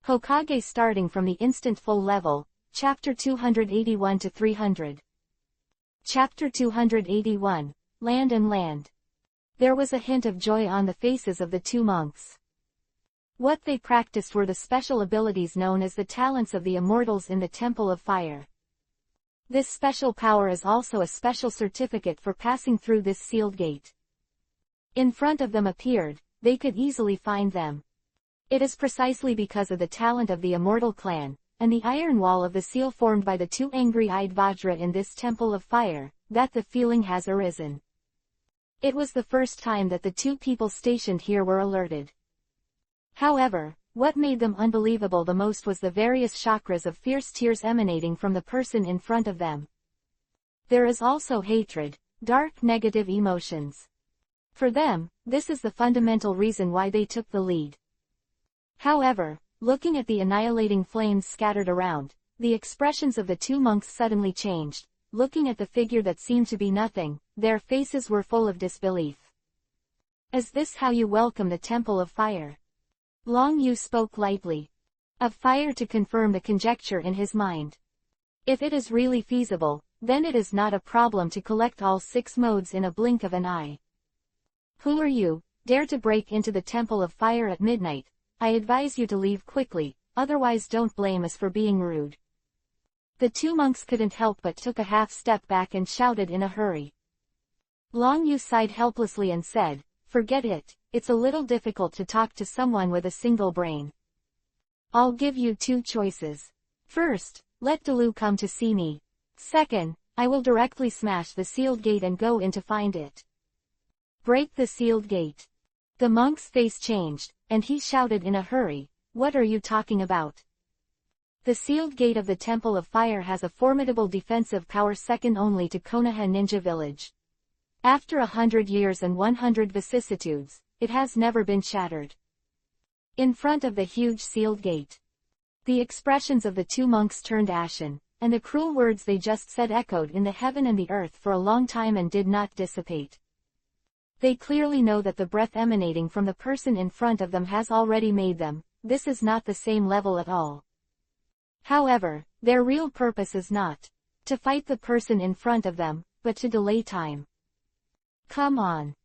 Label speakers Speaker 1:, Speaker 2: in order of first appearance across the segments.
Speaker 1: Hokage Starting from the Instant Full Level, Chapter 281-300. Chapter 281, Land and Land. There was a hint of joy on the faces of the two monks. What they practiced were the special abilities known as the talents of the immortals in the Temple of Fire. This special power is also a special certificate for passing through this sealed gate. In front of them appeared, they could easily find them. It is precisely because of the talent of the immortal clan, and the iron wall of the seal formed by the two angry-eyed Vajra in this Temple of Fire, that the feeling has arisen. It was the first time that the two people stationed here were alerted. However, what made them unbelievable the most was the various chakras of fierce tears emanating from the person in front of them. There is also hatred, dark negative emotions. For them, this is the fundamental reason why they took the lead. However, looking at the annihilating flames scattered around, the expressions of the two monks suddenly changed. Looking at the figure that seemed to be nothing, their faces were full of disbelief. Is this how you welcome the Temple of Fire? Long Yu spoke lightly. Of fire to confirm the conjecture in his mind. If it is really feasible, then it is not a problem to collect all 6 modes in a blink of an eye. Who are you, dare to break into the Temple of Fire at midnight? I advise you to leave quickly, otherwise don't blame us for being rude. The two monks couldn't help but took a half step back and shouted in a hurry. Long Yu sighed helplessly and said, forget it, it's a little difficult to talk to someone with a single brain. I'll give you 2 choices. First, let Dalu come to see me. Second, I will directly smash the sealed gate and go in to find it. Break the sealed gate. The monk's face changed, and he shouted in a hurry, what are you talking about? The sealed gate of the Temple of Fire has a formidable defensive power second only to Konoha Ninja Village. After 100 years and 100 vicissitudes, it has never been shattered. In front of the huge sealed gate, the expressions of the two monks turned ashen, and the cruel words they just said echoed in the heaven and the earth for a long time and did not dissipate. They clearly know that the breath emanating from the person in front of them has already made them. This is not the same level at all. However, their real purpose is not to fight the person in front of them, but to delay time. Come on.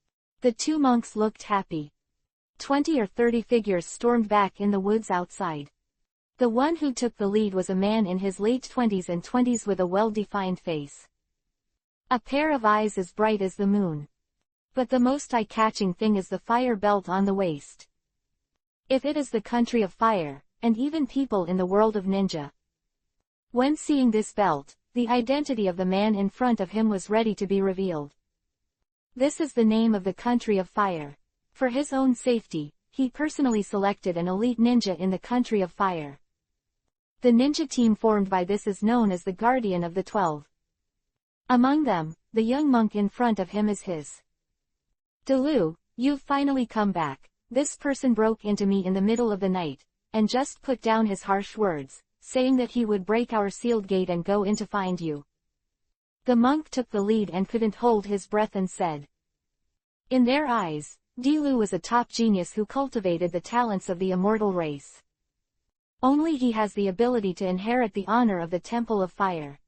Speaker 1: The two monks looked happy. 20 or 30 figures stormed back in the woods outside. The one who took the lead was a man in his late 20s and 20s with a well-defined face. A pair of eyes as bright as the moon. But the most eye-catching thing is the fire belt on the waist. If it is the country of fire, and even people in the world of ninja. When seeing this belt, the identity of the man in front of him was ready to be revealed. This is the name of the country of fire. For his own safety, he personally selected an elite ninja in the country of fire. The ninja team formed by this is known as the Guardian of the 12. Among them, the young monk in front of him is his. Dalu, you've finally come back. This person broke into me in the middle of the night, and just put down his harsh words, saying that he would break our sealed gate and go in to find you. The monk took the lead and couldn't hold his breath and said. In their eyes, Dalu was a top genius who cultivated the talents of the immortal race. Only he has the ability to inherit the honor of the Temple of Fire.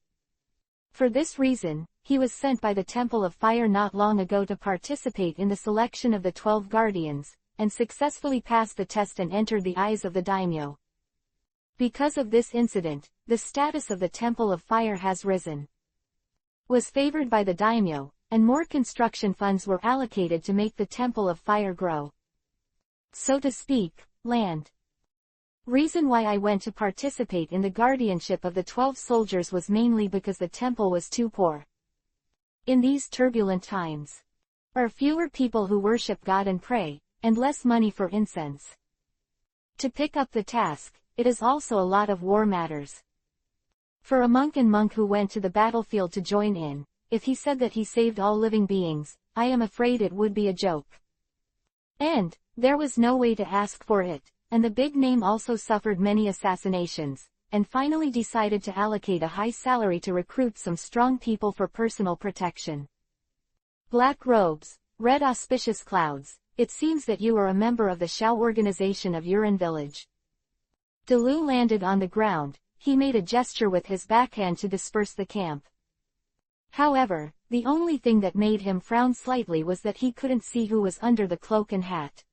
Speaker 1: For this reason, he was sent by the Temple of Fire not long ago to participate in the selection of the 12 guardians, and successfully passed the test and entered the eyes of the daimyo. Because of this incident, the status of the Temple of Fire has risen. Was favored by the daimyo, and more construction funds were allocated to make the Temple of Fire grow. So to speak, land. Reason why I went to participate in the guardianship of the 12 soldiers was mainly because the temple was too poor. In these turbulent times, are fewer people who worship God and pray, and less money for incense. To pick up the task, it is also a lot of war matters. For a monk who went to the battlefield to join in, if he said that he saved all living beings, I am afraid it would be a joke. And there was no way to ask for it. And the big name also suffered many assassinations, and finally decided to allocate a high salary to recruit some strong people for personal protection. Black robes, red auspicious clouds, it seems that you are a member of the Shao organization of Yurin village. Dilu landed on the ground. He made a gesture with his backhand to disperse the camp. However, the only thing that made him frown slightly was that he couldn't see who was under the cloak and hat.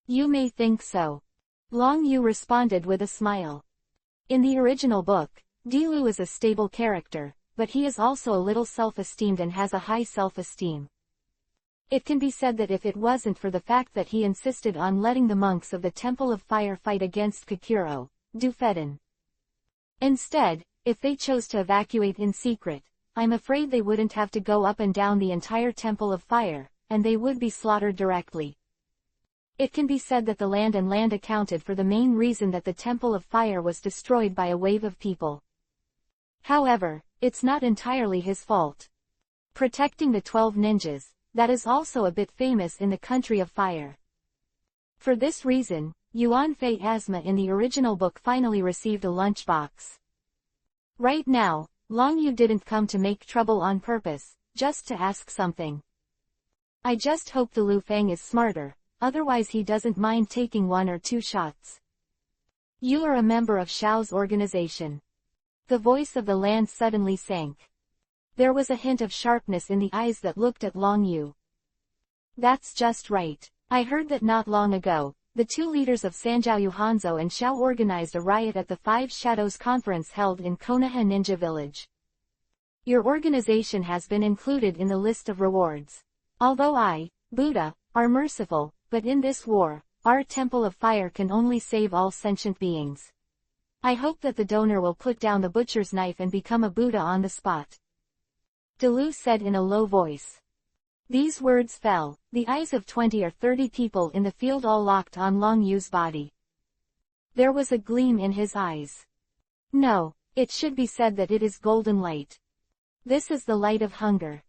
Speaker 1: You may think so. Long Yu responded with a smile. In the original book, Dilu is a stable character, but he is also a little self-esteemed and has a high self-esteem. It can be said that if it wasn't for the fact that he insisted on letting the monks of the Temple of Fire fight against Kakuro, Dufedin. Instead, if they chose to evacuate in secret, I'm afraid they wouldn't have to go up and down the entire Temple of Fire, and they would be slaughtered directly. It can be said that the land accounted for the main reason that the Temple of Fire was destroyed by a wave of people. However, it's not entirely his fault. Protecting the 12 ninjas, that is also a bit famous in the Country of Fire. For this reason, Yuan Fei Asma in the original book finally received a lunchbox. Right now, Long Yu didn't come to make trouble on purpose, just to ask something. I just hope the Lu Fang is smarter, otherwise he doesn't mind taking 1 or 2 shots. You are a member of Xiao's organization. The voice of the land suddenly sank. There was a hint of sharpness in the eyes that looked at Long Yu. That's just right. I heard that not long ago, the 2 leaders of Sanjiao Hanzo and Xiao organized a riot at the Five Shadows conference held in Konoha Ninja Village. Your organization has been included in the list of rewards. Although I, Buddha, are merciful, but in this war, our Temple of Fire can only save all sentient beings. I hope that the donor will put down the butcher's knife and become a Buddha on the spot. Dilu said in a low voice. These words fell, the eyes of 20 or 30 people in the field all locked on Long Yu's body. There was a gleam in his eyes. No, it should be said that it is golden light. This is the light of hunger.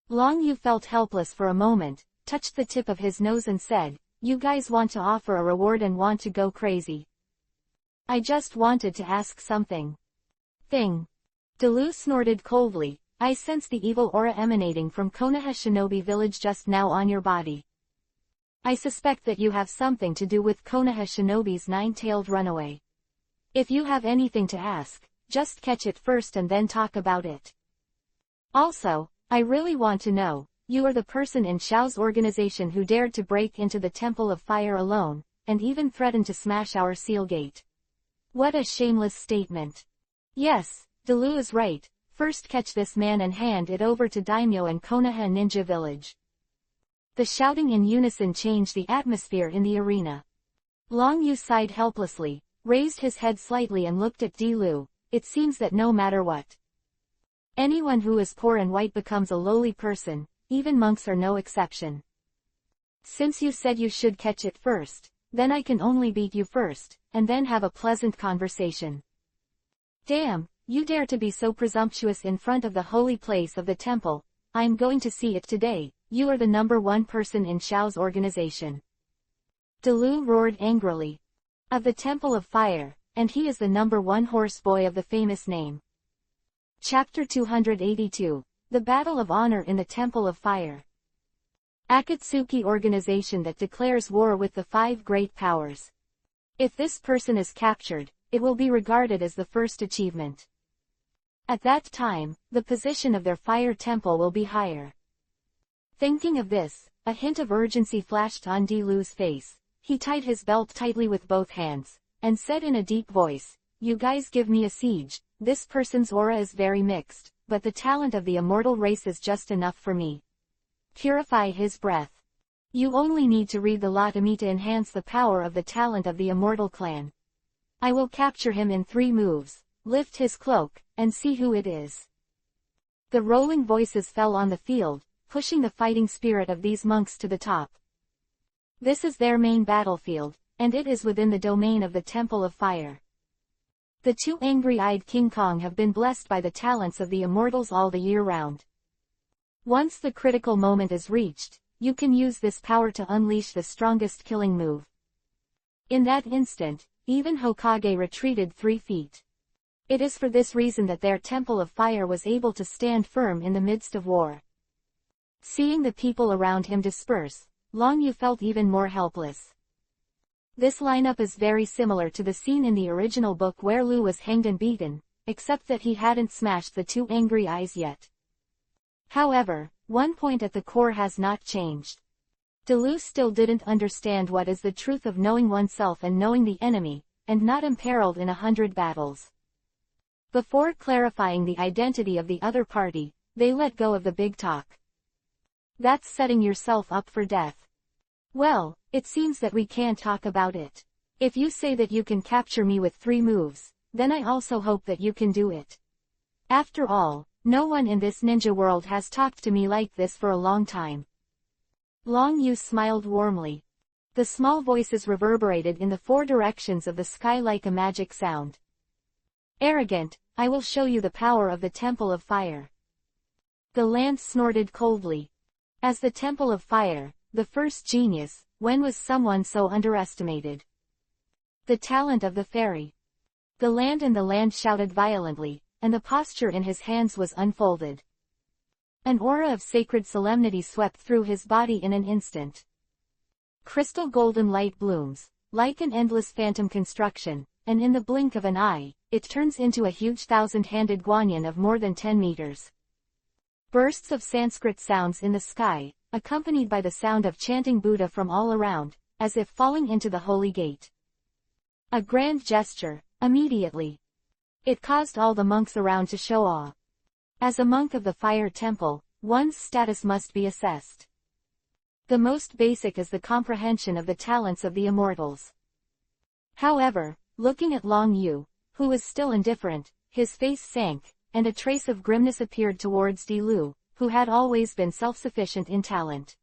Speaker 1: Long Yu felt helpless for a moment, touched the tip of his nose and said, you guys want to offer a reward and want to go crazy. I just wanted to ask something. Thing. Dilu snorted coldly. I sense the evil aura emanating from Konoha Shinobi Village just now on your body. I suspect that you have something to do with Konoha Shinobi's 9-tailed runaway. If you have anything to ask, just catch it first and then talk about it. Also, I really want to know, you are the person in Xiao's organization who dared to break into the Temple of Fire alone, and even threatened to smash our seal gate. What a shameless statement. Yes, Dilu is right. First catch this man and hand it over to Daimyo and Konoha Ninja Village. The shouting in unison changed the atmosphere in the arena. Long Yu sighed helplessly, raised his head slightly and looked at Dilu. It seems that no matter what, anyone who is poor and white becomes a lowly person, even monks are no exception. Since you said you should catch it first, then I can only beat you first, and then have a pleasant conversation. Damn. You dare to be so presumptuous in front of the holy place of the temple. I'm going to see it today. You are the number 1 person in Xiao's organization. Dilu roared angrily. Of the Temple of Fire, and he is the number 1 horse boy of the famous name. Chapter 282, The Battle of Honor in the Temple of Fire. Akatsuki organization that declares war with the 5 great powers. If this person is captured, it will be regarded as the first achievement. At that time, the position of their fire temple will be higher. Thinking of this, a hint of urgency flashed on Dilu's face. He tied his belt tightly with both hands, and said in a deep voice, you guys give me a siege. This person's aura is very mixed, but the talent of the immortal race is just enough for me. Purify his breath. You only need to read the lot of me to enhance the power of the talent of the immortal clan. I will capture him in 3 moves. Lift his cloak, and see who it is. The rolling voices fell on the field, pushing the fighting spirit of these monks to the top. This is their main battlefield, and it is within the domain of the Temple of Fire. The 2 angry-eyed King Kong have been blessed by the talents of the immortals all the year round. Once the critical moment is reached, you can use this power to unleash the strongest killing move. In that instant, even Hokage retreated 3 feet. It is for this reason that their Temple of Fire was able to stand firm in the midst of war. Seeing the people around him disperse, Long Yu felt even more helpless. This lineup is very similar to the scene in the original book where Lu was hanged and beaten, except that he hadn't smashed the two angry eyes yet. However, one point at the core has not changed. Lu still didn't understand what is the truth of knowing oneself and knowing the enemy, and not imperiled in 100 battles. Before clarifying the identity of the other party, they let go of the big talk. That's setting yourself up for death. Well, it seems that we can't talk about it. If you say that you can capture me with 3 moves, then I also hope that you can do it. After all, no one in this ninja world has talked to me like this for a long time. Long Yu smiled warmly. The small voices reverberated in the 4 directions of the sky like a magic sound. Arrogant, I will show you the power of the Temple of Fire. The land snorted coldly. As the Temple of Fire, the first genius, when was someone so underestimated? The talent of the fairy. The land shouted violently, and the posture in his hands was unfolded. An aura of sacred solemnity swept through his body in an instant. Crystal golden light blooms, like an endless phantom construction, and in the blink of an eye, it turns into a huge 1,000-handed guanyin of more than 10 meters. Bursts of Sanskrit sounds in the sky, accompanied by the sound of chanting Buddha from all around, as if falling into the holy gate. A grand gesture, immediately. It caused all the monks around to show awe. As a monk of the Fire Temple, one's status must be assessed. The most basic is the comprehension of the talents of the immortals. However, looking at Long Yu, who was still indifferent, his face sank, and a trace of grimness appeared towards Lu, who had always been self-sufficient in talent.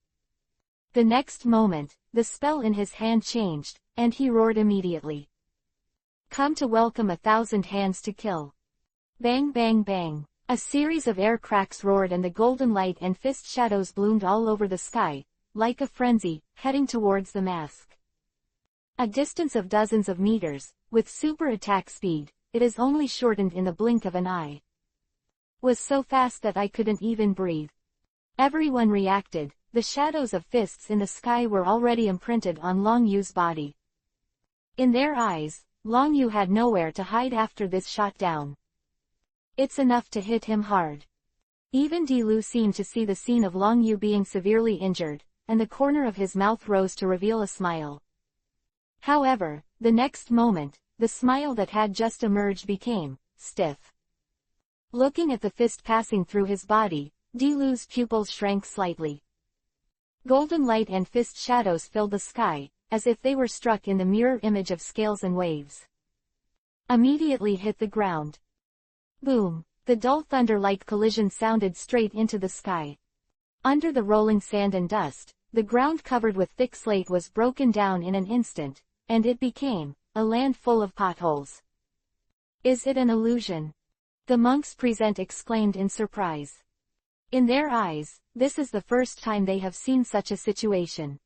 Speaker 1: The next moment, the spell in his hand changed, and he roared immediately. Come to welcome 1,000 hands to kill. Bang bang bang. A series of air cracks roared and the golden light and fist shadows bloomed all over the sky, like a frenzy, heading towards the mask. A distance of dozens of meters, with super attack speed, it is only shortened in the blink of an eye. Was so fast that I couldn't even breathe. Everyone reacted, the shadows of fists in the sky were already imprinted on Long Yu's body. In their eyes, Long Yu had nowhere to hide after this shot down. It's enough to hit him hard. Even Lu seemed to see the scene of Long Yu being severely injured, and the corner of his mouth rose to reveal a smile. However, the next moment, the smile that had just emerged became stiff. Looking at the fist passing through his body, Lu's pupils shrank slightly. Golden light and fist shadows filled the sky, as if they were struck in the mirror image of scales and waves. Immediately hit the ground. Boom! The dull thunder-like collision sounded straight into the sky. Under the rolling sand and dust, the ground covered with thick slate was broken down in an instant, and it became a land full of potholes. Is it an illusion? The monks present exclaimed in surprise. In their eyes, this is the first time they have seen such a situation.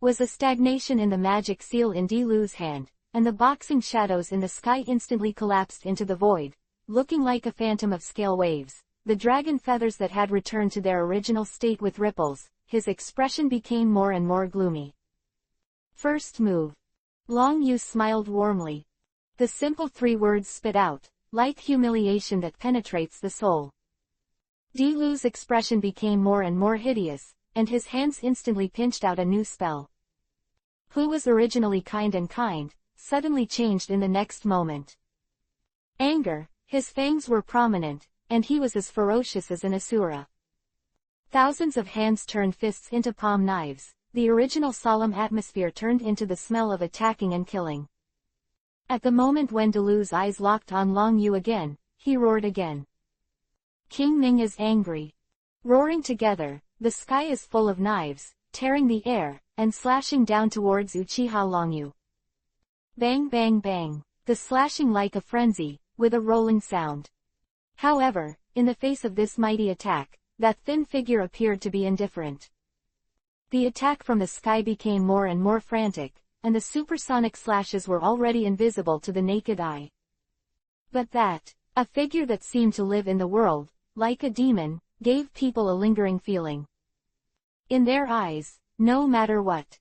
Speaker 1: Was a stagnation in the magic seal in Lu's hand, and the boxing shadows in the sky instantly collapsed into the void, looking like a phantom of scale waves, the dragon feathers that had returned to their original state with ripples. His expression became more and more gloomy. First move. Long Yu smiled warmly. The simple 3 words spit out, like humiliation that penetrates the soul. Lu's expression became more and more hideous, and his hands instantly pinched out a new spell. Who was originally kind, suddenly changed in the next moment. Anger, his fangs were prominent, and he was as ferocious as an asura. Thousands of hands turned fists into palm knives, the original solemn atmosphere turned into the smell of attacking and killing. At the moment when Lu's eyes locked on Long Yu again, he roared again. King Ning is angry. Roaring together, the sky is full of knives, tearing the air, and slashing down towards Uchiha Long Yu. Bang bang bang, the slashing like a frenzy, with a rolling sound. However, in the face of this mighty attack, that thin figure appeared to be indifferent. The attack from the sky became more and more frantic, and the supersonic slashes were already invisible to the naked eye. But that, a figure that seemed to live in the world, like a demon, gave people a lingering feeling. In their eyes, no matter what.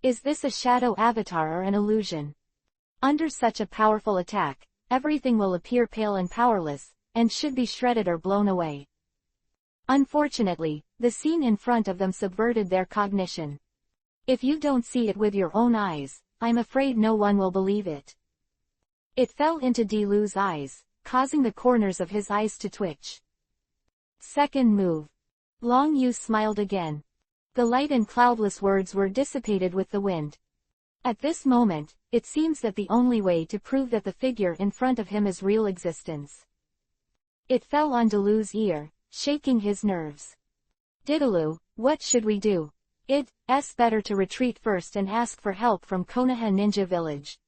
Speaker 1: Is this a shadow avatar or an illusion? Under such a powerful attack, everything will appear pale and powerless, and should be shredded or blown away. Unfortunately, the scene in front of them subverted their cognition. If you don't see it with your own eyes, I'm afraid no one will believe it. It fell into Dilu's eyes, causing the corners of his eyes to twitch. Second move. Long Yu smiled again. The light and cloudless words were dissipated with the wind. At this moment, it seems that the only way to prove that the figure in front of him is real existence. It fell on Dilu's ear, shaking his nerves. Didalu, what should we do? It's better to retreat first and ask for help from Konoha Ninja Village.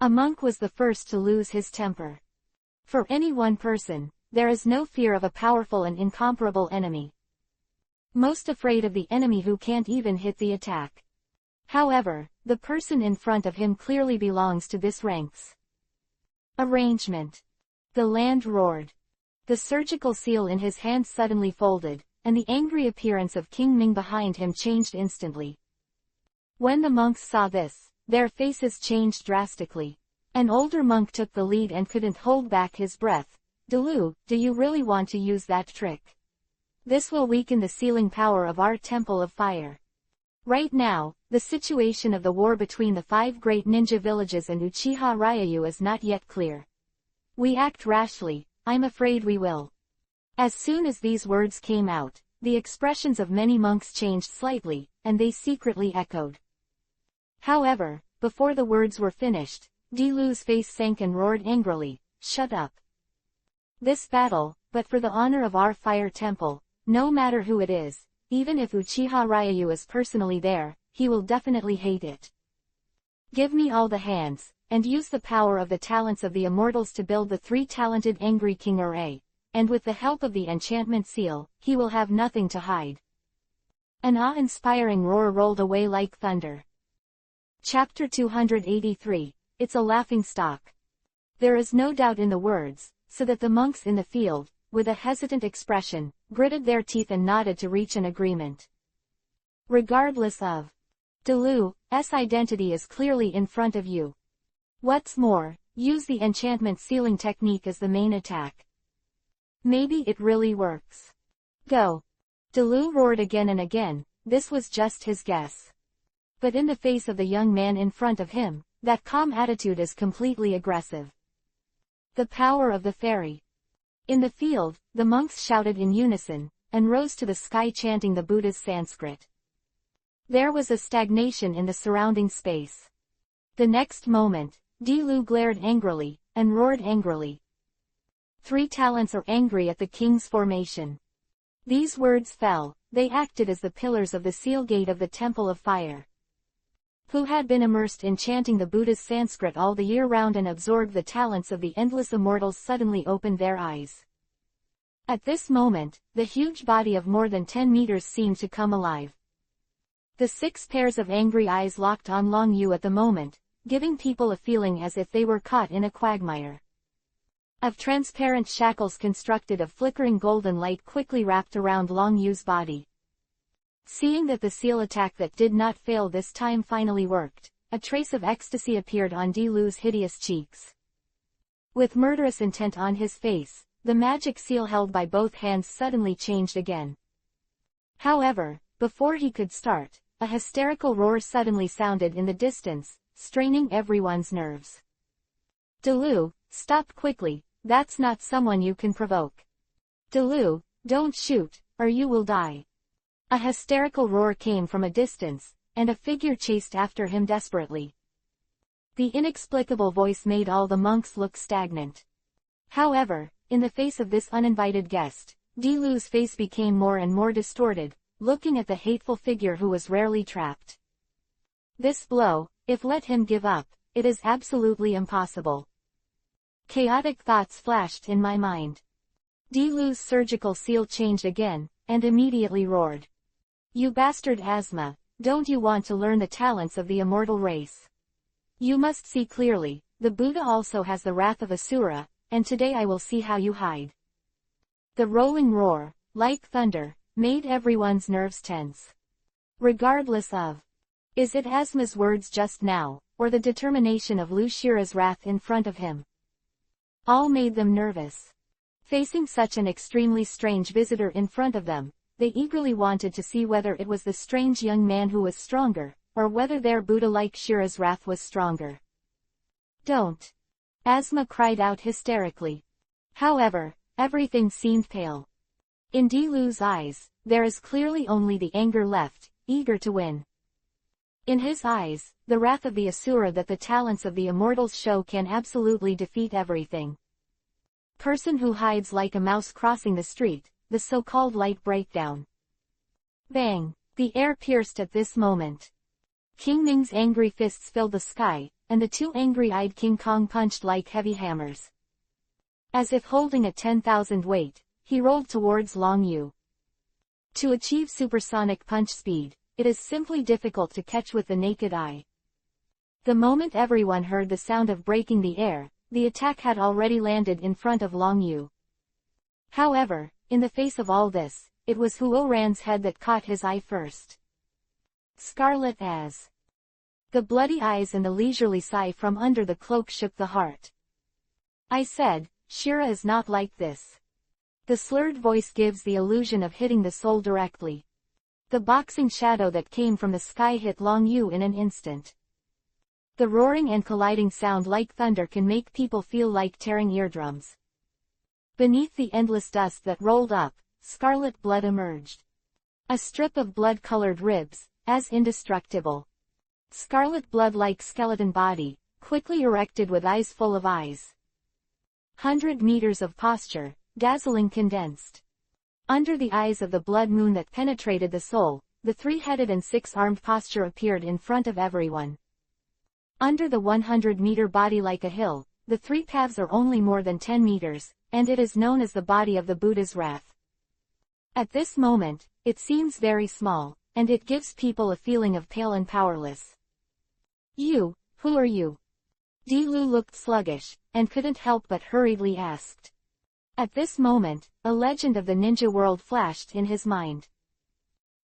Speaker 1: A monk was the first to lose his temper. For any one person, there is no fear of a powerful and incomparable enemy. Most afraid of the enemy who can't even hit the attack. However, the person in front of him clearly belongs to this ranks. Arrangement. The land roared. The surgical seal in his hand suddenly folded, and the angry appearance of King Ming behind him changed instantly. When the monks saw this, their faces changed drastically. An older monk took the lead and couldn't hold back his breath. Dilu, do you really want to use that trick? This will weaken the sealing power of our Temple of Fire. Right now, the situation of the war between the 5 great ninja villages and Uchiha Ryu is not yet clear. We act rashly, I'm afraid we will. As soon as these words came out, the expressions of many monks changed slightly, and they secretly echoed. However, before the words were finished, Dilu's face sank and roared angrily, "Shut up. This battle, but for the honor of our fire temple, no matter who it is, even if Uchiha Ryu is personally there, he will definitely hate it. Give me all the hands, and use the power of the talents of the immortals to build the 3-talented Angry King array, and with the help of the enchantment seal, he will have nothing to hide." An awe-inspiring roar rolled away like thunder. Chapter 283, It's a Laughingstock. There is no doubt in the words, so that the monks in the field, with a hesitant expression, gritted their teeth and nodded to reach an agreement. Regardless of Dilu's identity is clearly in front of you. What's more, use the enchantment sealing technique as the main attack. Maybe it really works. Go. Dilu roared again and again, this was just his guess. But in the face of the young man in front of him, that calm attitude is completely aggressive. The power of the fairy. In the field, the monks shouted in unison, and rose to the sky chanting the Buddha's Sanskrit. There was a stagnation in the surrounding space. The next moment, Dilu glared angrily, and roared angrily. 3 talents are angry at the king's formation. These words fell, they acted as the pillars of the seal gate of the Temple of Fire. Who had been immersed in chanting the Buddha's Sanskrit all the year round and absorbed the talents of the endless immortals suddenly opened their eyes. At this moment, the huge body of more than 10 meters seemed to come alive. The 6 pairs of angry eyes locked on Long Yu at the moment, giving people a feeling as if they were caught in a quagmire. Of transparent shackles constructed of flickering golden light quickly wrapped around Long Yu's body. Seeing that the seal attack that did not fail this time finally worked, a trace of ecstasy appeared on Dilu's hideous cheeks. With murderous intent on his face, the magic seal held by both hands suddenly changed again. However, before he could start, a hysterical roar suddenly sounded in the distance, straining everyone's nerves. Dilu, stop quickly, that's not someone you can provoke. Dilu, don't shoot, or you will die. A hysterical roar came from a distance, and a figure chased after him desperately. The inexplicable voice made all the monks look stagnant. However, in the face of this uninvited guest, Dilu's face became more and more distorted, looking at the hateful figure who was rarely trapped. This blow, if let him give up, it is absolutely impossible. Chaotic thoughts flashed in my mind. Dilu's surgical seal changed again, and immediately roared. You bastard asthma, don't you want to learn the talents of the immortal race? You must see clearly, the Buddha also has the wrath of Asura, and today I will see how you hide. The rolling roar, like thunder, made everyone's nerves tense. Regardless of Is it Asma's words just now, or the determination of Lu Shira's wrath in front of him? All made them nervous. Facing such an extremely strange visitor in front of them, they eagerly wanted to see whether it was the strange young man who was stronger, or whether their Buddha-like Shira's wrath was stronger. Don't! Asma cried out hysterically. However, everything seemed pale. In Dilu's eyes, there is clearly only the anger left, eager to win. In his eyes, the wrath of the Asura that the talents of the immortals show can absolutely defeat everything. Person who hides like a mouse crossing the street, the so-called light breakdown. Bang! The air pierced at this moment. King Ming's angry fists filled the sky, and the two angry-eyed King Kong punched like heavy hammers. As if holding a 10,000 weight, he rolled towards Long Yu. To achieve supersonic punch speed, it is simply difficult to catch with the naked eye. The moment everyone heard the sound of breaking the air, the attack had already landed in front of Long Yu. However, in the face of all this, it was Huo Ran's head that caught his eye first. Scarlet as. The bloody eyes and the leisurely sigh from under the cloak shook the heart. I said, Shira is not like this. The slurred voice gives the illusion of hitting the soul directly. The boxing shadow that came from the sky hit Long Yu in an instant. The roaring and colliding sound like thunder can make people feel like tearing eardrums. Beneath the endless dust that rolled up, scarlet blood emerged. A strip of blood-colored ribs, as indestructible. Scarlet blood-like skeleton body, quickly erected with eyes full of eyes. 100 meters of posture, dazzling condensed. Under the eyes of the blood moon that penetrated the soul, the three-headed and six-armed posture appeared in front of everyone. Under the 100-meter body like a hill, the three paths are only more than 10 meters, and it is known as the body of the Buddha's wrath. At this moment, it seems very small, and it gives people a feeling of pale and powerless. You, who are you? Dilu looked sluggish, and couldn't help but hurriedly asked. At this moment, a legend of the ninja world flashed in his mind.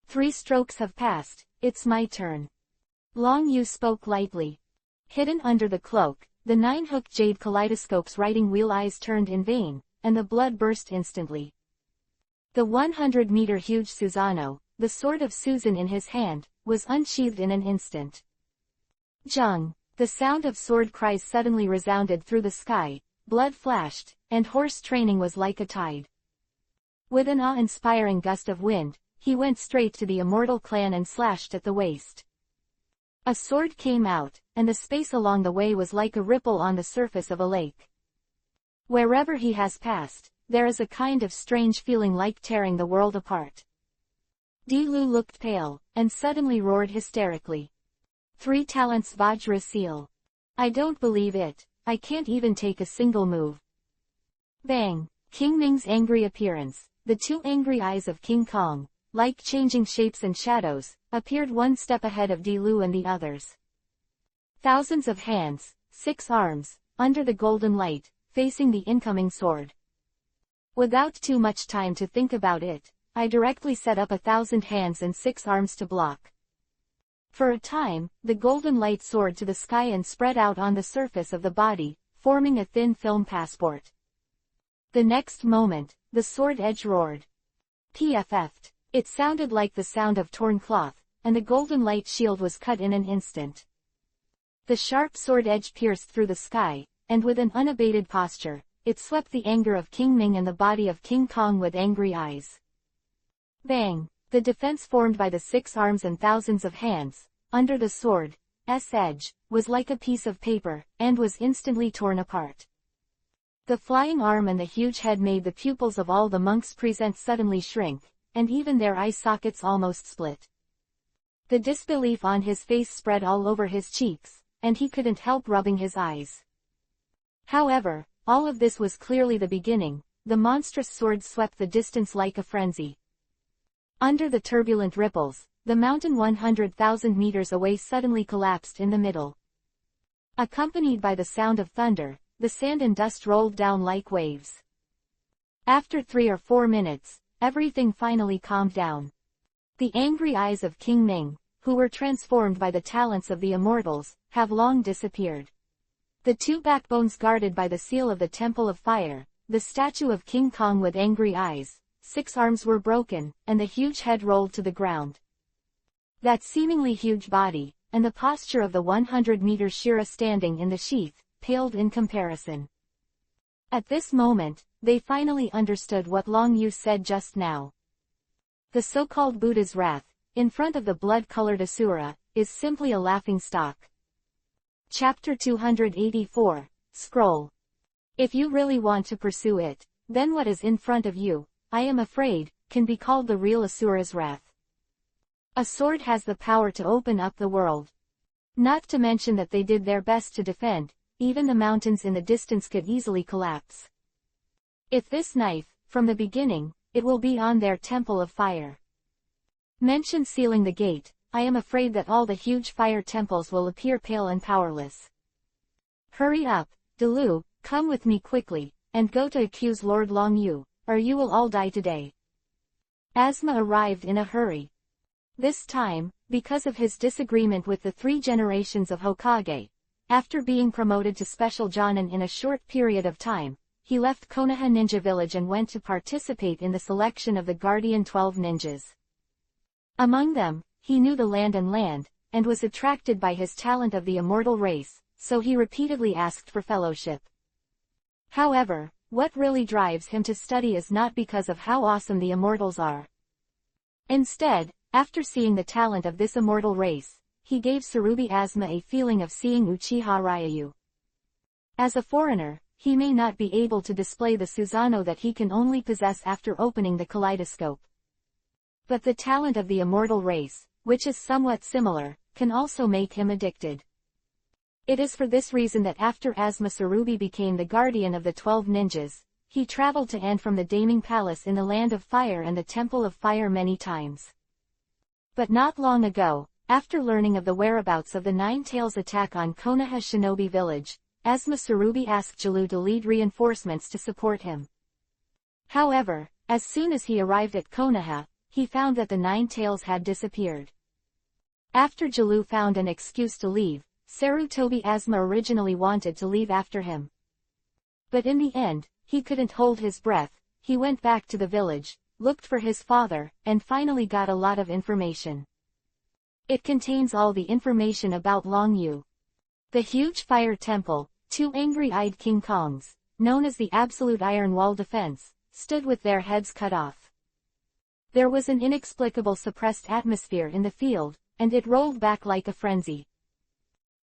Speaker 1: 3 strokes have passed, it's my turn. Long Yu spoke lightly. Hidden under the cloak, the 9-hook jade kaleidoscope's writing wheel eyes turned in vain, and the blood burst instantly. The 100-meter huge Susano, the sword of Susan in his hand, was unsheathed in an instant. Jung! The sound of sword cries suddenly resounded through the sky, blood flashed, and horse training was like a tide. With an awe-inspiring gust of wind, he went straight to the immortal clan and slashed at the waist. A sword came out, and the space along the way was like a ripple on the surface of a lake. Wherever he has passed, there is a kind of strange feeling like tearing the world apart. Dilu looked pale, and suddenly roared hysterically. 3 talents Vajra seal. I don't believe it, I can't even take a single move. Bang! King Ming's angry appearance, the 2 angry eyes of King Kong, like changing shapes and shadows, appeared 1 step ahead of Dilu and the others. Thousands of hands, 6 arms, under the golden light, facing the incoming sword. Without too much time to think about it, I directly set up 1,000 hands and 6 arms to block. For a time, the golden light soared to the sky and spread out on the surface of the body, forming a thin film passport. The next moment, the sword edge roared. PFF'd. It sounded like the sound of torn cloth, and the golden light shield was cut in an instant. The sharp sword edge pierced through the sky, and with an unabated posture, it swept the anger of King Ming and the body of King Kong with angry eyes. Bang! The defense formed by the 6 arms and thousands of hands, under the sword's edge, was like a piece of paper, and was instantly torn apart. The flying arm and the huge head made the pupils of all the monks present suddenly shrink, and even their eye sockets almost split. The disbelief on his face spread all over his cheeks, and he couldn't help rubbing his eyes. However, all of this was clearly the beginning. The monstrous sword swept the distance like a frenzy. Under the turbulent ripples, the mountain 100,000 meters away suddenly collapsed in the middle. Accompanied by the sound of thunder, the sand and dust rolled down like waves. After 3 or 4 minutes, everything finally calmed down. The angry eyes of King Ming, who were transformed by the talents of the immortals, have long disappeared. The two backbones guarded by the seal of the Temple of Fire, the statue of King Kong with angry eyes, 6 arms were broken, and the huge head rolled to the ground. That seemingly huge body, and the posture of the 100-meter Shira standing in the sheath, paled in comparison. At this moment, they finally understood what Long Yu said just now. The so-called Buddha's wrath, in front of the blood-colored Asura, is simply a laughingstock. Chapter 284, Scroll. If you really want to pursue it, then what is in front of you, I am afraid, can be called the real Asura's wrath. A sword has the power to open up the world. Not to mention that they did their best to defend, even the mountains in the distance could easily collapse. If this knife, from the beginning, it will be on their Temple of Fire. Mention sealing the gate, I am afraid that all the huge fire temples will appear pale and powerless. Hurry up, Dalu, come with me quickly, and go to accuse Lord Long Yu, or you will all die today. Asma arrived in a hurry. This time, because of his disagreement with the 3 generations of Hokage, after being promoted to Special Jonin in a short period of time, he left Konoha Ninja Village and went to participate in the selection of the Guardian 12 ninjas. Among them, he knew the land, and was attracted by his talent of the immortal race, so he repeatedly asked for fellowship. However, what really drives him to study is not because of how awesome the immortals are. Instead, after seeing the talent of this immortal race, he gave Tsurubi Asma a feeling of seeing Uchiha Ryu. As a foreigner, he may not be able to display the Susanoo that he can only possess after opening the kaleidoscope. But the talent of the immortal race, which is somewhat similar, can also make him addicted. It is for this reason that after Asma Tsurubi became the guardian of the 12 ninjas, he traveled to and from the Daming Palace in the Land of Fire and the Temple of Fire many times. But not long ago, after learning of the whereabouts of the Nine Tails attack on Konoha Shinobi Village, Asma Tsurubi asked Jalu to lead reinforcements to support him. However, as soon as he arrived at Konoha, he found that the Nine Tails had disappeared. After Jalu found an excuse to leave, Sarutobi Asma originally wanted to leave after him. But in the end, he couldn't hold his breath. He went back to the village, looked for his father, and finally got a lot of information. It contains all the information about Long Yu. The huge fire temple, 2 angry-eyed King Kongs, known as the Absolute Iron Wall Defense, stood with their heads cut off. There was an inexplicable suppressed atmosphere in the field, and it rolled back like a frenzy.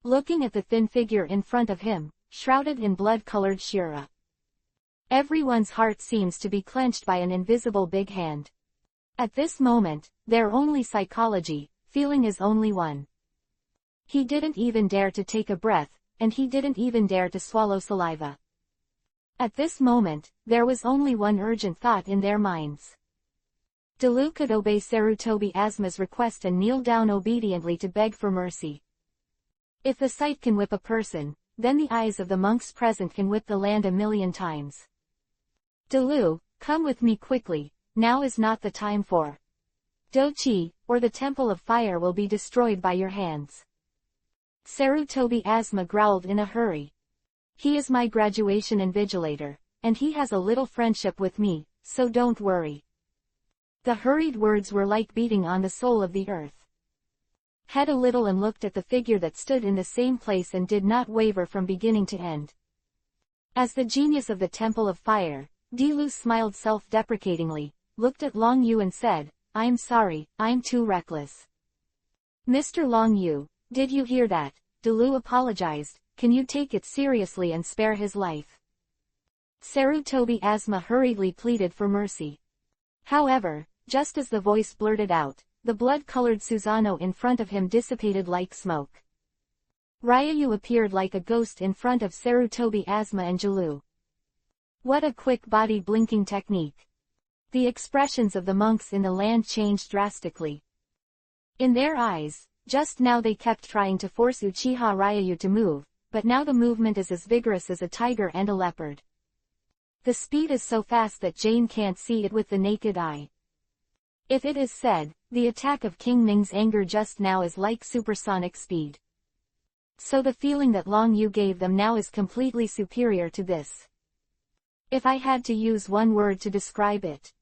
Speaker 1: Looking at the thin figure in front of him, shrouded in blood-colored Shira. Everyone's heart seems to be clenched by an invisible big hand. At this moment, their only psychology, feeling is only one. He didn't even dare to take a breath, and he didn't even dare to swallow saliva. At this moment, there was only one urgent thought in their minds. Dalu could obey Sarutobi Asma's request and kneel down obediently to beg for mercy. If the sight can whip a person, then the eyes of the monks present can whip the land 1,000,000 times. Dalu, come with me quickly, now is not the time for Dochi, or the Temple of Fire will be destroyed by your hands. Sarutobi Asma growled in a hurry. He is my graduation invigilator, and he has a little friendship with me, so don't worry. The hurried words were like beating on the soul of the earth. Head a little and looked at the figure that stood in the same place and did not waver from beginning to end. As the genius of the Temple of Fire, Dalu smiled self-deprecatingly, looked at Long Yu and said, I'm sorry, I'm too reckless. Mr. Long Yu, did you hear that? Dalu apologized, can you take it seriously and spare his life? Sarutobi Asma hurriedly pleaded for mercy. However, just as the voice blurted out, the blood-colored Susanoo in front of him dissipated like smoke. Ryu appeared like a ghost in front of Sarutobi Asma and Jalu. What a quick body blinking technique. The expressions of the monks in the land changed drastically. In their eyes, just now they kept trying to force Uchiha Ryu to move, but now the movement is as vigorous as a tiger and a leopard. The speed is so fast that Jane can't see it with the naked eye. If it is said, the attack of King Ming's anger just now is like supersonic speed. So the feeling that Long Yu gave them now is completely superior to this. If I had to use one word to describe it,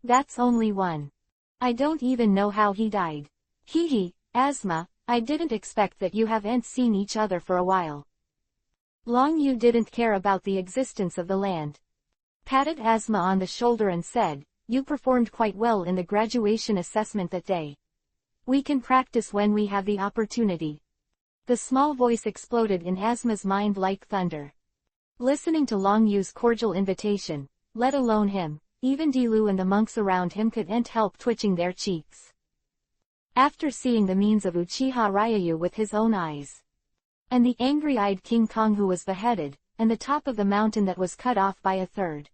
Speaker 1: that's only one. I don't even know how he died. Hee, Asma, I didn't expect that you haven't seen each other for a while. Long Yu didn't care about the existence of the land. Patted Asma on the shoulder and said, you performed quite well in the graduation assessment that day. We can practice when we have the opportunity. The small voice exploded in Asma's mind like thunder. Listening to Long Yu's cordial invitation, let alone him, even Dilu and the monks around him couldn't help twitching their cheeks. After seeing the means of Uchiha Ryu with his own eyes, and the angry-eyed King Kong who was beheaded, and the top of the mountain that was cut off by a third,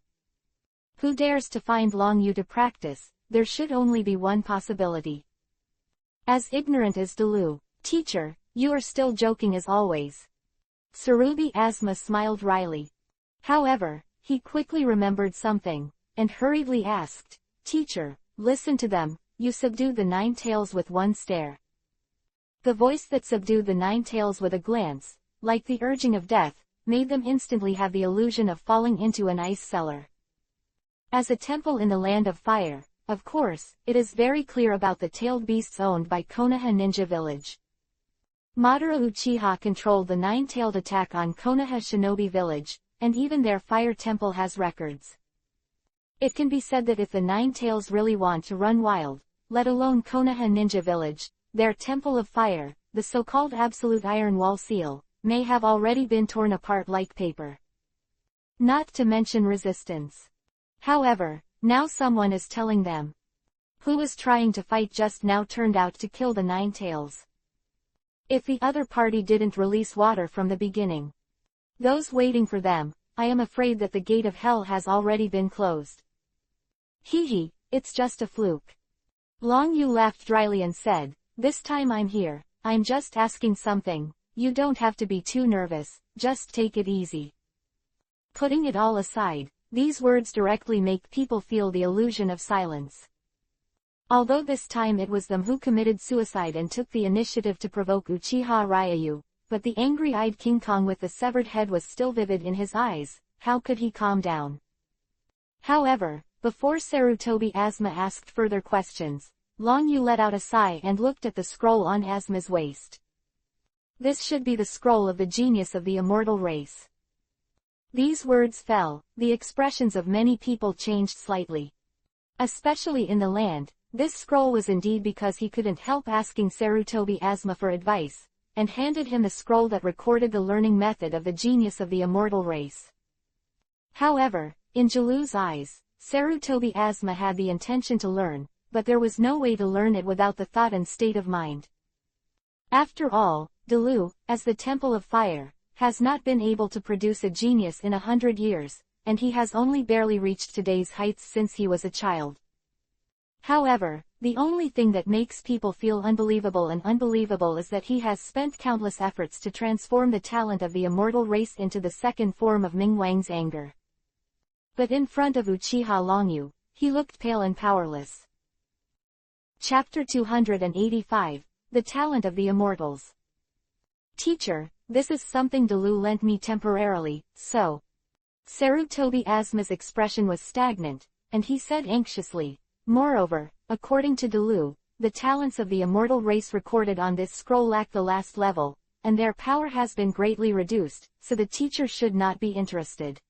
Speaker 1: who dares to find Long Yu to practice, there should only be one possibility. As ignorant as Dilu, teacher, you are still joking as always. Tsurugi Asma smiled wryly. However, he quickly remembered something, and hurriedly asked, teacher, listen to them, you subdued the nine tails with one stare. The voice that subdued the nine tails with a glance, like the urging of death, made them instantly have the illusion of falling into an ice cellar. As a temple in the land of fire, of course, it is very clear about the tailed beasts owned by Konoha Ninja Village. Madara Uchiha controlled the nine-tailed attack on Konoha Shinobi Village, and even their fire temple has records. It can be said that if the nine tails really want to run wild, let alone Konoha Ninja Village, their temple of fire, the so-called absolute iron wall seal, may have already been torn apart like paper. Not to mention resistance. However, now someone is telling them. Who was trying to fight just now turned out to kill the nine tails. If the other party didn't release water from the beginning, those waiting for them, I am afraid that the gate of hell has already been closed. Hee, it's just a fluke. Long Yu laughed dryly and said, this time I'm here, I'm just asking something, you don't have to be too nervous, just take it easy. Putting it all aside, these words directly make people feel the illusion of silence. Although this time it was them who committed suicide and took the initiative to provoke Uchiha Ryu, but the angry-eyed King Kong with the severed head was still vivid in his eyes, how could he calm down? However, before Sarutobi Asma asked further questions, Long Yu let out a sigh and looked at the scroll on Asma's waist. This should be the scroll of the genius of the immortal race. These words fell, the expressions of many people changed slightly. Especially in the land, this scroll was indeed because he couldn't help asking Sarutobi Asma for advice, and handed him the scroll that recorded the learning method of the genius of the immortal race. However, in Jalu's eyes, Sarutobi Asma had the intention to learn, but there was no way to learn it without the thought and state of mind. After all, Jalu, as the Temple of Fire, has not been able to produce a genius in 100 years, and he has only barely reached today's heights since he was a child. However, the only thing that makes people feel unbelievable is that he has spent countless efforts to transform the talent of the immortal race into the second form of Ming Wang's anger. But in front of Uchiha Long Yu, he looked pale and powerless. Chapter 285, The Talent of the Immortals. Teacher, this is something Dalu lent me temporarily, so. Sarutobi Asma's expression was stagnant, and he said anxiously, moreover, according to Dalu, the talents of the immortal race recorded on this scroll lack the last level, and their power has been greatly reduced, so the teacher should not be interested.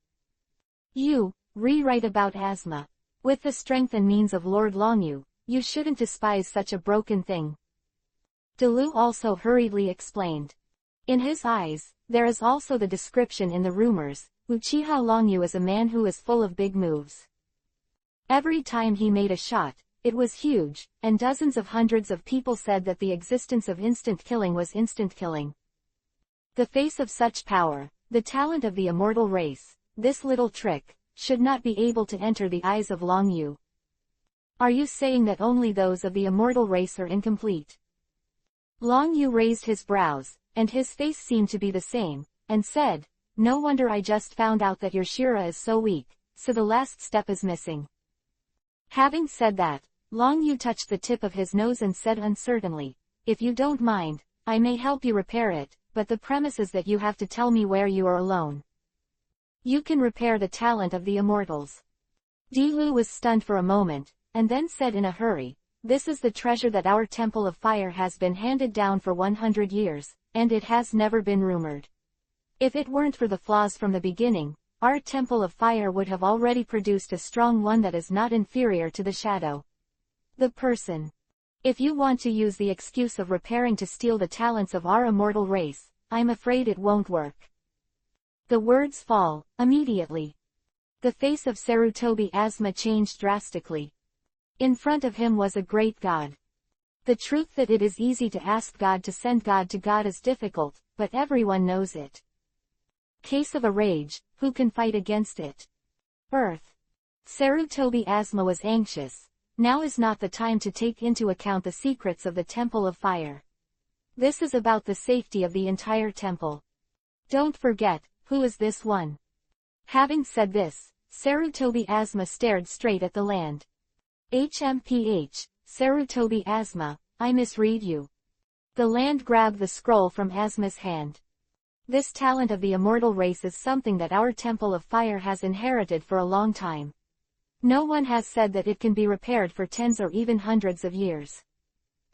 Speaker 1: You, rewrite about Asma. With the strength and means of Lord Long Yu, you shouldn't despise such a broken thing. Dalu also hurriedly explained. In his eyes, there is also the description in the rumors, Uchiha Long Yu is a man who is full of big moves. Every time he made a shot, it was huge, and dozens of hundreds of people said that the existence of instant killing was instant killing. The face of such power, the talent of the immortal race, this little trick, should not be able to enter the eyes of Long Yu. Are you saying that only those of the immortal race are incomplete? Long Yu raised his brows, and his face seemed to be the same, and said, no wonder I just found out that your Shira is so weak, so the last step is missing. Having said that, Long Yu touched the tip of his nose and said uncertainly, "If you don't mind, I may help you repair it, but the premise is that you have to tell me where you are alone. You can repair the talent of the immortals." Dilu was stunned for a moment, and then said in a hurry, "This is the treasure that our Temple of Fire has been handed down for 100 years, and it has never been rumored. If it weren't for the flaws from the beginning, our Temple of Fire would have already produced a strong one that is not inferior to the shadow. The person. If you want to use the excuse of repairing to steal the talents of our immortal race, I'm afraid it won't work." The words fall, immediately. The face of Sarutobi Asma changed drastically. In front of him was a great god. The truth that it is easy to ask God to send God to God is difficult, but everyone knows it. Case of a rage, who can fight against it? Earth. Sarutobi Asma was anxious. Now is not the time to take into account the secrets of the Temple of Fire. This is about the safety of the entire temple. Don't forget, who is this one? Having said this, Sarutobi Asma stared straight at the land. HMPH, Sarutobi Asma, I misread you. The land grabbed the scroll from Asma's hand. This talent of the immortal race is something that our Temple of Fire has inherited for a long time. No one has said that it can be repaired for tens or even hundreds of years.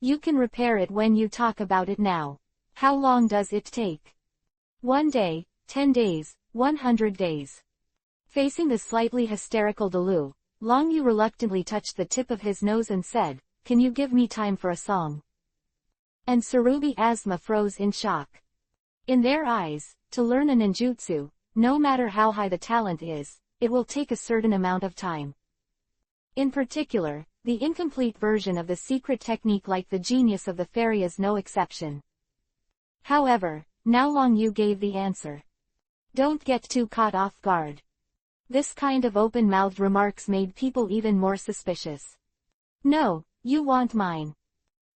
Speaker 1: You can repair it when you talk about it now. How long does it take? 1 day, 10 days, 100 days. Facing the slightly hysterical Dilu, Long Yu reluctantly touched the tip of his nose and said, "Can you give me time for a song?" And Sarubi Asma froze in shock. In their eyes, to learn a ninjutsu, no matter how high the talent is, it will take a certain amount of time. In particular, the incomplete version of the secret technique like the genius of the fairy is no exception. However, now Long Yu gave the answer. Don't get too caught off guard. This kind of open-mouthed remarks made people even more suspicious. "No, you want mine."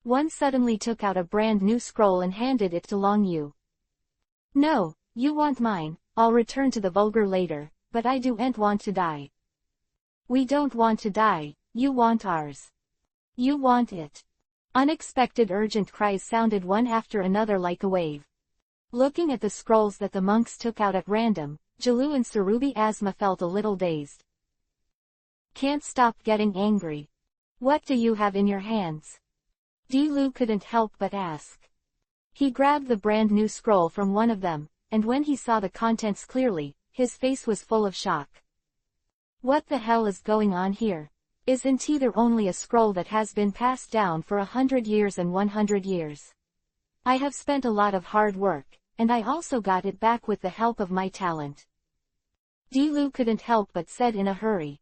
Speaker 1: One suddenly took out a brand new scroll and handed it to Long Yu. "No, you want mine, I'll return to the vulgar later, but I don't want to die." "We don't want to die, you want ours." "You want it." Unexpected urgent cries sounded one after another like a wave. Looking at the scrolls that the monks took out at random, Jalu and Sarubi Asma felt a little dazed. "Can't stop getting angry. What do you have in your hands?" Dilu couldn't help but ask. He grabbed the brand new scroll from one of them, and when he saw the contents clearly, his face was full of shock. "What the hell is going on here? Isn't either only a scroll that has been passed down for 100 years and 100 years? I have spent a lot of hard work, and I also got it back with the help of my talent." Dilu couldn't help but said in a hurry.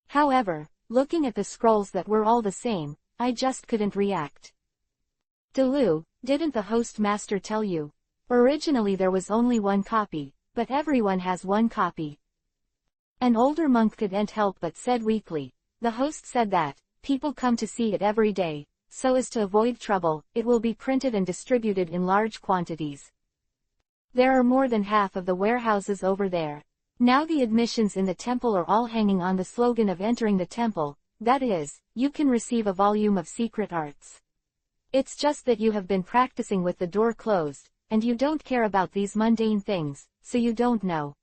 Speaker 1: "However, looking at the scrolls that were all the same, I just couldn't react." "Dilu, didn't the host master tell you? Originally there was only one copy, but everyone has one copy." An older monk couldn't help but said weakly, "The host said that, people come to see it every day, so as to avoid trouble, it will be printed and distributed in large quantities. There are more than half of the warehouses over there. Now the admissions in the temple are all hanging on the slogan of entering the temple, that is, you can receive a volume of secret arts. It's just that you have been practicing with the door closed, and you don't care about these mundane things, so you don't know.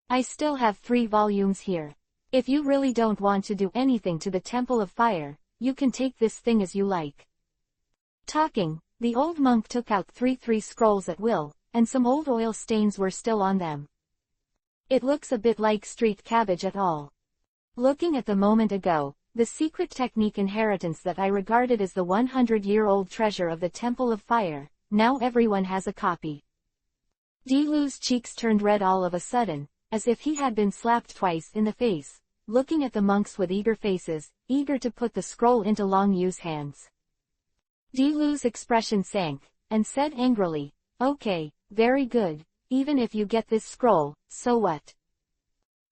Speaker 1: I still have 3 volumes here. If you really don't want to do anything to the Temple of Fire, you can take this thing as you like." Talking, the old monk took out 3 scrolls at will, and some old oil stains were still on them. "It looks a bit like street cabbage at all. Looking at the moment ago, the secret technique inheritance that I regarded as the 100-year-old treasure of the Temple of Fire, now everyone has a copy." Dilu's cheeks turned red all of a sudden, as if he had been slapped twice in the face, looking at the monks with eager faces, eager to put the scroll into Long Yu's hands. Dilu's expression sank, and said angrily, "Okay, very good, even if you get this scroll, so what?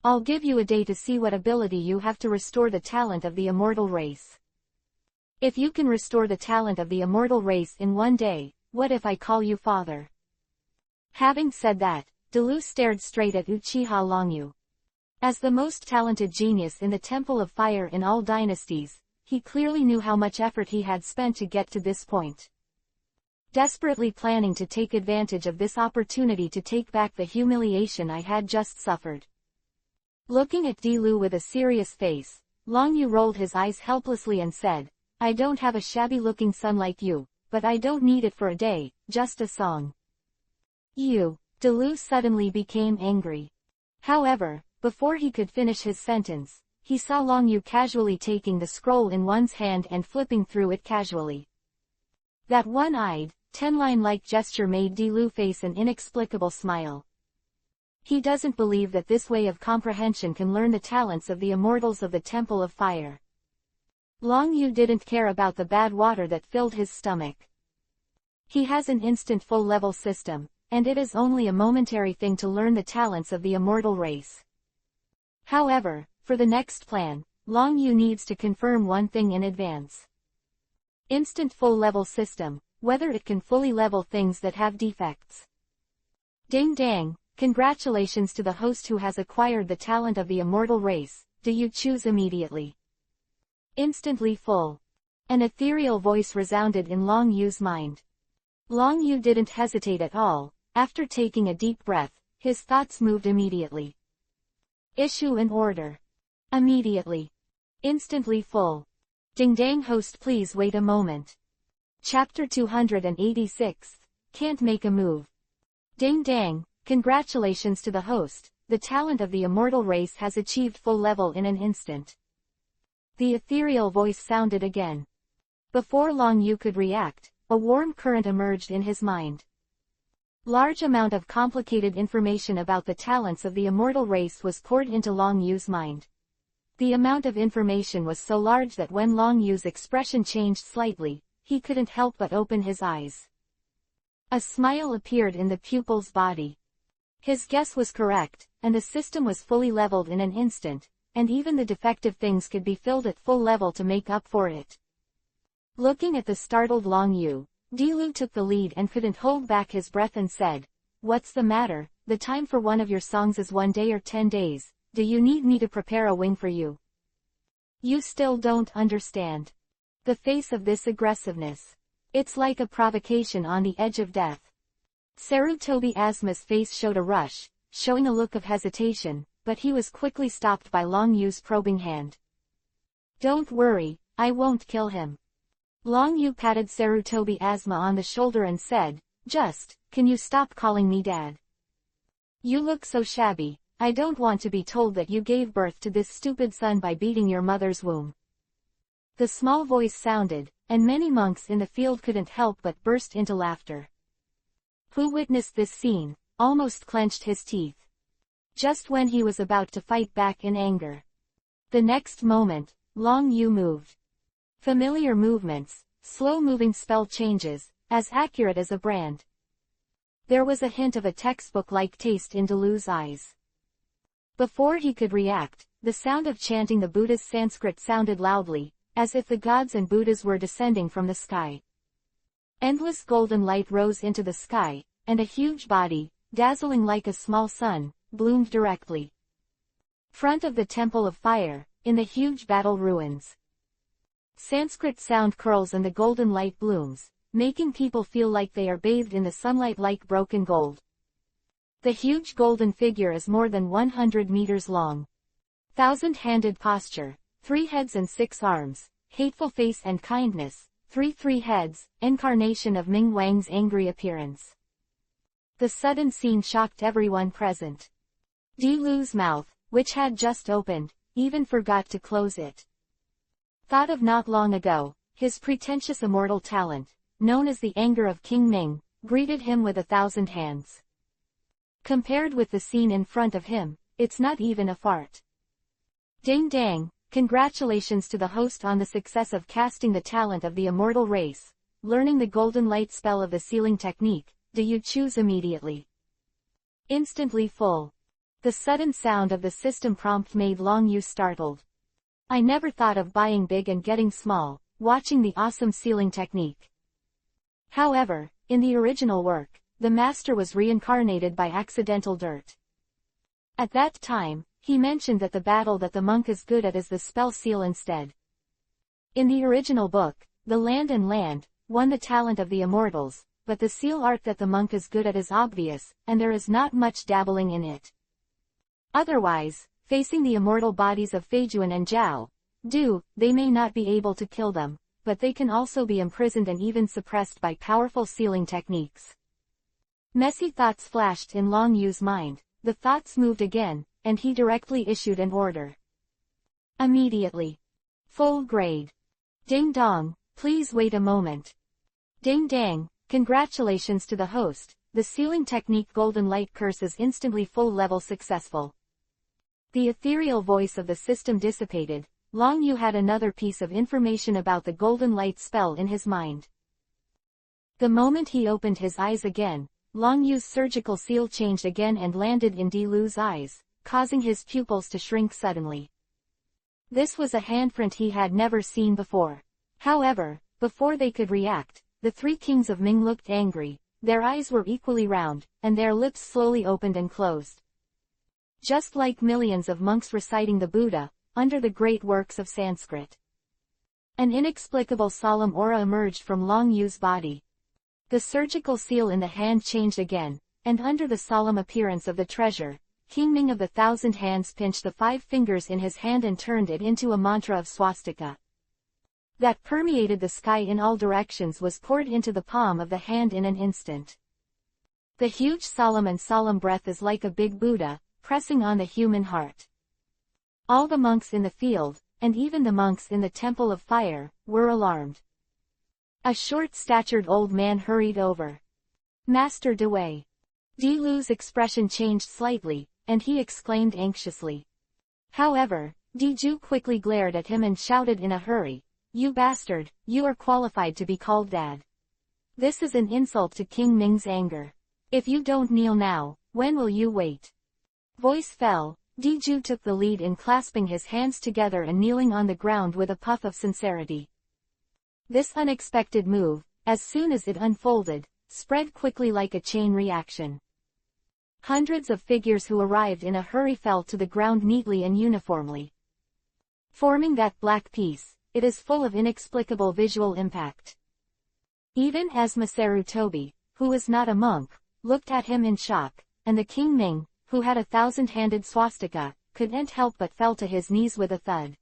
Speaker 1: I'll give you a day to see what ability you have to restore the talent of the immortal race. If you can restore the talent of the immortal race in 1 day, what if I call you father?" Having said that, Dilu stared straight at Uchiha Long Yu. As the most talented genius in the Temple of Fire in all dynasties, he clearly knew how much effort he had spent to get to this point. Desperately planning to take advantage of this opportunity to take back the humiliation I had just suffered. Looking at Dilu with a serious face, Long Yu rolled his eyes helplessly and said, "I don't have a shabby-looking son like you, but I don't need it for a day, just a song." Dilu suddenly became angry. However, before he could finish his sentence, he saw Long Yu casually taking the scroll in one's hand and flipping through it casually. That one-eyed, 10-line-like gesture made Dilu face an inexplicable smile. He doesn't believe that this way of comprehension can learn the talents of the immortals of the Temple of Fire. Long Yu didn't care about the bad water that filled his stomach. He has an instant full-level system, and it is only a momentary thing to learn the talents of the immortal race. However, for the next plan, Long Yu needs to confirm one thing in advance. Instant full-level system, whether it can fully level things that have defects. Ding dang, congratulations to the host who has acquired the talent of the immortal race, do you choose immediately? Instantly full. An ethereal voice resounded in Long Yu's mind. Long Yu didn't hesitate at all. After taking a deep breath, his thoughts moved immediately. Issue an order. Immediately. Instantly full. Ding dang host, please wait a moment. Chapter 286, Can't Make a Move. Ding dang, congratulations to the host, the talent of the immortal race has achieved full level in an instant. The ethereal voice sounded again. Before Long Yu could react, a warm current emerged in his mind. Large amount of complicated information about the talents of the immortal race was poured into Long Yu's mind. The amount of information was so large that when Long Yu's expression changed slightly, he couldn't help but open his eyes. A smile appeared in the pupil's body. His guess was correct, and the system was fully leveled in an instant, and even the defective things could be filled at full level to make up for it. Looking at the startled Long Yu, Dilu took the lead and couldn't hold back his breath and said, "What's the matter? The time for one of your songs is 1 day or 10 days, do you need me to prepare a wing for you?" You still don't understand. The face of this aggressiveness. It's like a provocation on the edge of death. Sarutobi Asma's face showed a rush, showing a look of hesitation, but he was quickly stopped by Long Yu's probing hand. "Don't worry, I won't kill him." Long Yu patted Sarutobi Asma on the shoulder and said, Can you stop calling me Dad? You look so shabby, I don't want to be told that you gave birth to this stupid son by beating your mother's womb." The small voice sounded, and many monks in the field couldn't help but burst into laughter. Who witnessed this scene, almost clenched his teeth. Just when he was about to fight back in anger. The next moment, Long Yu moved. Familiar movements, slow-moving spell changes, as accurate as a brand. There was a hint of a textbook-like taste in Dilu's eyes. Before he could react, the sound of chanting the Buddha's Sanskrit sounded loudly, as if the gods and Buddhas were descending from the sky. Endless golden light rose into the sky, and a huge body, dazzling like a small sun, bloomed directly. Front of the Temple of Fire, in the huge battle ruins. Sanskrit sound curls and the golden light blooms, making people feel like they are bathed in the sunlight like broken gold. The huge golden figure is more than 100 meters long. Thousand-handed posture, 3 heads and 6 arms, hateful face and kindness, 3 heads, incarnation of Ming Wang's angry appearance. The sudden scene shocked everyone present. Dilu's mouth, which had just opened, even forgot to close it. Thought of not long ago, his pretentious immortal talent, known as the anger of King Ming, greeted him with 1,000 hands. Compared with the scene in front of him, it's not even a fart. Ding dang, congratulations to the host on the success of casting the talent of the immortal race, learning the golden light spell of the sealing technique, do you choose immediately? Instantly full. The sudden sound of the system prompt made Long Yu startled. I never thought of buying big and getting small, watching the awesome sealing technique. However, in the original work, the master was reincarnated by accidental dirt. At that time, he mentioned that the battle that the monk is good at is the spell seal instead. In the original book, the Land and Land won the talent of the immortals, but the seal art that the monk is good at is obvious, and there is not much dabbling in it. Otherwise, facing the immortal bodies of Feijuan and Zhao Du, they may not be able to kill them, but they can also be imprisoned and even suppressed by powerful sealing techniques. Messy thoughts flashed in Long Yu's mind. The thoughts moved again, and he directly issued an order. Immediately. Full grade. Ding dong, please wait a moment. Ding dang, congratulations to the host, the sealing technique Golden Light Curse is instantly full level successful. The ethereal voice of the system dissipated. Long Yu had another piece of information about the Golden Light spell in his mind. The moment he opened his eyes again, Long Yu's surgical seal changed again and landed in Di Lu's eyes, causing his pupils to shrink suddenly. This was a handprint he had never seen before. However, before they could react, the three kings of Ming looked angry, their eyes were equally round, and their lips slowly opened and closed. Just like millions of monks reciting the Buddha, under the great works of Sanskrit. An inexplicable solemn aura emerged from Long Yu's body. The surgical seal in the hand changed again, and under the solemn appearance of the treasure, King Ming of the Thousand Hands pinched the 5 fingers in his hand and turned it into a mantra of swastika. That permeated the sky in all directions was poured into the palm of the hand in an instant. The huge solemn breath is like a big Buddha, pressing on the human heart. All the monks in the field, and even the monks in the Temple of Fire, were alarmed. A short-statured old man hurried over. Master Dewey. Di Lu's expression changed slightly, and he exclaimed anxiously. However, Di Ju quickly glared at him and shouted in a hurry, "You bastard, you are qualified to be called Dad. This is an insult to King Ming's anger. If you don't kneel now, when will you wait?" Voice fell. Di Ju took the lead in clasping his hands together and kneeling on the ground with a puff of sincerity. This unexpected move, as soon as it unfolded, spread quickly like a chain reaction. Hundreds of figures who arrived in a hurry fell to the ground neatly and uniformly. Forming that black piece, it is full of inexplicable visual impact. Even as Masaru Tobi, who was not a monk, looked at him in shock, and the King Ming, who had a 1,000-handed swastika, couldn't help but fell to his knees with a thud.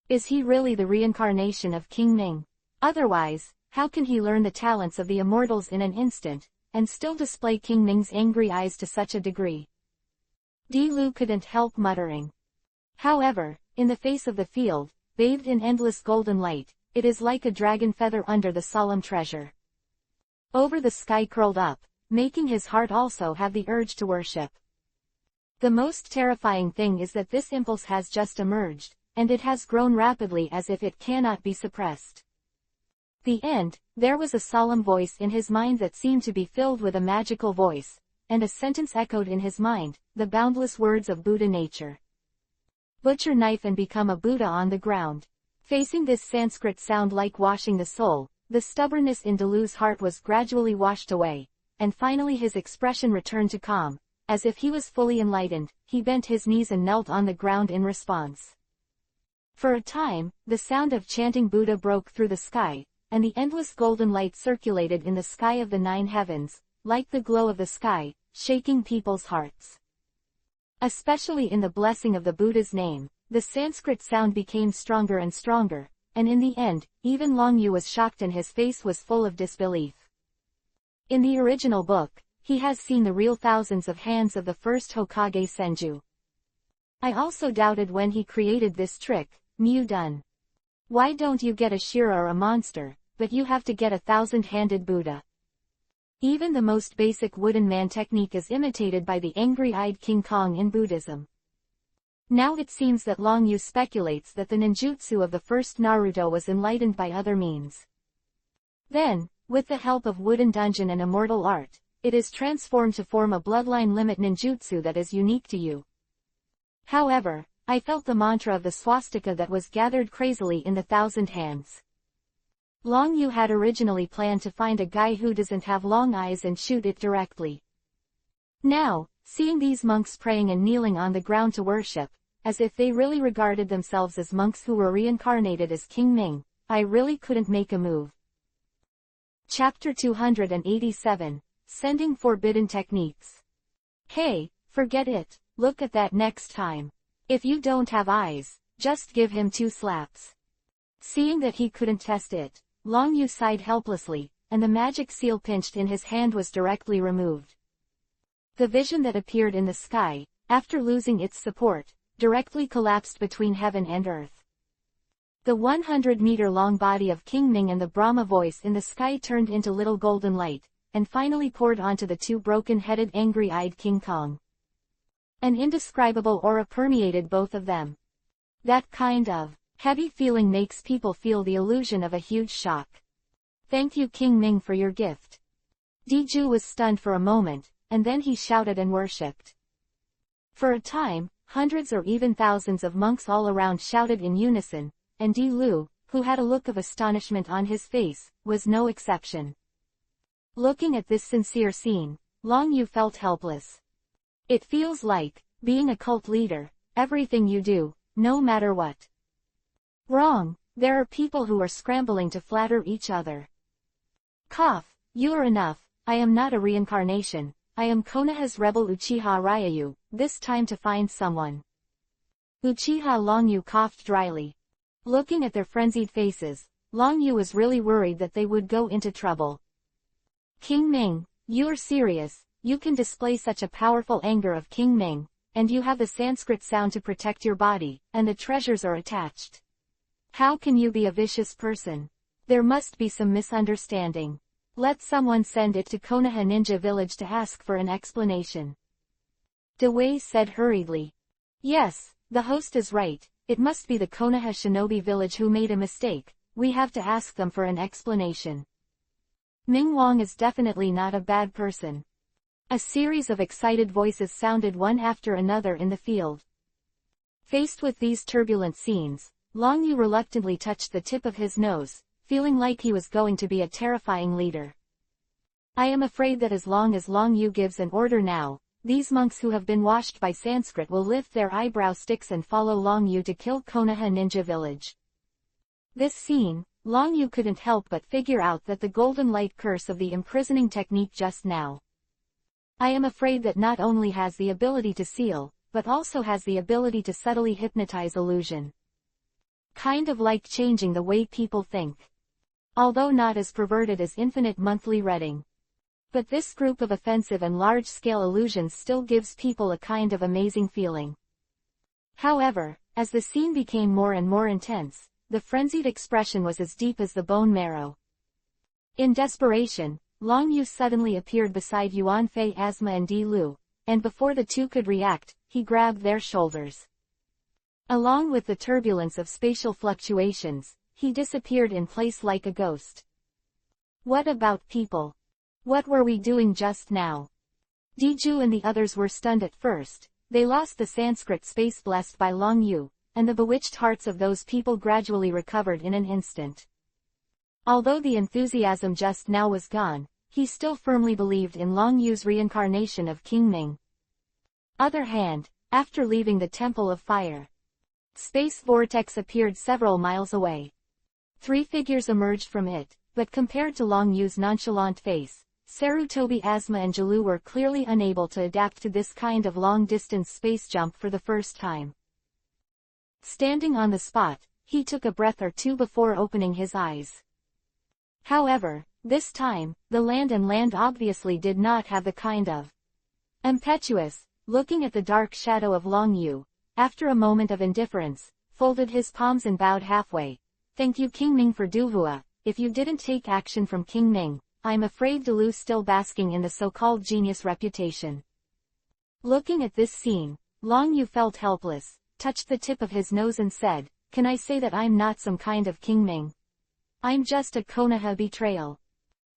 Speaker 1: Is he really the reincarnation of King Ming? Otherwise, how can he learn the talents of the immortals in an instant, and still display King Ming's angry eyes to such a degree? Di Lu couldn't help muttering. However, in the face of the field, bathed in endless golden light, it is like a dragon feather under the solemn treasure. Over the sky curled up, making his heart also have the urge to worship. The most terrifying thing is that this impulse has just emerged, and it has grown rapidly as if it cannot be suppressed. The end, there was a solemn voice in his mind that seemed to be filled with a magical voice, and a sentence echoed in his mind, the boundless words of Buddha nature. Butcher knife and become a Buddha on the ground. Facing this Sanskrit sound like washing the soul, the stubbornness in Di Lu's heart was gradually washed away, and finally his expression returned to calm. As if he was fully enlightened, he bent his knees and knelt on the ground in response. For a time, the sound of chanting Buddha broke through the sky, and the endless golden light circulated in the sky of the 9 heavens, like the glow of the sky, shaking people's hearts. Especially in the blessing of the Buddha's name, the Sanskrit sound became stronger and stronger, and in the end, even Long Yu was shocked and his face was full of disbelief. In the original book, he has seen the real thousands of hands of the first Hokage Senju. I also doubted when he created this trick, Mu Dun. Why don't you get a Shira or a monster, but you have to get a 1,000-handed Buddha? Even the most basic wooden man technique is imitated by the angry-eyed King Kong in Buddhism. Now it seems that Long Yu speculates that the ninjutsu of the first Naruto was enlightened by other means. Then, with the help of wooden dungeon and immortal art, it is transformed to form a bloodline limit ninjutsu that is unique to you. However, I felt the mantra of the swastika that was gathered crazily in the 1,000 hands. Long Yu had originally planned to find a guy who doesn't have long eyes and shoot it directly. Now, seeing these monks praying and kneeling on the ground to worship, as if they really regarded themselves as monks who were reincarnated as King Ming. I really couldn't make a move. Chapter 287, Sending Forbidden Techniques. Hey, forget it, look at that next time. If you don't have eyes, just give him 2 slaps. Seeing that he couldn't test it, Long Yu sighed helplessly, and the magic seal pinched in his hand was directly removed. The vision that appeared in the sky, after losing its support, directly collapsed between heaven and earth. The 100-meter-long body of King Ming and the Brahma voice in the sky turned into little golden light, and finally poured onto the 2 broken-headed angry-eyed King Kong. An indescribable aura permeated both of them. That kind of heavy feeling makes people feel the illusion of a huge shock. Thank you King Ming for your gift. Diju was stunned for a moment, and then he shouted and worshipped. For a time, hundreds or even thousands of monks all around shouted in unison, and Di Lu, who had a look of astonishment on his face, was no exception. Looking at this sincere scene, Long Yu felt helpless. It feels like, being a cult leader, everything you do, no matter what. Wrong, there are people who are scrambling to flatter each other. Cough, you are enough, I am not a reincarnation, I am Konoha's rebel Uchiha Ryayu, this time to find someone. Uchiha Long Yu coughed dryly. Looking at their frenzied faces, Long Yu was really worried that they would go into trouble. King Ming, you're serious, you can display such a powerful anger of King Ming, and you have the Sanskrit sound to protect your body, and the treasures are attached. How can you be a vicious person? There must be some misunderstanding. Let someone send it to Konoha Ninja Village to ask for an explanation. Dewey said hurriedly. Yes, the host is right, it must be the Konoha Shinobi Village who made a mistake, we have to ask them for an explanation. Ming Wang is definitely not a bad person. A series of excited voices sounded one after another in the field. Faced with these turbulent scenes, Long Yu reluctantly touched the tip of his nose, feeling like he was going to be a terrifying leader. I am afraid that as long as Long Yu gives an order now, these monks who have been washed by Sanskrit will lift their eyebrow sticks and follow Long Yu to kill Konoha Ninja Village. This scene, Long Yu couldn't help but figure out that the golden light curse of the imprisoning technique just now. I am afraid that not only has the ability to seal, but also has the ability to subtly hypnotize illusion. Kind of like changing the way people think. Although not as perverted as infinite monthly reading. But this group of offensive and large-scale illusions still gives people a kind of amazing feeling. However, as the scene became more and more intense, the frenzied expression was as deep as the bone marrow. In desperation, Long Yu suddenly appeared beside Yuan Fei Asma and Di Lu, and before the 2 could react, he grabbed their shoulders. Along with the turbulence of spatial fluctuations, he disappeared in place like a ghost. What about people? What were we doing just now? Diju and the others were stunned at first, they lost the Sanskrit space blessed by Long Yu, and the bewitched hearts of those people gradually recovered in an instant. Although the enthusiasm just now was gone, he still firmly believed in Long Yu's reincarnation of King Ming. Other hand, after leaving the Temple of Fire, space vortex appeared several miles away. 3 figures emerged from it, but compared to Long Yu's nonchalant face, Sarutobi Asma and Jalu were clearly unable to adapt to this kind of long-distance space jump for the first time. Standing on the spot, he took a breath or 2 before opening his eyes. However, this time, the land obviously did not have the kind of impetuous, looking at the dark shadow of Long Yu, after a moment of indifference, folded his palms and bowed halfway. Thank you King Ming for Duhua, if you didn't take action from King Ming, I'm afraid Dilu's still basking in the so-called genius reputation. Looking at this scene, Long Yu felt helpless, touched the tip of his nose and said, can I say that I'm not some kind of King Ming? I'm just a Konoha betrayal.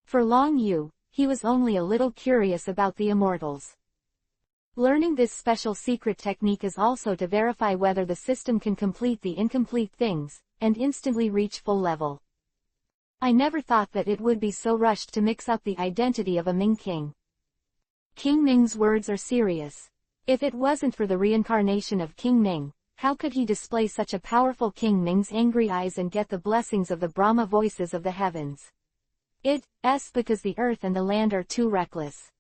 Speaker 1: For Long Yu, he was only a little curious about the immortals. Learning this special secret technique is also to verify whether the system can complete the incomplete things, and instantly reach full level. I never thought that it would be so rushed to mix up the identity of a Ming king. King Ming's words are serious. If it wasn't for the reincarnation of King Ming, how could he display such a powerful King Ming's angry eyes and get the blessings of the Brahma voices of the heavens? It's because the earth and the land are too reckless.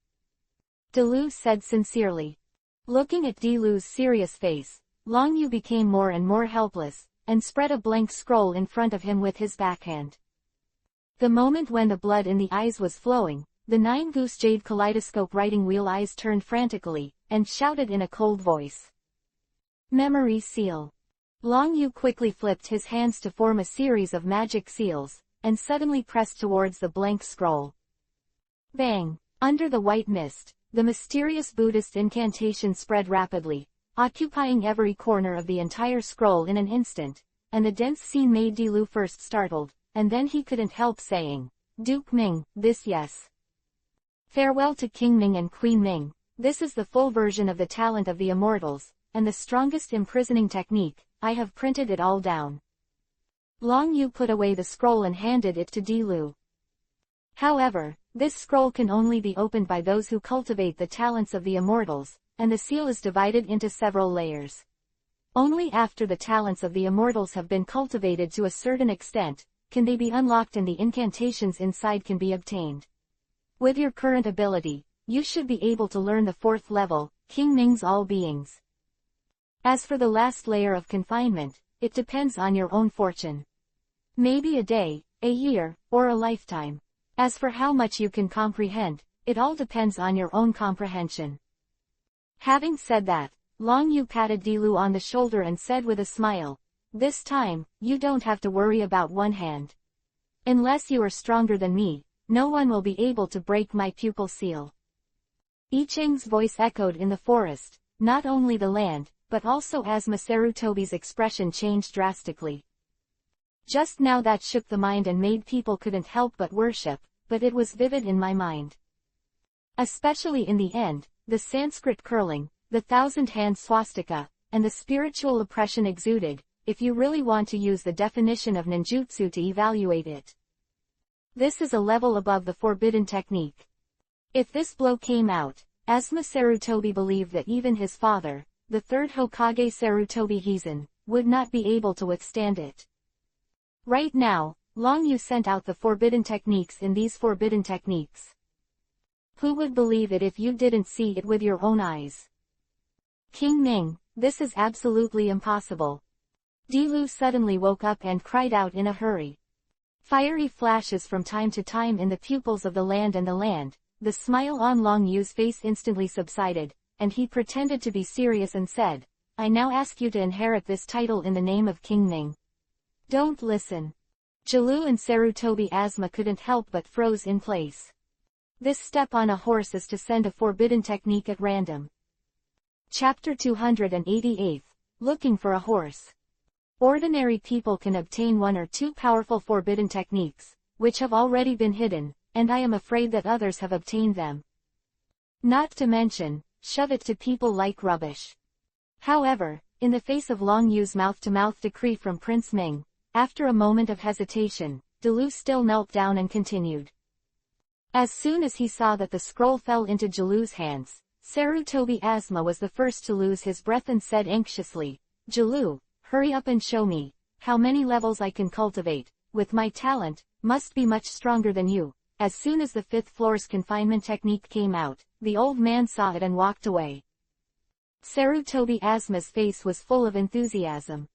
Speaker 1: Dilu said sincerely. Looking at Dilu's serious face, Long Yu became more and more helpless, and spread a blank scroll in front of him with his backhand. The moment when the blood in the eyes was flowing, the 9-goose jade kaleidoscope writing wheel eyes turned frantically, and shouted in a cold voice. Memory seal. Long Yu quickly flipped his hands to form a series of magic seals, and suddenly pressed towards the blank scroll. Bang! Under the white mist, the mysterious Buddhist incantation spread rapidly, occupying every corner of the entire scroll in an instant, and the dense scene made Dilu first startled, and then he couldn't help saying, Duke Ming, this yes. Farewell to King Ming and Queen Ming, this is the full version of the talent of the immortals, and the strongest imprisoning technique, I have printed it all down. Long Yu put away the scroll and handed it to Dilu. However, this scroll can only be opened by those who cultivate the talents of the immortals, and the seal is divided into several layers. Only after the talents of the immortals have been cultivated to a certain extent, can they be unlocked and the incantations inside can be obtained. With your current ability, you should be able to learn the 4th level, King Ming's All Beings. As for the last layer of confinement, it depends on your own fortune. Maybe a day, a year, or a lifetime. As for how much you can comprehend, it all depends on your own comprehension. Having said that, Long Yu patted Dilu on the shoulder and said with a smile, this time, you don't have to worry about one hand. Unless you are stronger than me, no one will be able to break my pupil seal. I Ching's voice echoed in the forest, not only the land, but also Asma Sarutobi's expression changed drastically. Just now that shook the mind and made people couldn't help but worship, but it was vivid in my mind. Especially in the end, the Sanskrit curling, the 1,000-hand swastika, and the spiritual oppression exuded, if you really want to use the definition of ninjutsu to evaluate it. This is a level above the forbidden technique. If this blow came out, Asma Sarutobi believed that even his father, the 3rd Hokage Sarutobi Hizen, would not be able to withstand it. Right now, Long Yu sent out the forbidden techniques in these forbidden techniques. Who would believe it if you didn't see it with your own eyes? King Ming, this is absolutely impossible. Dilu suddenly woke up and cried out in a hurry. Fiery flashes from time to time in the pupils of the land, the smile on Long Yu's face instantly subsided, and he pretended to be serious and said, I now ask you to inherit this title in the name of King Ming. Don't listen. Jalu and Sarutobi Asma couldn't help but froze in place. This step on a horse is to send a forbidden technique at random. Chapter 288, Looking for a Horse. Ordinary people can obtain 1 or 2 powerful forbidden techniques, which have already been hidden, and I am afraid that others have obtained them. Not to mention, shove it to people like rubbish. However, in the face of Long Yu's mouth-to-mouth decree from Prince Ming, after a moment of hesitation, Dilu still knelt down and continued. As soon as he saw that the scroll fell into Jalu's hands, Sarutobi Asma was the first to lose his breath and said anxiously, Jalu, hurry up and show me, how many levels I can cultivate, with my talent, must be much stronger than you. As soon as the 5th floor's confinement technique came out, the old man saw it and walked away. Sarutobi Asma's face was full of enthusiasm.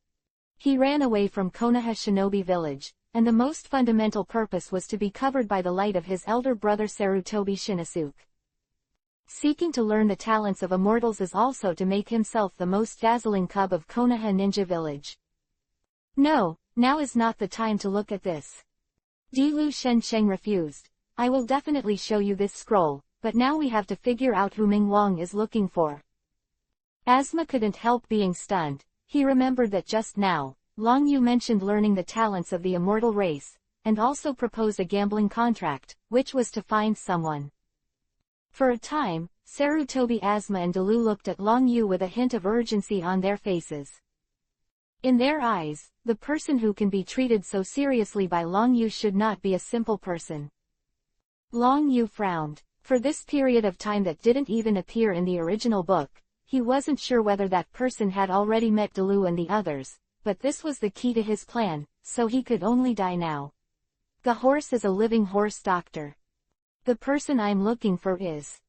Speaker 1: He ran away from Konoha Shinobi Village, and the most fundamental purpose was to be covered by the light of his elder brother Sarutobi Shinosuke. Seeking to learn the talents of immortals is also to make himself the most dazzling cub of Konoha Ninja Village. No, now is not the time to look at this. Dilu Shensheng refused. I will definitely show you this scroll, but now we have to figure out who Ming Wang is looking for. Asma couldn't help being stunned. He remembered that just now, Long Yu mentioned learning the talents of the immortal race, and also proposed a gambling contract, which was to find someone. For a time, Sarutobi Asma and Dilu looked at Long Yu with a hint of urgency on their faces. In their eyes, the person who can be treated so seriously by Long Yu should not be a simple person. Long Yu frowned. For this period of time that didn't even appear in the original book, He wasn't sure whether that person had already met Dalu and the others, but this was the key to his plan, so he could only die now. The horse is a living horse doctor. The person I'm looking for is.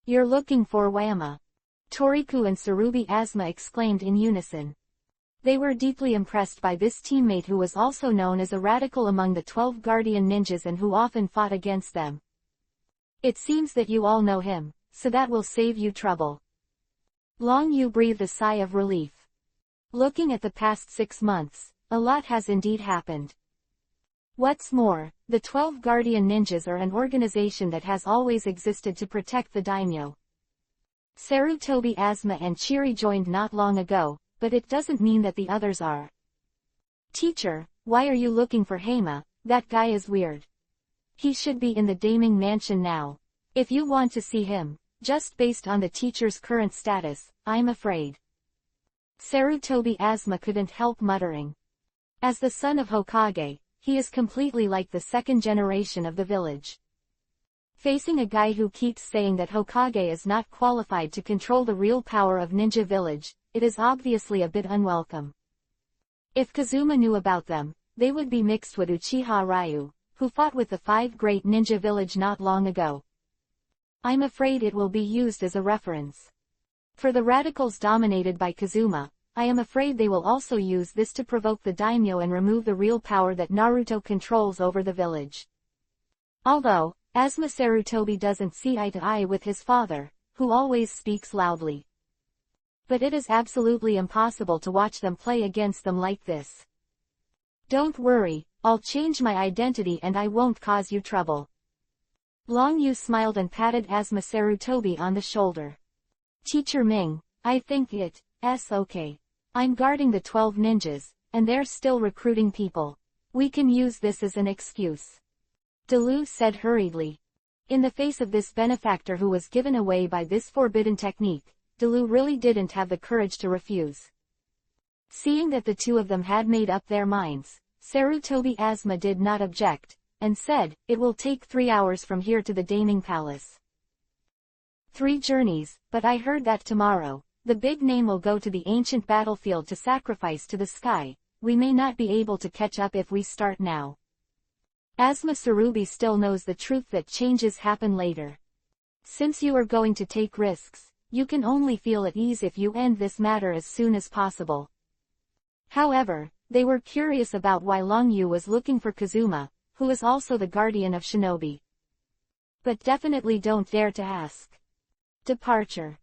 Speaker 1: You're looking for Wama. Toriku and Tsurugi Asma exclaimed in unison. They were deeply impressed by this teammate who was also known as a radical among the 12 Guardian Ninjas and who often fought against them. It seems that you all know him, so that will save you trouble. Long Yu breathed a sigh of relief. Looking at the past 6 months, a lot has indeed happened. What's more, the 12 Guardian Ninjas are an organization that has always existed to protect the daimyo. Sarutobi Asma and Chiri joined not long ago, but it doesn't mean that the others are. Teacher, why are you looking for Hama? That guy is weird. He should be in the Daming Mansion now. If you want to see him, just based on the teacher's current status, I'm afraid. Sarutobi Asma couldn't help muttering. As the son of Hokage, he is completely like the second generation of the village. Facing a guy who keeps saying that Hokage is not qualified to control the real power of Ninja Village, it is obviously a bit unwelcome. If Kazuma knew about them, they would be mixed with Uchiha Ryu, who fought with the 5 Great Ninja Village not long ago. I'm afraid it will be used as a reference. For the radicals dominated by Kazuma, I am afraid they will also use this to provoke the daimyo and remove the real power that Naruto controls over the village. Although, Asma Sarutobi doesn't see eye to eye with his father, who always speaks loudly. But it is absolutely impossible to watch them play against them like this. Don't worry, I'll change my identity and I won't cause you trouble. Long Yu smiled and patted Asma Sarutobi on the shoulder. Teacher Ming, I think it's okay. I'm guarding the 12 ninjas, and they're still recruiting people. We can use this as an excuse. Dalu said hurriedly. In the face of this benefactor who was given away by this forbidden technique, Dalu really didn't have the courage to refuse. Seeing that the two of them had made up their minds, Sarutobi Asma did not object, and said, it will take 3 hours from here to the Daming Palace. 3 journeys, but I heard that tomorrow, the big name will go to the ancient battlefield to sacrifice to the sky. We may not be able to catch up if we start now. Asma Tsurugi still knows the truth that changes happen later. Since you are going to take risks, you can only feel at ease if you end this matter as soon as possible. However, they were curious about why Long Yu was looking for Kazuma, who is also the guardian of shinobi. But definitely don't dare to ask. Departure.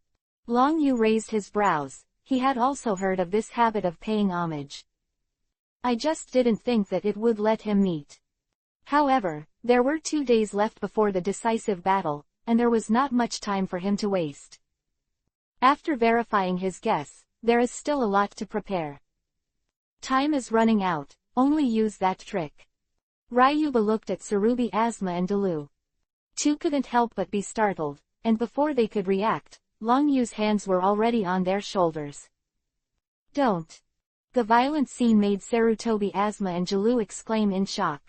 Speaker 1: Long Yu raised his brows. He had also heard of this habit of paying homage. I just didn't think that it would let him meet. However, there were 2 days left before the decisive battle, and there was not much time for him to waste. After verifying his guess, there is still a lot to prepare. Time is running out, only use that trick. Ryuba looked at Tsurugi Asma and Dalu. Two couldn't help but be startled, and before they could react, Long Yu's hands were already on their shoulders. Don't. The violent scene made Sarutobi Asma and Dalu exclaim in shock.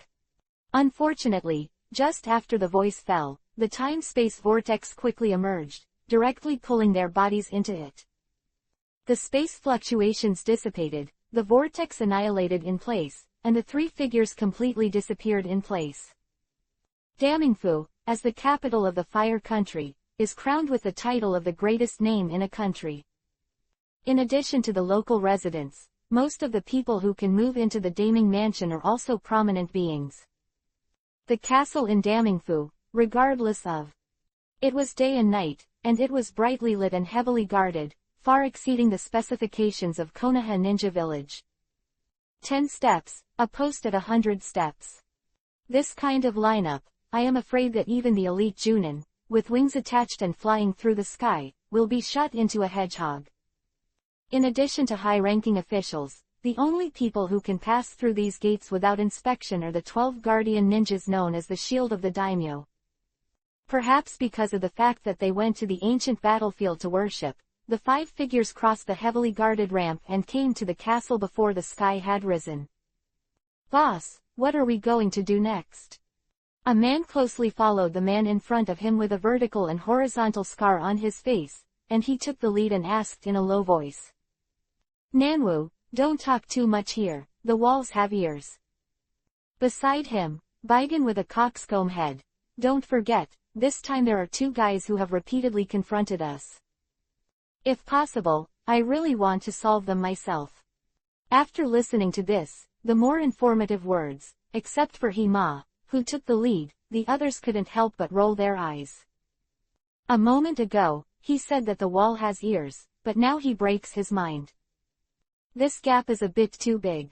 Speaker 1: Unfortunately, just after the voice fell, the time-space vortex quickly emerged, directly pulling their bodies into it. The space fluctuations dissipated, the vortex annihilated in place, and the 3 figures completely disappeared in place. Damingfu, as the capital of the Fire Country, is crowned with the title of the greatest name in a country. In addition to the local residents, most of the people who can move into the Daming Mansion are also prominent beings. The castle in Damingfu, regardless of. It was day and night, and it was brightly lit and heavily guarded, far exceeding the specifications of Konoha Ninja Village. 10 steps, a post at 100 steps. This kind of lineup, I am afraid that even the elite Junin, with wings attached and flying through the sky, will be shot into a hedgehog. In addition to high-ranking officials, the only people who can pass through these gates without inspection are the 12 guardian ninjas known as the Shield of the Daimyo. Perhaps because of the fact that they went to the ancient battlefield to worship, the 5 figures crossed the heavily guarded ramp and came to the castle before the sky had risen. Boss, what are we going to do next? A man closely followed the man in front of him with a vertical and horizontal scar on his face, and he took the lead and asked in a low voice. Nanwu, don't talk too much here, the walls have ears. Beside him, Baigan with a coxcomb head. Don't forget, this time there are two guys who have repeatedly confronted us. If possible, I really want to solve them myself. After listening to this, the more informative words, except for Hima, who took the lead, the others couldn't help but roll their eyes. A moment ago, he said that the wall has ears, but now he breaks his mind. This gap is a bit too big.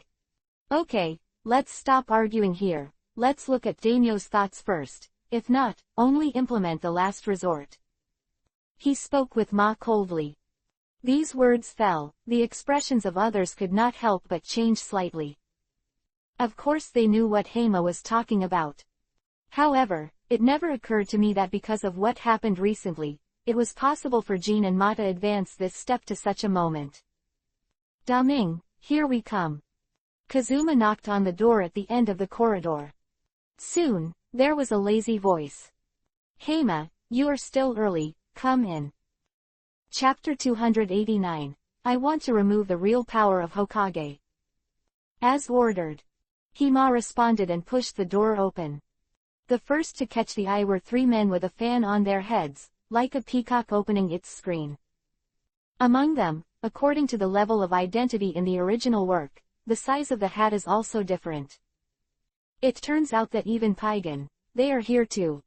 Speaker 1: Okay, let's stop arguing here, let's look at Daimyo's thoughts first, if not, only implement the last resort. He spoke with Ma coldly. These words fell, the expressions of others could not help but change slightly. Of course they knew what Heima was talking about. However, it never occurred to me that because of what happened recently, it was possible for Jin and Ma to advance this step to such a moment. Daming, here we come. Kazuma knocked on the door at the end of the corridor. Soon, there was a lazy voice. Heima, you are still early, come in. Chapter 289. I want to remove the real power of Hokage. As ordered. Hima responded and pushed the door open. The first to catch the eye were three men with a fan on their heads, like a peacock opening its screen. Among them, according to the level of identity in the original work, the size of the hat is also different. It turns out that even Paigan, they are here too.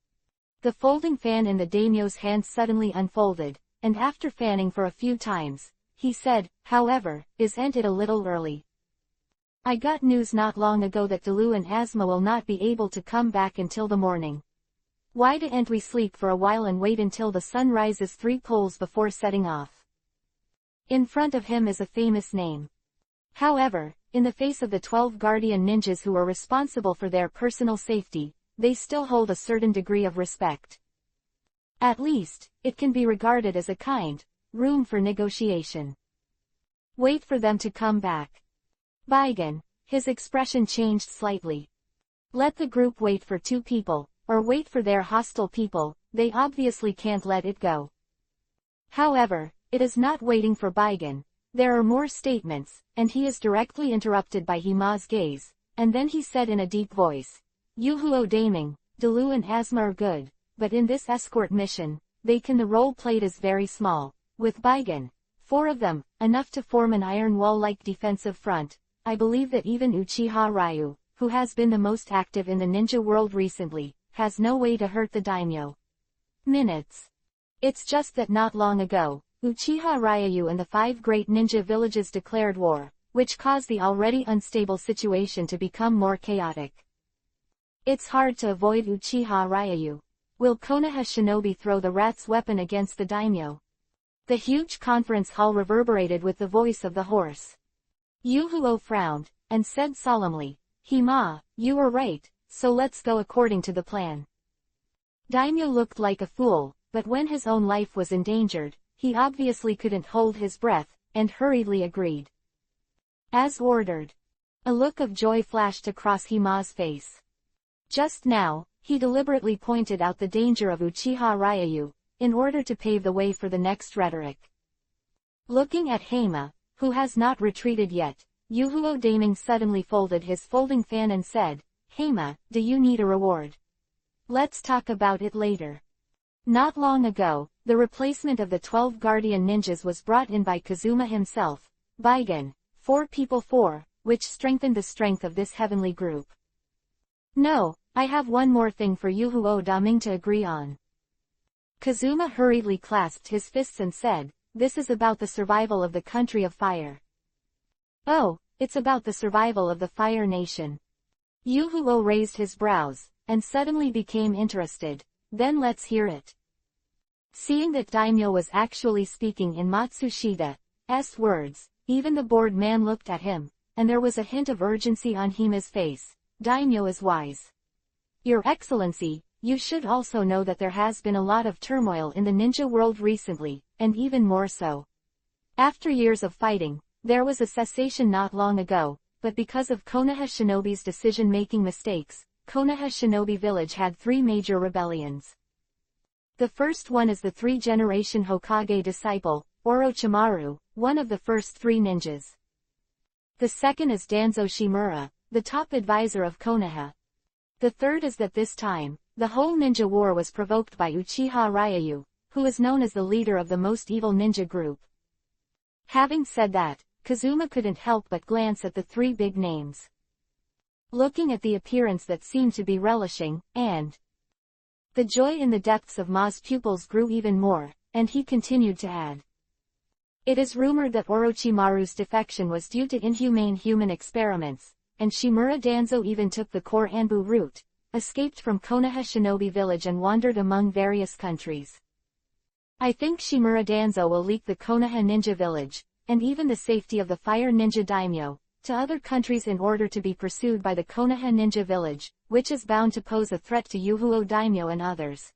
Speaker 1: The folding fan in the daimyo's hand suddenly unfolded, and after fanning for a few times, he said, however, isn't it a little early? I got news not long ago that Dalu and Asma will not be able to come back until the morning. Why didn't we sleep for a while and wait until the sun rises 3 poles before setting off? In front of him is a famous name. However, in the face of the 12 guardian ninjas who are responsible for their personal safety, they still hold a certain degree of respect. At least, it can be regarded as a kind room for negotiation. Wait for them to come back. Baigan, his expression changed slightly. Let the group wait for 2 people, or wait for their hostile people, they obviously can't let it go. However, it is not waiting for Baigan. There are more statements, and he is directly interrupted by Hima's gaze, and then he said in a deep voice, Yuhuo Daming, Dalu and Asma are good, but in this escort mission, the role played is very small. With Baigan, 4 of them, enough to form an iron wall-like defensive front. I believe that even Uchiha Ryu, who has been the most active in the ninja world recently, has no way to hurt the daimyo. Minutes. It's just that not long ago, Uchiha Ryu and the 5 great ninja villages declared war, which caused the already unstable situation to become more chaotic. It's hard to avoid Uchiha Ryu. Will Konoha Shinobi throw the rat's weapon against the daimyo? The huge conference hall reverberated with the voice of the horse. Yuhuo frowned, and said solemnly, Hima, you are right, so let's go according to the plan. Daimyo looked like a fool, but when his own life was endangered, he obviously couldn't hold his breath, and hurriedly agreed. As ordered. A look of joy flashed across Hima's face. Just now, he deliberately pointed out the danger of Uchiha Ryu, in order to pave the way for the next rhetoric. Looking at Heima, who has not retreated yet, Yuhuo Daming suddenly folded his folding fan and said, Heima, do you need a reward? Let's talk about it later. Not long ago, the replacement of the 12 guardian ninjas was brought in by Kazuma himself, Baigan, 4 people 4, which strengthened the strength of this heavenly group. No, I have one more thing for Yuhuo Daming to agree on. Kazuma hurriedly clasped his fists and said, this is about the survival of the country of fire. Oh, it's about the survival of the Fire Nation. Yuhuo raised his brows, and suddenly became interested. Then let's hear it. Seeing that Daimyo was actually speaking in Matsushida's words, even the bored man looked at him, and there was a hint of urgency on Hima's face. Daimyo is wise. Your Excellency, you should also know that there has been a lot of turmoil in the ninja world recently, and even more so. After years of fighting, there was a cessation not long ago, but because of Konoha Shinobi's decision-making mistakes, Konoha Shinobi Village had 3 major rebellions. The first one is the three-generation Hokage disciple, Orochimaru, one of the first three ninjas. The second is Danzo Shimura, the top advisor of Konoha. The third is that this time, the whole ninja war was provoked by Uchiha Ryu, who is known as the leader of the most evil ninja group. Having said that, Kazuma couldn't help but glance at the three big names. Looking at the appearance that seemed to be relishing, and the joy in the depths of Ma's pupils grew even more, and he continued to add. It is rumored that Orochimaru's defection was due to inhumane human experiments, and Shimura Danzo even took the core Anbu route, escaped from Konoha Shinobi Village and wandered among various countries. I think Shimura Danzo will leak the Konoha Ninja Village, and even the safety of the Fire Ninja Daimyo, to other countries in order to be pursued by the Konoha Ninja Village, which is bound to pose a threat to Yuhuo Daimyo and others.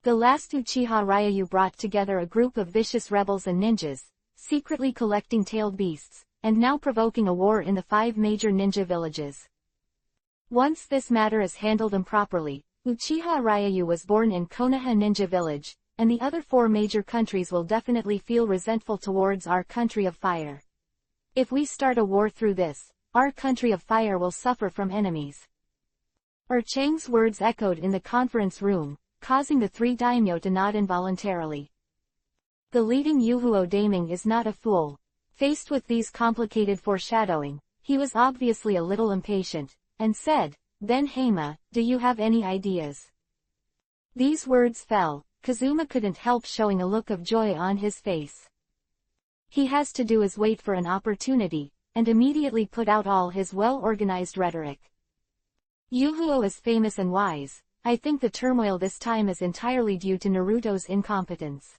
Speaker 1: The last Uchiha Ryu brought together a group of vicious rebels and ninjas, secretly collecting tailed beasts, and now provoking a war in the 5 major ninja villages. Once this matter is handled improperly, Uchiha Ryu was born in Konoha Ninja Village, and the other 4 major countries will definitely feel resentful towards our country of fire. If we start a war through this, our country of fire will suffer from enemies. Chang's words echoed in the conference room, causing the 3 daimyo to nod involuntarily. The leading Yuhuo Daiming is not a fool. Faced with these complicated foreshadowing, he was obviously a little impatient, and said, "Then Heima, do you have any ideas?" These words fell. Kazuma couldn't help showing a look of joy on his face. He has to do is wait for an opportunity, and immediately put out all his well-organized rhetoric. Yuhuo is famous and wise. I think the turmoil this time is entirely due to Naruto's incompetence.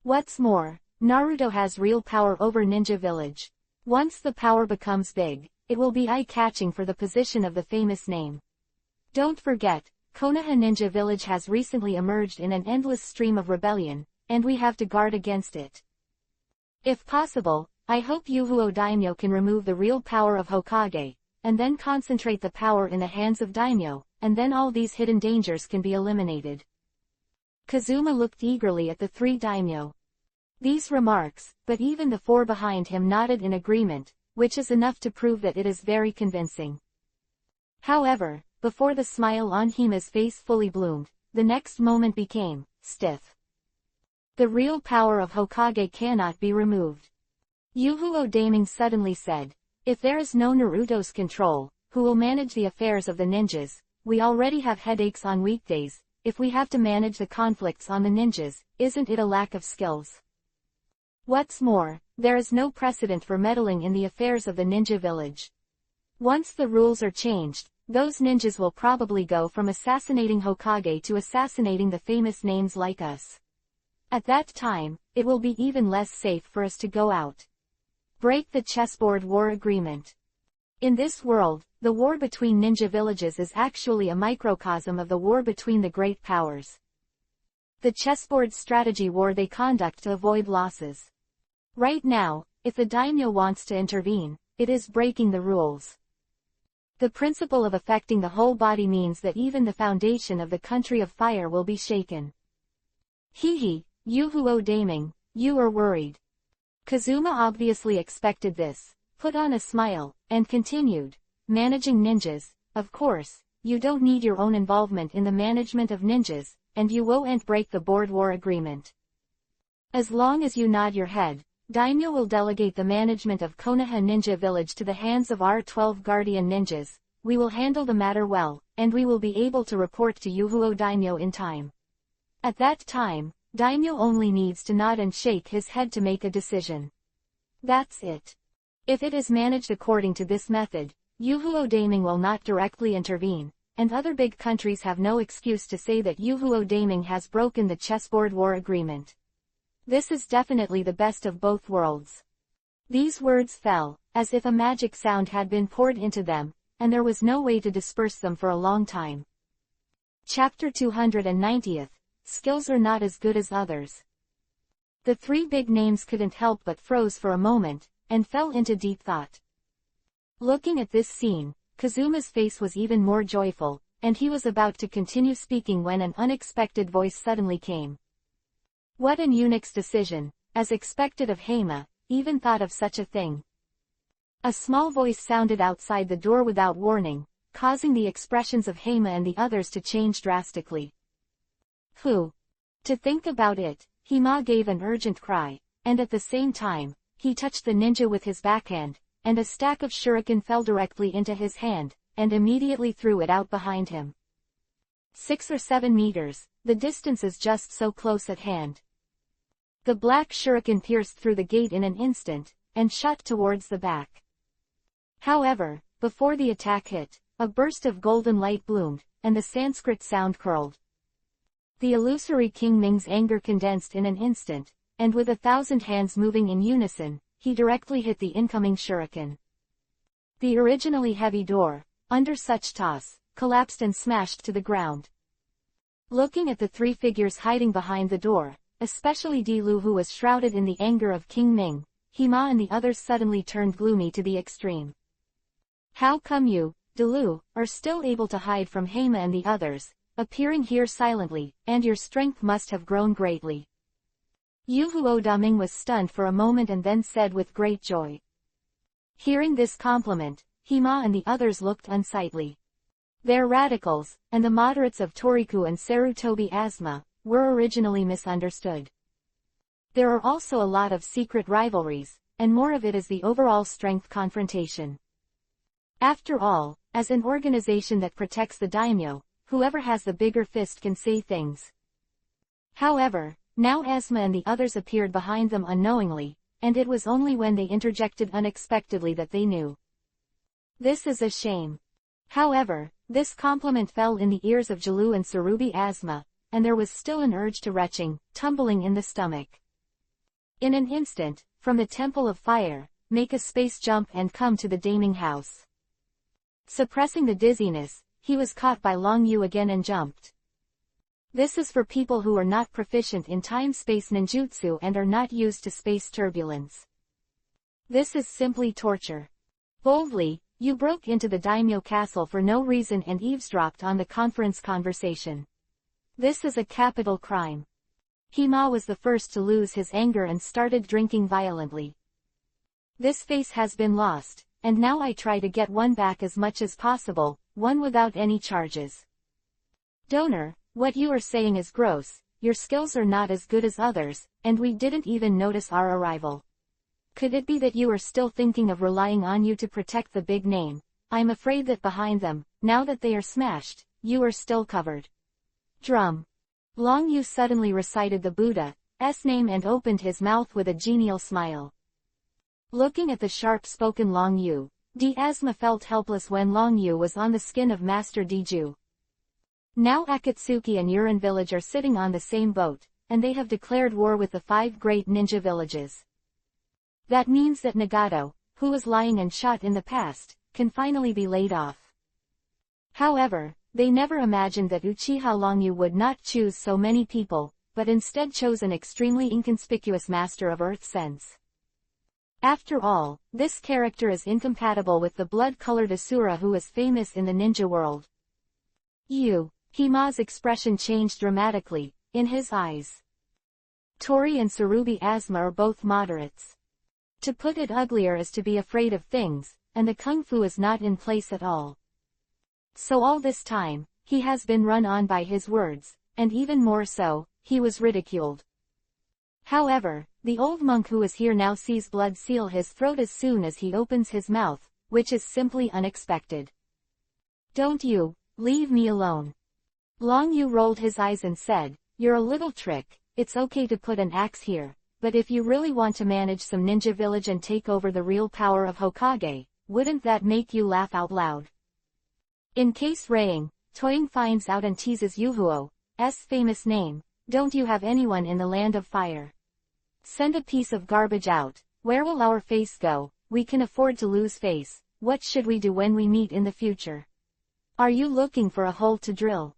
Speaker 1: What's more, Naruto has real power over Ninja Village. Once the power becomes big, it will be eye-catching for the position of the famous name. Don't forget, Konoha Ninja Village has recently emerged in an endless stream of rebellion, and we have to guard against it. If possible, I hope Yuhuo Daimyo can remove the real power of Hokage, and then concentrate the power in the hands of Daimyo, and then all these hidden dangers can be eliminated. Kazuma looked eagerly at the 3 daimyo. These remarks, but even the 4 behind him nodded in agreement, which is enough to prove that it is very convincing. However, before the smile on Hima's face fully bloomed, the next moment became stiff. The real power of Hokage cannot be removed. Yuhuo Daiming suddenly said, "If there is no Naruto's control, who will manage the affairs of the ninjas? We already have headaches on weekdays. If we have to manage the conflicts on the ninjas, isn't it a lack of skills? What's more, there is no precedent for meddling in the affairs of the ninja village. Once the rules are changed, those ninjas will probably go from assassinating Hokage to assassinating the famous names like us. At that time, it will be even less safe for us to go out. Break the chessboard war agreement." In this world, the war between ninja villages is actually a microcosm of the war between the great powers. The chessboard strategy war they conduct to avoid losses. Right now, if the daimyo wants to intervene, it is breaking the rules. The principle of affecting the whole body means that even the foundation of the country of fire will be shaken. Hee, Yuhuo Daiming, you are worried. Kazuma obviously expected this, put on a smile, and continued, "Managing ninjas, of course, you don't need your own involvement in the management of ninjas, and you won't break the board war agreement. As long as you nod your head, Daimyo will delegate the management of Konoha Ninja Village to the hands of our 12 guardian ninjas. We will handle the matter well, and we will be able to report to Yuhuo Daimyo in time. At that time, Daimyo only needs to nod and shake his head to make a decision. That's it. If it is managed according to this method, Yuhuo Daiming will not directly intervene, and other big countries have no excuse to say that Yuhuo Daiming has broken the chessboard war agreement. This is definitely the best of both worlds." These words fell, as if a magic sound had been poured into them, and there was no way to disperse them for a long time. Chapter 290. Skills are not as good as others. The 3 big names couldn't help but froze for a moment, and fell into deep thought. Looking at this scene, Kazuma's face was even more joyful, and he was about to continue speaking when an unexpected voice suddenly came. What an eunuch's decision, as expected of Heima, even thought of such a thing. A small voice sounded outside the door without warning, causing the expressions of Heima and the others to change drastically. Who? To think about it, Heima gave an urgent cry, and at the same time, he touched the ninja with his backhand, and a stack of shuriken fell directly into his hand, and immediately threw it out behind him. 6 or 7 meters, the distance is just so close at hand. The black shuriken pierced through the gate in an instant, and shot towards the back. However, before the attack hit, a burst of golden light bloomed, and the Sanskrit sound curled. The illusory King Ming's anger condensed in an instant, and with 1,000 hands moving in unison, he directly hit the incoming shuriken. The originally heavy door, under such toss, collapsed and smashed to the ground. Looking at the 3 figures hiding behind the door, especially Di Lu who was shrouded in the anger of King Ming, Heima and the others suddenly turned gloomy to the extreme. How come you, Di Lu, are still able to hide from Heima and the others, appearing here silently, and your strength must have grown greatly. Yu Huo Daming was stunned for a moment and then said with great joy. Hearing this compliment, Heima and the others looked unsightly. Their radicals, and the moderates of Toriku and Sarutobi Asma, were originally misunderstood. There are also a lot of secret rivalries, and more of it is the overall strength confrontation. After all, as an organization that protects the daimyo, whoever has the bigger fist can say things. However, now Asma and the others appeared behind them unknowingly, and it was only when they interjected unexpectedly that they knew. This is a shame. However, this compliment fell in the ears of Jalu and Sarubi Asma, and there was still an urge to retching, tumbling in the stomach. In an instant, from the Temple of Fire, make a space jump and come to the Daming House. Suppressing the dizziness, he was caught by Long Yu again and jumped. This is for people who are not proficient in time-space ninjutsu and are not used to space turbulence. This is simply torture. Boldly, you broke into the daimyo castle for no reason and eavesdropped on the conference conversation. This is a capital crime. Heima was the first to lose his anger and started drinking violently. This face has been lost, and now I try to get one back as much as possible, one without any charges. Donor, what you are saying is gross, your skills are not as good as others, and we didn't even notice our arrival. Could it be that you are still thinking of relying on you to protect the big name? I'm afraid that behind them, now that they are smashed, you are still covered. Drum. Long Yu suddenly recited the Buddha's name and opened his mouth with a genial smile. Looking at the sharp-spoken Long Yu, Di Asma felt helpless when Long Yu was on the skin of Master Diju. Now Akatsuki and Urin village are sitting on the same boat, and they have declared war with the 5 great ninja villages. That means that Nagato, who was lying and shot in the past, can finally be laid off. However, they never imagined that Uchiha Longyu would not choose so many people, but instead chose an extremely inconspicuous master of earth sense. After all, this character is incompatible with the blood-colored Asura who is famous in the ninja world. Hima's expression changed dramatically, in his eyes. Tori and Sarubi Asma are both moderates. To put it uglier is to be afraid of things, and the kung fu is not in place at all. So all this time, he has been run on by his words, and even more so, he was ridiculed. However, the old monk who is here now sees blood seal his throat as soon as he opens his mouth, which is simply unexpected. Don't you, leave me alone. Long Yu rolled his eyes and said, you're a little trick, it's okay to put an axe here, but if you really want to manage some ninja village and take over the real power of Hokage, wouldn't that make you laugh out loud? In case Raing, Toying finds out and teases Yuhuo's famous name, don't you have anyone in the land of fire? Send a piece of garbage out, where will our face go? We can afford to lose face, what should we do when we meet in the future? Are you looking for a hole to drill?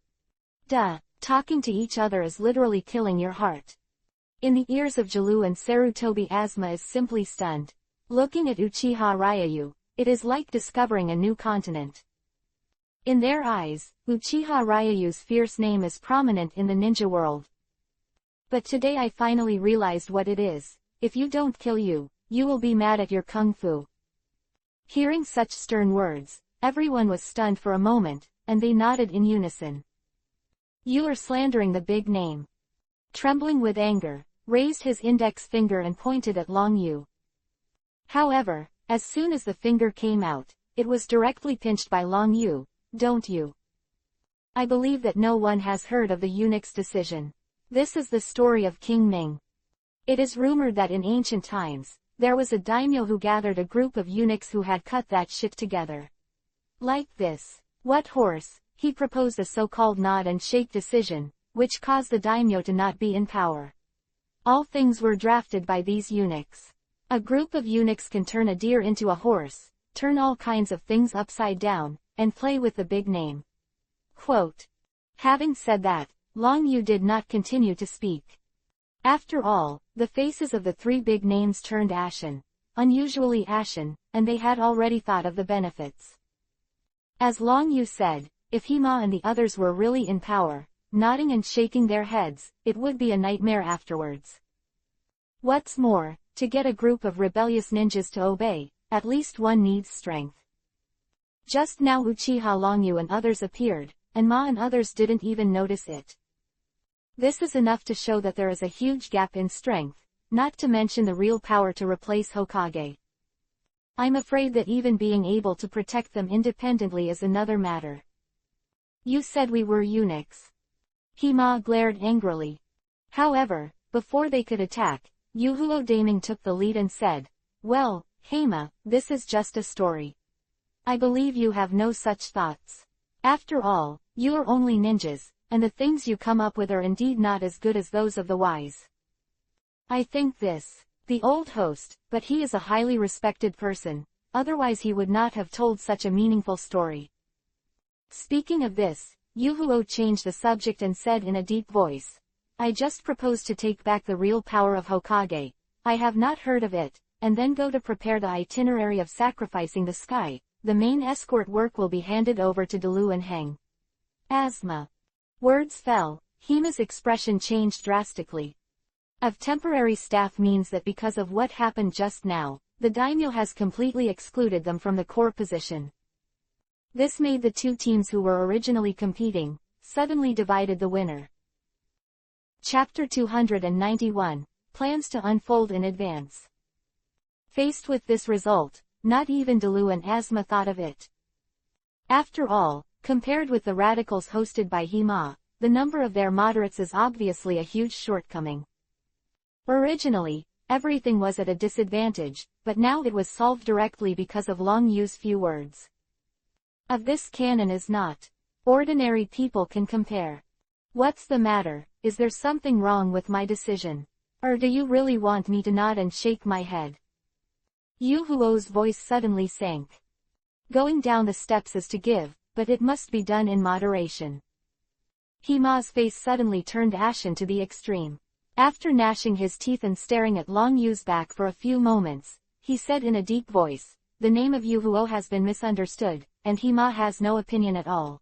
Speaker 1: Duh, talking to each other is literally killing your heart. In the ears of Jalu and Sarutobi Asma is simply stunned. Looking at Uchiha Ryayu, it is like discovering a new continent. In their eyes, Uchiha Ryu's fierce name is prominent in the ninja world. But today I finally realized what it is. If you don't kill you, you will be mad at your kung fu. Hearing such stern words, everyone was stunned for a moment, and they nodded in unison. You are slandering the big name. Trembling with anger, raised his index finger and pointed at Long Yu. However, as soon as the finger came out, it was directly pinched by Long Yu. Don't you? I believe that no one has heard of the eunuch's decision. This is the story of King Ming. It is rumored that in ancient times, there was a daimyo who gathered a group of eunuchs who had cut that shit together. Like this. What horse? He proposed a so-called nod and shake decision, which caused the daimyo to not be in power. All things were drafted by these eunuchs. A group of eunuchs can turn a deer into a horse, turn all kinds of things upside down, and play with the big name. Quote. Having said that, Long Yu did not continue to speak. After all, the faces of the three big names turned ashen, unusually ashen, and they had already thought of the benefits. As Long Yu said, if Hima and the others were really in power, nodding and shaking their heads, it would be a nightmare afterwards. What's more, to get a group of rebellious ninjas to obey, at least one needs strength. Just now Uchiha Long Yu and others appeared, and Ma and others didn't even notice it. This is enough to show that there is a huge gap in strength, not to mention the real power to replace Hokage. I'm afraid that even being able to protect them independently is another matter. You said we were eunuchs. Hima glared angrily. However, before they could attack, Yuhuo Daming took the lead and said, well, Hema, this is just a story. I believe you have no such thoughts. After all, you are only ninjas, and the things you come up with are indeed not as good as those of the wise. I think this. The old host, but he is a highly respected person, otherwise he would not have told such a meaningful story. Speaking of this, Yuhuo changed the subject and said in a deep voice, I just propose to take back the real power of Hokage. I have not heard of it, and then go to prepare the itinerary of sacrificing the sky. The main escort work will be handed over to Delu and Heng. Asma. Words fell, Hima's expression changed drastically. Of temporary staff means that because of what happened just now, the daimyo has completely excluded them from the core position. This made the two teams who were originally competing, suddenly divided the winner. Chapter 291, Plans to Unfold in Advance. Faced with this result, not even Delu and Asma thought of it. After all, compared with the radicals hosted by Hima, the number of their moderates is obviously a huge shortcoming. Originally, everything was at a disadvantage, but now it was solved directly because of Long Yu's few words. Of this canon is not. Ordinary people can compare. What's the matter? Is there something wrong with my decision? Or do you really want me to nod and shake my head? Yuhuo's voice suddenly sank. Going down the steps is to give, but it must be done in moderation. Hima's face suddenly turned ashen to the extreme. After gnashing his teeth and staring at Long Yu's back for a few moments, he said in a deep voice, the name of Yuhuo has been misunderstood, and Hima has no opinion at all.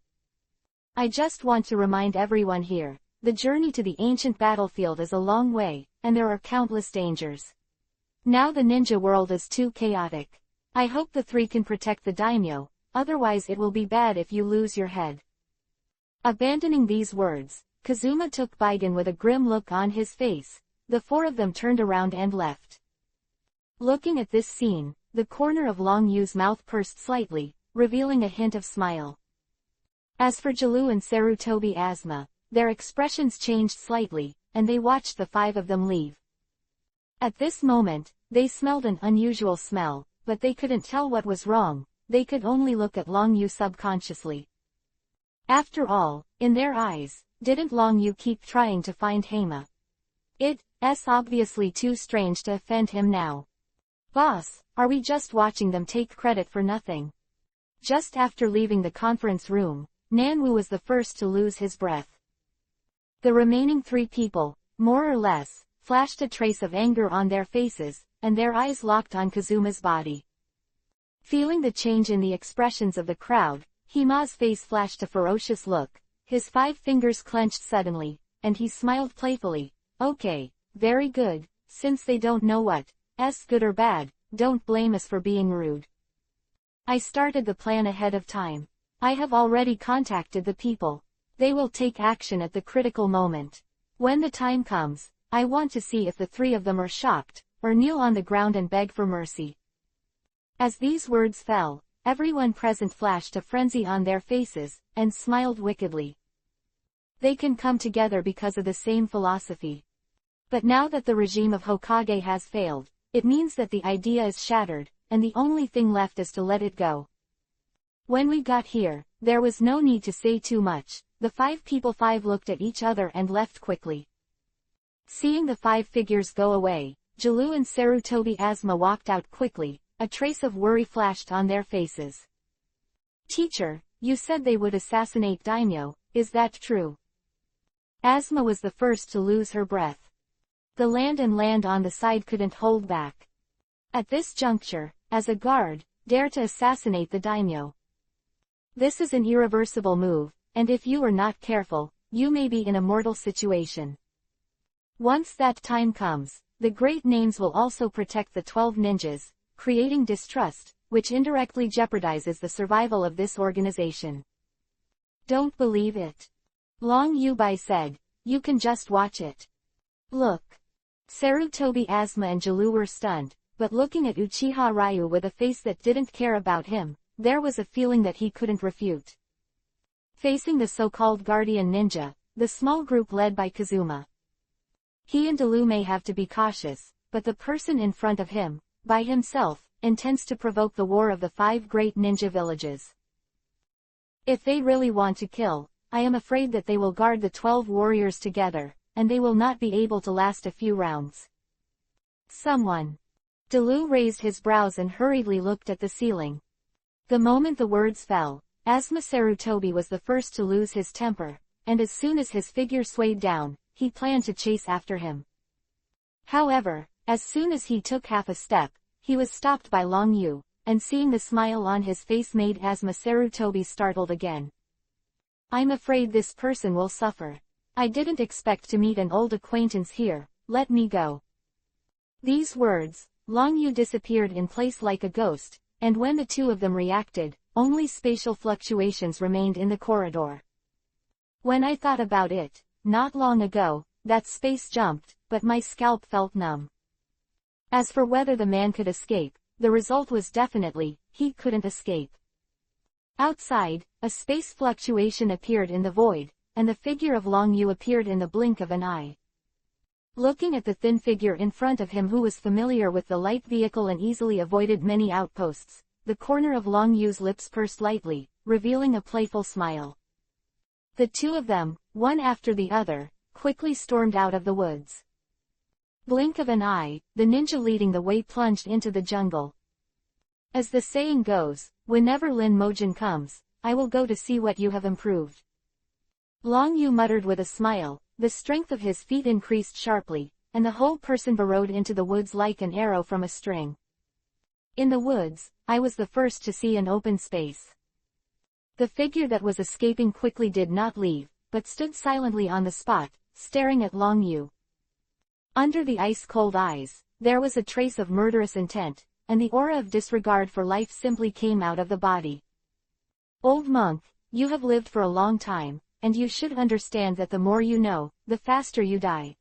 Speaker 1: I just want to remind everyone here, the journey to the ancient battlefield is a long way, and there are countless dangers. Now the ninja world is too chaotic. I hope the three can protect the daimyo, otherwise it will be bad if you lose your head. Abandoning these words, Kazuma took Baigen with a grim look on his face. The four of them turned around and left. Looking at this scene, the corner of Long Yu's mouth pursed slightly, revealing a hint of smile. As for Jalu and Sarutobi Asma, their expressions changed slightly, and they watched the five of them leave. At this moment, they smelled an unusual smell, but they couldn't tell what was wrong. They could only look at Long Yu subconsciously. After all, in their eyes, didn't Long Yu keep trying to find Hema? It's obviously too strange to offend him now. Boss, are we just watching them take credit for nothing? Just after leaving the conference room, Nanwu was the first to lose his breath. The remaining three people, more or less, flashed a trace of anger on their faces, and their eyes locked on Kazuma's body. Feeling the change in the expressions of the crowd, Hima's face flashed a ferocious look, his 5 fingers clenched suddenly, and he smiled playfully. Okay, very good, since they don't know what's good or bad, don't blame us for being rude. I started the plan ahead of time. I have already contacted the people. They will take action at the critical moment. When the time comes, I want to see if the 3 of them are shocked, or kneel on the ground and beg for mercy. As these words fell, everyone present flashed a frenzy on their faces, and smiled wickedly. They can come together because of the same philosophy. But now that the regime of Hokage has failed, it means that the idea is shattered, and the only thing left is to let it go. When we got here, there was no need to say too much. The 5 people looked at each other and left quickly. Seeing the 5 figures go away, Jalu and Sarutobi Asma walked out quickly, a trace of worry flashed on their faces. Teacher, you said they would assassinate Daimyo, is that true? Asma was the first to lose her breath. The land on the side couldn't hold back. At this juncture, as a guard, dare to assassinate the daimyo. This is an irreversible move, and if you are not careful, you may be in a mortal situation. Once that time comes, the great names will also protect the 12 ninjas, creating distrust, which indirectly jeopardizes the survival of this organization. Don't believe it. Long Yubai said, you can just watch it. Look. Sarutobi Asma and Jalu were stunned, but looking at Uchiha Ryu with a face that didn't care about him, there was a feeling that he couldn't refute. Facing the so-called guardian ninja, the small group led by Kazuma. He and Dalu may have to be cautious, but the person in front of him, by himself, intends to provoke the war of the 5 great ninja villages. If they really want to kill, I am afraid that they will guard the 12 warriors together, and they will not be able to last a few rounds. Someone. Dalu raised his brows and hurriedly looked at the ceiling. The moment the words fell, Asma Sarutobi was the first to lose his temper, and as soon as his figure swayed down, he planned to chase after him. However, as soon as he took half a step, he was stopped by Long Yu, and seeing the smile on his face made Asma Sarutobi startled again. I'm afraid this person will suffer. I didn't expect to meet an old acquaintance here, let me go. These words, Long Yu disappeared in place like a ghost, and when the 2 of them reacted, only spatial fluctuations remained in the corridor. When I thought about it, not long ago, that space jumped, but my scalp felt numb. As for whether the man could escape, the result was definitely, he couldn't escape. Outside, a space fluctuation appeared in the void, and the figure of Long Yu appeared in the blink of an eye. Looking at the thin figure in front of him who was familiar with the light vehicle and easily avoided many outposts, the corner of Long Yu's lips pursed lightly, revealing a playful smile. The 2 of them, one after the other, quickly stormed out of the woods. Blink of an eye, the ninja leading the way plunged into the jungle. As the saying goes, whenever Lin Mojin comes, I will go to see what you have improved. Long Yu muttered with a smile, the strength of his feet increased sharply, and the whole person burrowed into the woods like an arrow from a string. In the woods, I was the first to see an open space. The figure that was escaping quickly did not leave, but stood silently on the spot, staring at Long Yu. Under the ice-cold eyes, there was a trace of murderous intent, and the aura of disregard for life simply came out of the body. Old monk, you have lived for a long time, and you should understand that the more you know, the faster you die.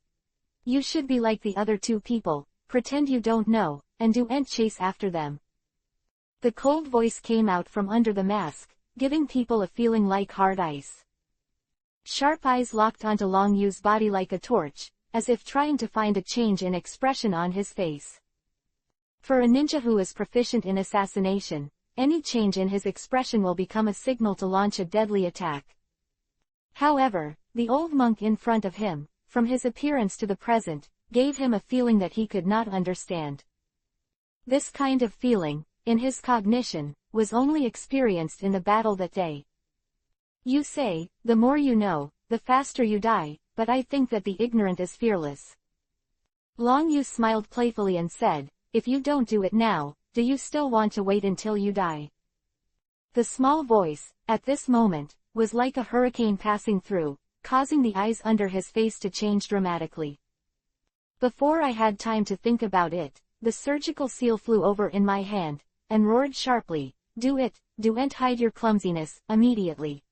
Speaker 1: You should be like the other 2 people, pretend you don't know, and do chase after them. The cold voice came out from under the mask, giving people a feeling like hard ice. Sharp eyes locked onto Long Yu's body like a torch, as if trying to find a change in expression on his face. For a ninja who is proficient in assassination, any change in his expression will become a signal to launch a deadly attack. However, the old monk in front of him, from his appearance to the present, gave him a feeling that he could not understand. This kind of feeling, in his cognition, was only experienced in the battle that day. You say, the more you know, the faster you die, but I think that the ignorant is fearless. Long Yu smiled playfully and said, if you don't do it now, do you still want to wait until you die? The small voice, at this moment, was like a hurricane passing through, causing the eyes under his face to change dramatically. Before I had time to think about it, the surgical seal flew over in my hand, and roared sharply, "Do it, do and hide your clumsiness, immediately.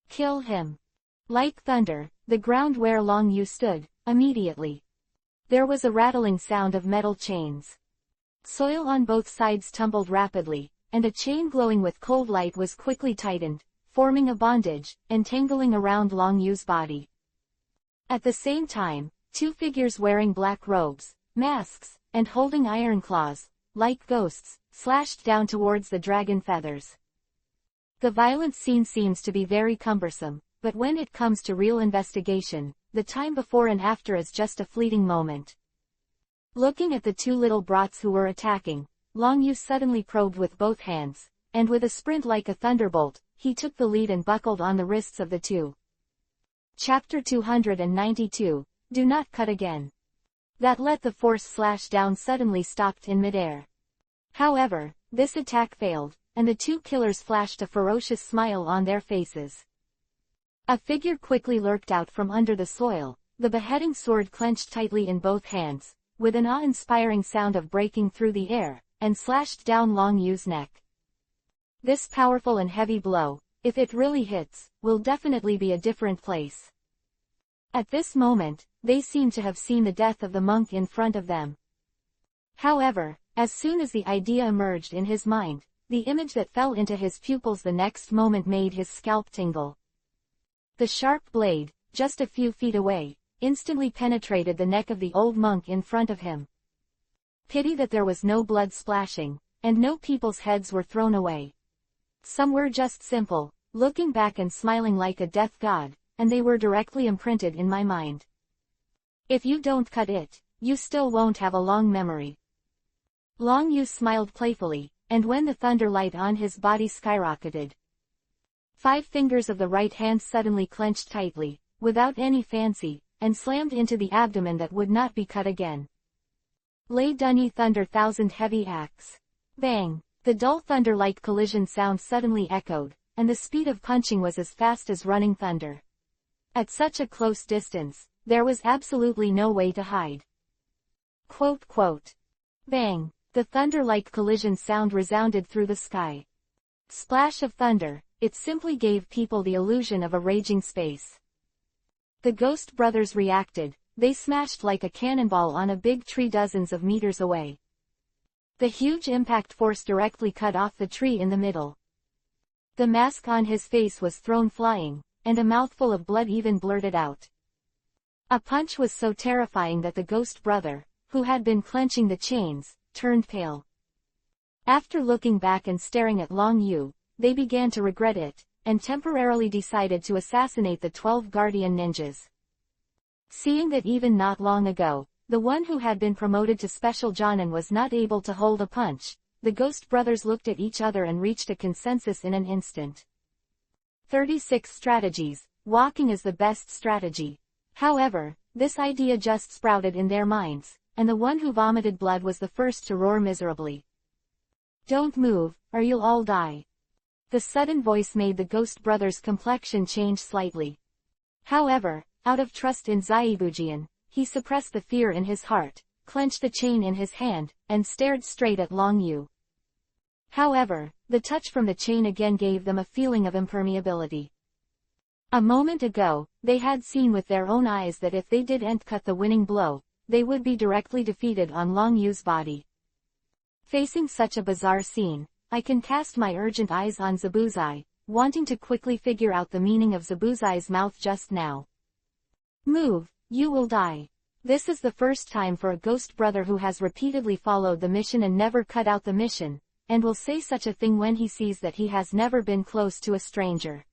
Speaker 1: Kill him." Like thunder, the ground where Long Yu stood, immediately. There was a rattling sound of metal chains. Soil on both sides tumbled rapidly, and a chain glowing with cold light was quickly tightened, forming a bondage, entangling around Long Yu's body. At the same time, two figures wearing black robes, masks, and holding iron claws, like ghosts, slashed down towards the dragon feathers. The violent scene seems to be very cumbersome, but when it comes to real investigation, the time before and after is just a fleeting moment. Looking at the two little brats who were attacking, Long Yu suddenly probed with both hands, and with a sprint like a thunderbolt, he took the lead and buckled on the wrists of the two. Chapter 292, Do Not Cut Again. That let the force slash down suddenly stopped in midair. However, this attack failed, and the two killers flashed a ferocious smile on their faces. A figure quickly lurked out from under the soil, the beheading sword clenched tightly in both hands, with an awe-inspiring sound of breaking through the air, and slashed down Long Yu's neck. This powerful and heavy blow, if it really hits, will definitely be a different place. At this moment, they seemed to have seen the death of the monk in front of them. However, as soon as the idea emerged in his mind, the image that fell into his pupils the next moment made his scalp tingle. The sharp blade, just a few feet away, instantly penetrated the neck of the old monk in front of him. Pity that there was no blood splashing, and no people's heads were thrown away. Some were just simple, looking back and smiling like a death god, and they were directly imprinted in my mind. If you don't cut it, you still won't have a long memory. Long Yu smiled playfully, and when the thunder light on his body skyrocketed, 5 fingers of the right hand suddenly clenched tightly, without any fancy, and slammed into the abdomen that would not be cut again. Lay dunny thunder thousand heavy axe. Bang! The dull thunder-like collision sound suddenly echoed, and the speed of punching was as fast as running thunder. At such a close distance, there was absolutely no way to hide. Quote, quote. Bang! The thunder-like collision sound resounded through the sky. Splash of thunder, it simply gave people the illusion of a raging space. The Ghost brothers reacted, they smashed like a cannonball on a big tree dozens of meters away. The huge impact force directly cut off the tree in the middle. The mask on his face was thrown flying, and a mouthful of blood even blurted out. A punch was so terrifying that the Ghost brother, who had been clenching the chains, turned pale. After looking back and staring at Long Yu, they began to regret it, and temporarily decided to assassinate the 12 guardian ninjas. Seeing that even not long ago, the one who had been promoted to Special Jonin was not able to hold a punch, the Ghost brothers looked at each other and reached a consensus in an instant. 36 strategies, walking is the best strategy. However, this idea just sprouted in their minds, and the one who vomited blood was the first to roar miserably. Don't move, or you'll all die. The sudden voice made the Ghost brothers' complexion change slightly. However, out of trust in Zaibujian, he suppressed the fear in his heart, clenched the chain in his hand, and stared straight at Long Yu. However, the touch from the chain again gave them a feeling of impermeability. A moment ago, they had seen with their own eyes that if they didn't cut the winning blow, they would be directly defeated on Long Yu's body. Facing such a bizarre scene, I can cast my urgent eyes on Zabuzai, wanting to quickly figure out the meaning of Zabuzai's mouth just now. Move, you will die. This is the first time for a Ghost brother who has repeatedly followed the mission and never cut out the mission, and will say such a thing when he sees that he has never been close to a stranger.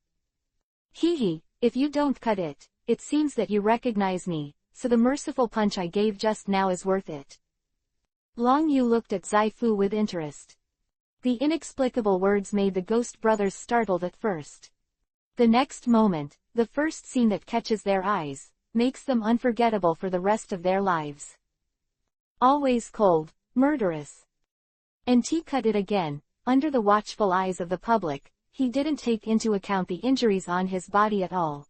Speaker 1: Hee, if you don't cut it, it seems that you recognize me, so the merciful punch I gave just now is worth it. Long Yu looked at Zai Fu with interest. The inexplicable words made the Ghost brothers startled at first. The next moment, the first scene that catches their eyes, makes them unforgettable for the rest of their lives. Always cold, murderous. And he cut it again, under the watchful eyes of the public, he didn't take into account the injuries on his body at all.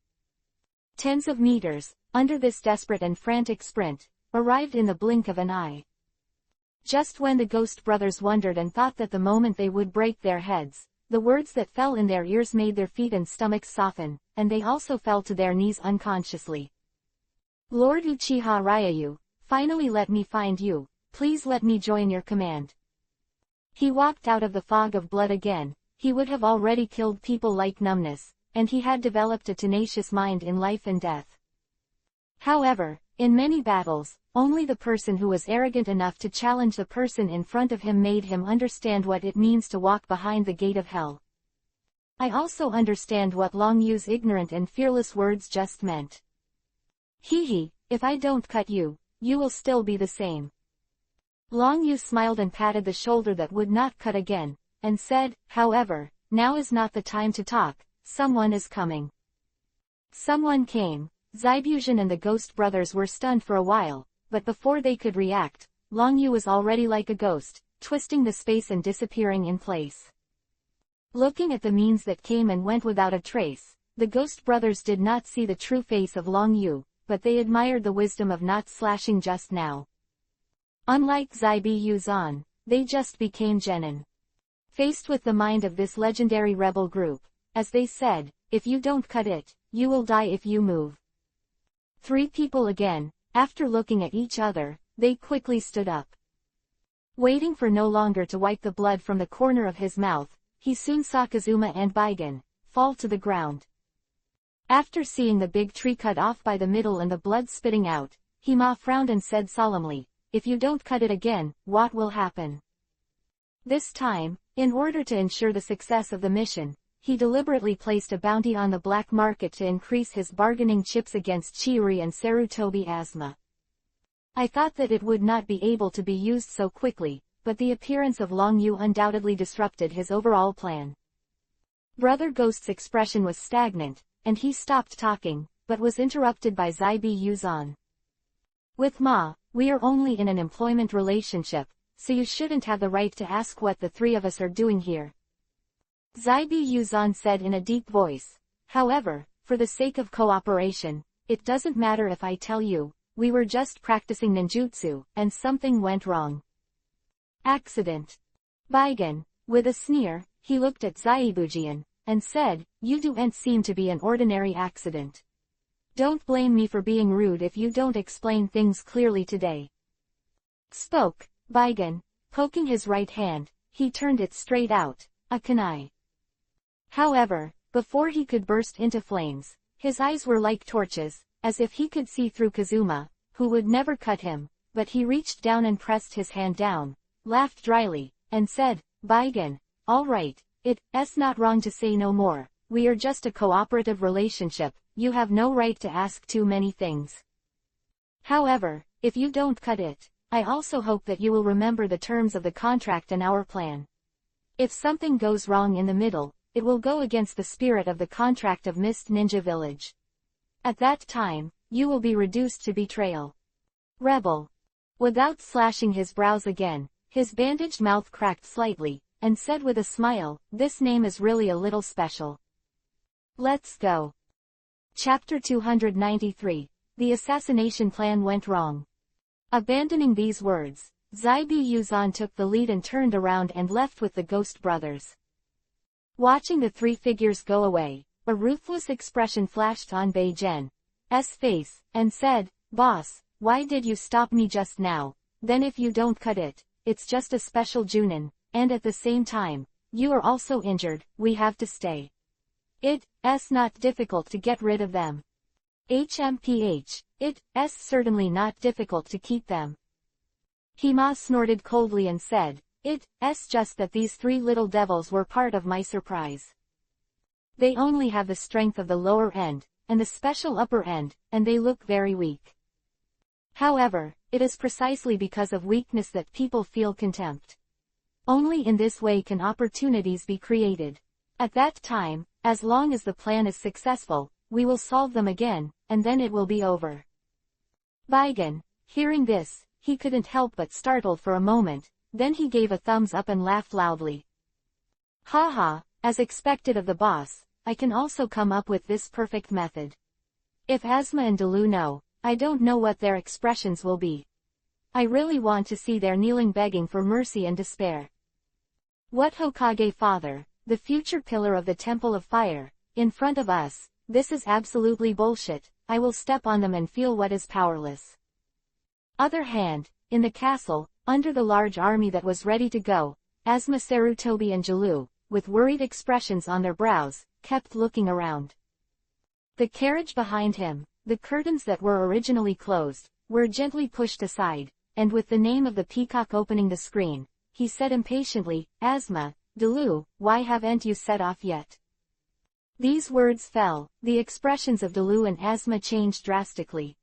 Speaker 1: Tens of meters, under this desperate and frantic sprint, arrived in the blink of an eye. Just when the Ghost brothers wondered and thought that the moment they would break their heads, the words that fell in their ears made their feet and stomachs soften, and they also fell to their knees unconsciously. Lord Uchiha Ryayu, finally let me find you, please let me join your command. He walked out of the fog of blood again. He would have already killed people like numbness, and he had developed a tenacious mind in life and death. However, in many battles, only the person who was arrogant enough to challenge the person in front of him made him understand what it means to walk behind the gate of hell. I also understand what Long Yu's ignorant and fearless words just meant. Hee, if I don't cut you, you will still be the same. Long Yu smiled and patted the shoulder that would not cut again, and said, however, now is not the time to talk, someone is coming. Someone came. Zaibujan and the Ghost brothers were stunned for a while, but before they could react, Long Yu was already like a ghost, twisting the space and disappearing in place. Looking at the means that came and went without a trace, the Ghost brothers did not see the true face of Long Yu, but they admired the wisdom of not slashing just now. Unlike Zaibuzan, they just became genin. Faced with the mind of this legendary rebel group, as they said, if you don't cut it, you will die if you move. Three people again, after looking at each other, they quickly stood up. Waiting for no longer to wipe the blood from the corner of his mouth, he soon saw Kazuma and Baigen fall to the ground. After seeing the big tree cut off by the middle and the blood spitting out, Hima frowned and said solemnly, if you don't cut it again, what will happen? This time, in order to ensure the success of the mission, he deliberately placed a bounty on the black market to increase his bargaining chips against Chiuri and Sarutobi Asma. I thought that it would not be able to be used so quickly, but the appearance of Long Yu undoubtedly disrupted his overall plan. Brother Ghost's expression was stagnant, and he stopped talking, but was interrupted by Zaibuzan. With Ma, we are only in an employment relationship, so you shouldn't have the right to ask what the three of us are doing here. Zaibuzan said in a deep voice. However, for the sake of cooperation, it doesn't matter if I tell you, we were just practicing ninjutsu, and something went wrong. Accident. Baigen, with a sneer, he looked at Zaibujian, and said, you don't seem to be an ordinary accident. Don't blame me for being rude if you don't explain things clearly today. Spoke, Baigen, poking his right hand, he turned it straight out, a kunai. However, before he could burst into flames, his eyes were like torches, as if he could see through Kazuma, who would never cut him, but he reached down and pressed his hand down, laughed dryly, and said, Baigen, all right, it's not wrong to say no more, we are just a cooperative relationship, you have no right to ask too many things. However, if you don't cut it, I also hope that you will remember the terms of the contract and our plan. If something goes wrong in the middle, it will go against the spirit of the contract of Mist Ninja Village. At that time, you will be reduced to betrayal. Rebel. Without slashing his brows again, his bandaged mouth cracked slightly, and said with a smile, this name is really a little special. Let's go. Chapter 293, The assassination plan went wrong. Abandoning these words, Zaibuzan took the lead and turned around and left with the Ghost brothers. Watching the three figures go away, a ruthless expression flashed on Baigen's face, and said, Boss, why did you stop me just now? Then if you don't cut it, it's just a special Junin, and at the same time, you are also injured, we have to stay. It's not difficult to get rid of them. It's certainly not difficult to keep them. Hima snorted coldly and said, It's just that these three little devils were part of my surprise. They only have the strength of the lower end, and the special upper end, and they look very weak. However, it is precisely because of weakness that people feel contempt. Only in this way can opportunities be created. At that time, as long as the plan is successful, we will solve them again, and then it will be over. Baigen, hearing this, he couldn't help but startle for a moment, then he gave a thumbs up and laughed loudly. Haha, as expected of the boss, I can also come up with this perfect method. If Asma and Dalu know, I don't know what their expressions will be. I really want to see their kneeling begging for mercy and despair. What Hokage father, the future pillar of the Temple of Fire, in front of us, this is absolutely bullshit, I will step on them and feel what is powerless. Other hand, in the castle, under the large army that was ready to go, Asma, Sarutobi and Jalu, with worried expressions on their brows, kept looking around. The carriage behind him, the curtains that were originally closed, were gently pushed aside, and with the name of the peacock opening the screen, he said impatiently, Asma, Dalu, why haven't you set off yet? These words fell, the expressions of Dalu and Asma changed drastically.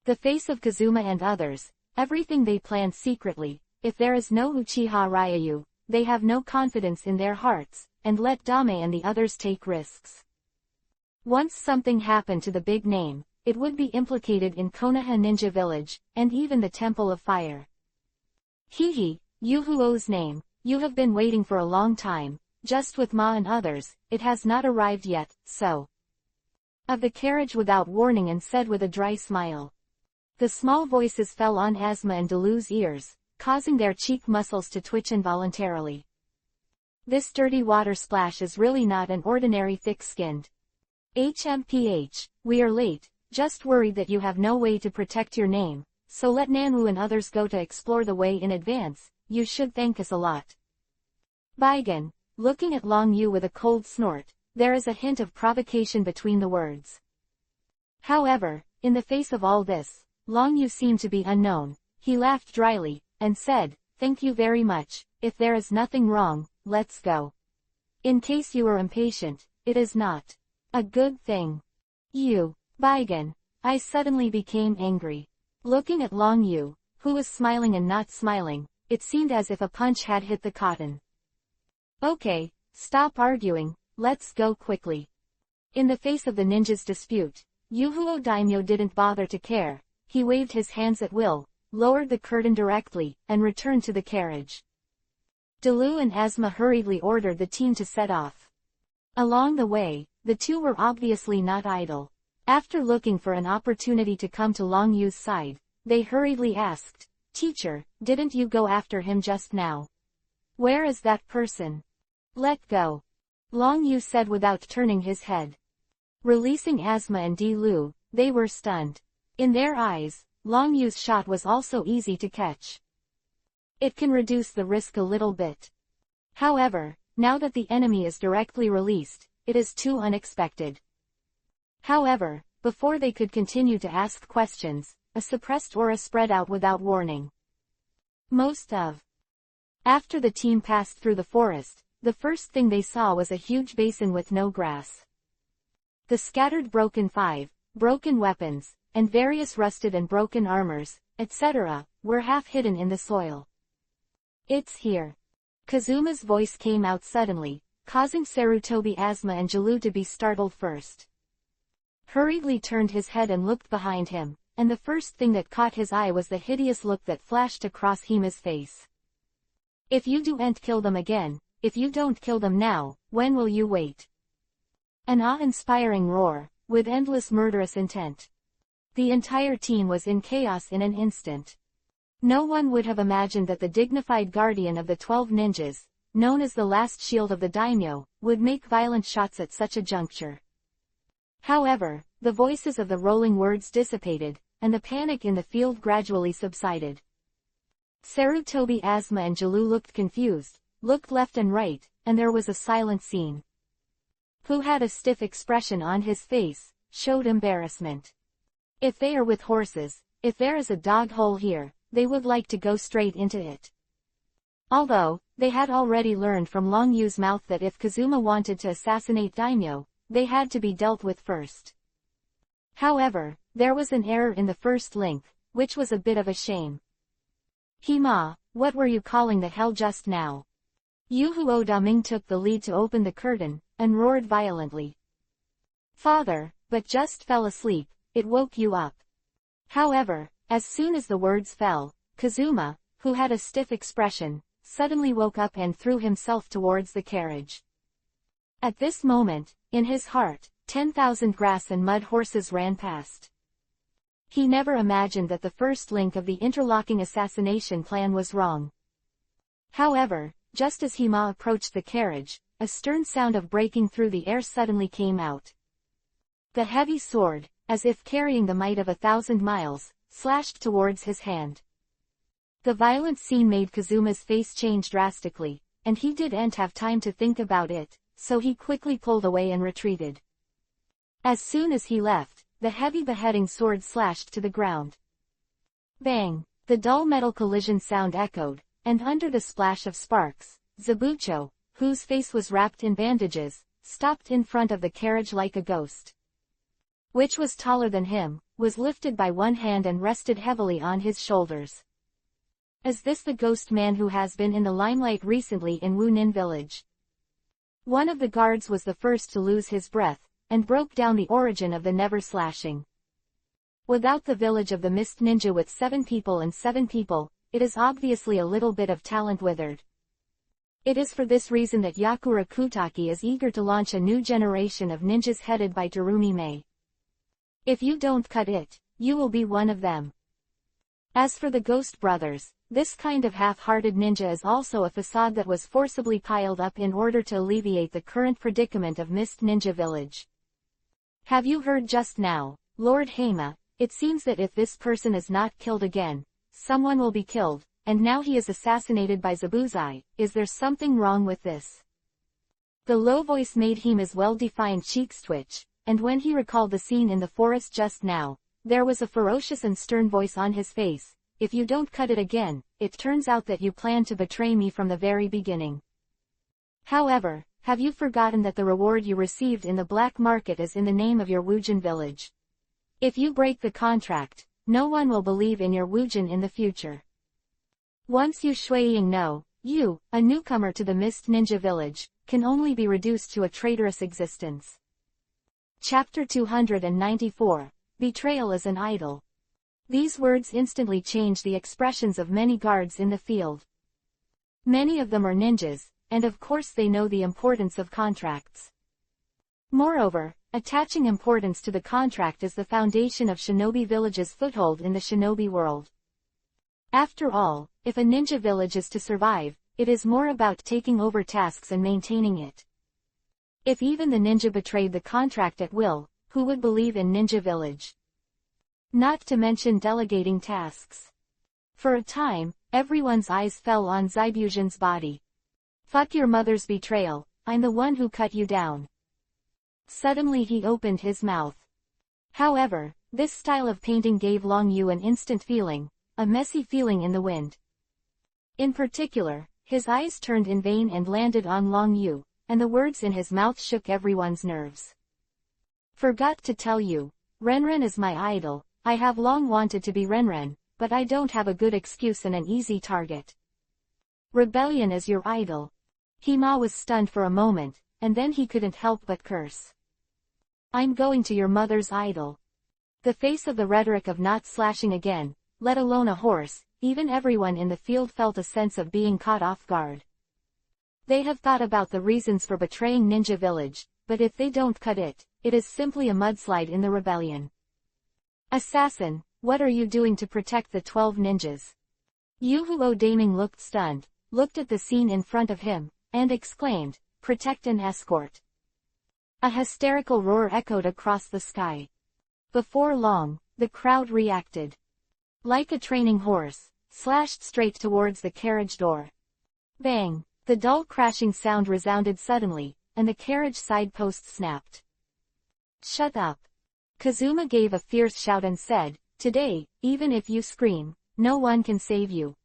Speaker 1: The face of Kazuma and others, everything they planned secretly, if there is no Uchiha Ryu, they have no confidence in their hearts, and let Dame and the others take risks. Once something happened to the big name, it would be implicated in Konoha Ninja Village, and even the Temple of Fire. Hehe, Yuhuo's name, you have been waiting for a long time, just with Ma and others, it has not arrived yet, so. Of the carriage without warning and said with a dry smile. The small voices fell on Asma and Dalu's ears, causing their cheek muscles to twitch involuntarily. This dirty water splash is really not an ordinary thick-skinned. HMPH, we are late, just worried that you have no way to protect your name, so let Nanwu and others go to explore the way in advance, you should thank us a lot. Baigan, looking at Long Yu with a cold snort, there is a hint of provocation between the words. However, in the face of all this, Long Yu seemed to be unknown, he laughed dryly, and said, thank you very much, if there is nothing wrong, let's go. In case you are impatient, it is not a good thing. You, Baigan, I suddenly became angry. Looking at Long Yu, who was smiling and not smiling, it seemed as if a punch had hit the cotton. Okay, stop arguing, let's go quickly. In the face of the ninja's dispute, Yuhuo Daimyo didn't bother to care, he waved his hands at will, lowered the curtain directly, and returned to the carriage. Dalu and Asma hurriedly ordered the team to set off. Along the way, the two were obviously not idle. After looking for an opportunity to come to Long Yu's side, they hurriedly asked, Teacher, didn't you go after him just now? Where is that person? Let go. Long Yu said without turning his head. Releasing Asma and Di-Lu, they were stunned. In their eyes, Long Yu's shot was also easy to catch. It can reduce the risk a little bit. However, now that the enemy is directly released, it is too unexpected. However, before they could continue to ask questions, a suppressed aura spread out without warning. After the team passed through the forest, the first thing they saw was a huge basin with no grass. The scattered broken weapons, and various rusted and broken armors, etc., were half hidden in the soil. It's here. Kazuma's voice came out suddenly, causing Sarutobi, Asma and Jalu to be startled first. Hurriedly turned his head and looked behind him, and the first thing that caught his eye was the hideous look that flashed across Hima's face. If you don't kill them again, if you don't kill them now, when will you wait? An awe-inspiring roar, with endless murderous intent. The entire team was in chaos in an instant. No one would have imagined that the dignified guardian of the 12 ninjas, known as the last shield of the daimyo, would make violent shots at such a juncture. However, the voices of the rolling words dissipated, and the panic in the field gradually subsided. Sarutobi, Asma and Jalu looked confused, looked left and right, and there was a silent scene. Who had a stiff expression on his face, showed embarrassment. If they are with horses, if there is a dog hole here, they would like to go straight into it. Although, they had already learned from Long Yu's mouth that if Kazuma wanted to assassinate daimyo, they had to be dealt with first. However, there was an error in the first link, which was a bit of a shame. Hima, what were you calling the hell just now? Yuhuo Daming took the lead to open the curtain, and roared violently. Father, but just fell asleep, it woke you up. However, as soon as the words fell, Kazuma, who had a stiff expression, suddenly woke up and threw himself towards the carriage. At this moment, in his heart, 10,000 grass and mud horses ran past. He never imagined that the first link of the interlocking assassination plan was wrong. However, just as Hima approached the carriage, a stern sound of breaking through the air suddenly came out. The heavy sword, as if carrying the might of 1,000 miles, slashed towards his hand. The violent scene made Kazuma's face change drastically, and he didn't have time to think about it, so he quickly pulled away and retreated. As soon as he left, the heavy beheading sword slashed to the ground. Bang! The dull metal collision sound echoed, and under the splash of sparks, Zabucho, whose face was wrapped in bandages, stopped in front of the carriage like a ghost. Which was taller than him, was lifted by one hand and rested heavily on his shoulders. Is this the ghost man who has been in the limelight recently in Wunin village? One of the guards was the first to lose his breath, and broke down the origin of the never slashing. Without the village of the Mist Ninja with 7 people and 7 people, it is obviously a little bit of talent withered. It is for this reason that Yakura Kutaki is eager to launch a new generation of ninjas headed by Terumi Mei. If you don't cut it, you will be one of them. As for the Ghost Brothers, this kind of half-hearted ninja is also a facade that was forcibly piled up in order to alleviate the current predicament of Mist Ninja Village. Have you heard just now, Lord Heima? It seems that if this person is not killed again, someone will be killed, and now he is assassinated by Zabuzai. Is there something wrong with this? The low voice made Heima's well-defined cheeks twitch, and when he recalled the scene in the forest just now, there was a ferocious and stern voice on his face. If you don't cut it again, it turns out that you planned to betray me from the very beginning. However, have you forgotten that the reward you received in the black market is in the name of your Wujin village? If you break the contract, no one will believe in your Wujin in the future. Once you Shuiying know, you, a newcomer to the Mist Ninja village, can only be reduced to a traitorous existence. Chapter 294, Betrayal as an Idol. These words instantly changed the expressions of many guards in the field. Many of them are ninjas, and of course they know the importance of contracts. Moreover, attaching importance to the contract is the foundation of shinobi village's foothold in the shinobi world. After all, if a ninja village is to survive, it is more about taking over tasks and maintaining it. If even the ninja betrayed the contract at will, who would believe in ninja village? Not to mention delegating tasks. For a time, everyone's eyes fell on Zaibujin's body. Fuck your mother's betrayal, I'm the one who cut you down. Suddenly he opened his mouth. However, this style of painting gave Long Yu an instant feeling, a messy feeling in the wind. In particular, his eyes turned in vain and landed on Long Yu, and the words in his mouth shook everyone's nerves. Forgot to tell you, Renren is my idol. I have long wanted to be Renren, but I don't have a good excuse and an easy target. Rebellion is your idol. Hima was stunned for a moment, and then he couldn't help but curse. I'm going to your mother's idol. The face of the rhetoric of not slashing again, let alone a horse, even everyone in the field felt a sense of being caught off guard. They have thought about the reasons for betraying Ninja Village, but if they don't cut it, it is simply a mudslide in the rebellion. Assassin, what are you doing to protect the 12 ninjas? Yuhuo Daming looked stunned, looked at the scene in front of him, and exclaimed, protect and escort. A hysterical roar echoed across the sky. Before long, the crowd reacted. Like a training horse, slashed straight towards the carriage door. Bang! The dull crashing sound resounded suddenly, and the carriage side post snapped. Shut up. Kazuma gave a fierce shout and said, today, even if you scream, no one can save you.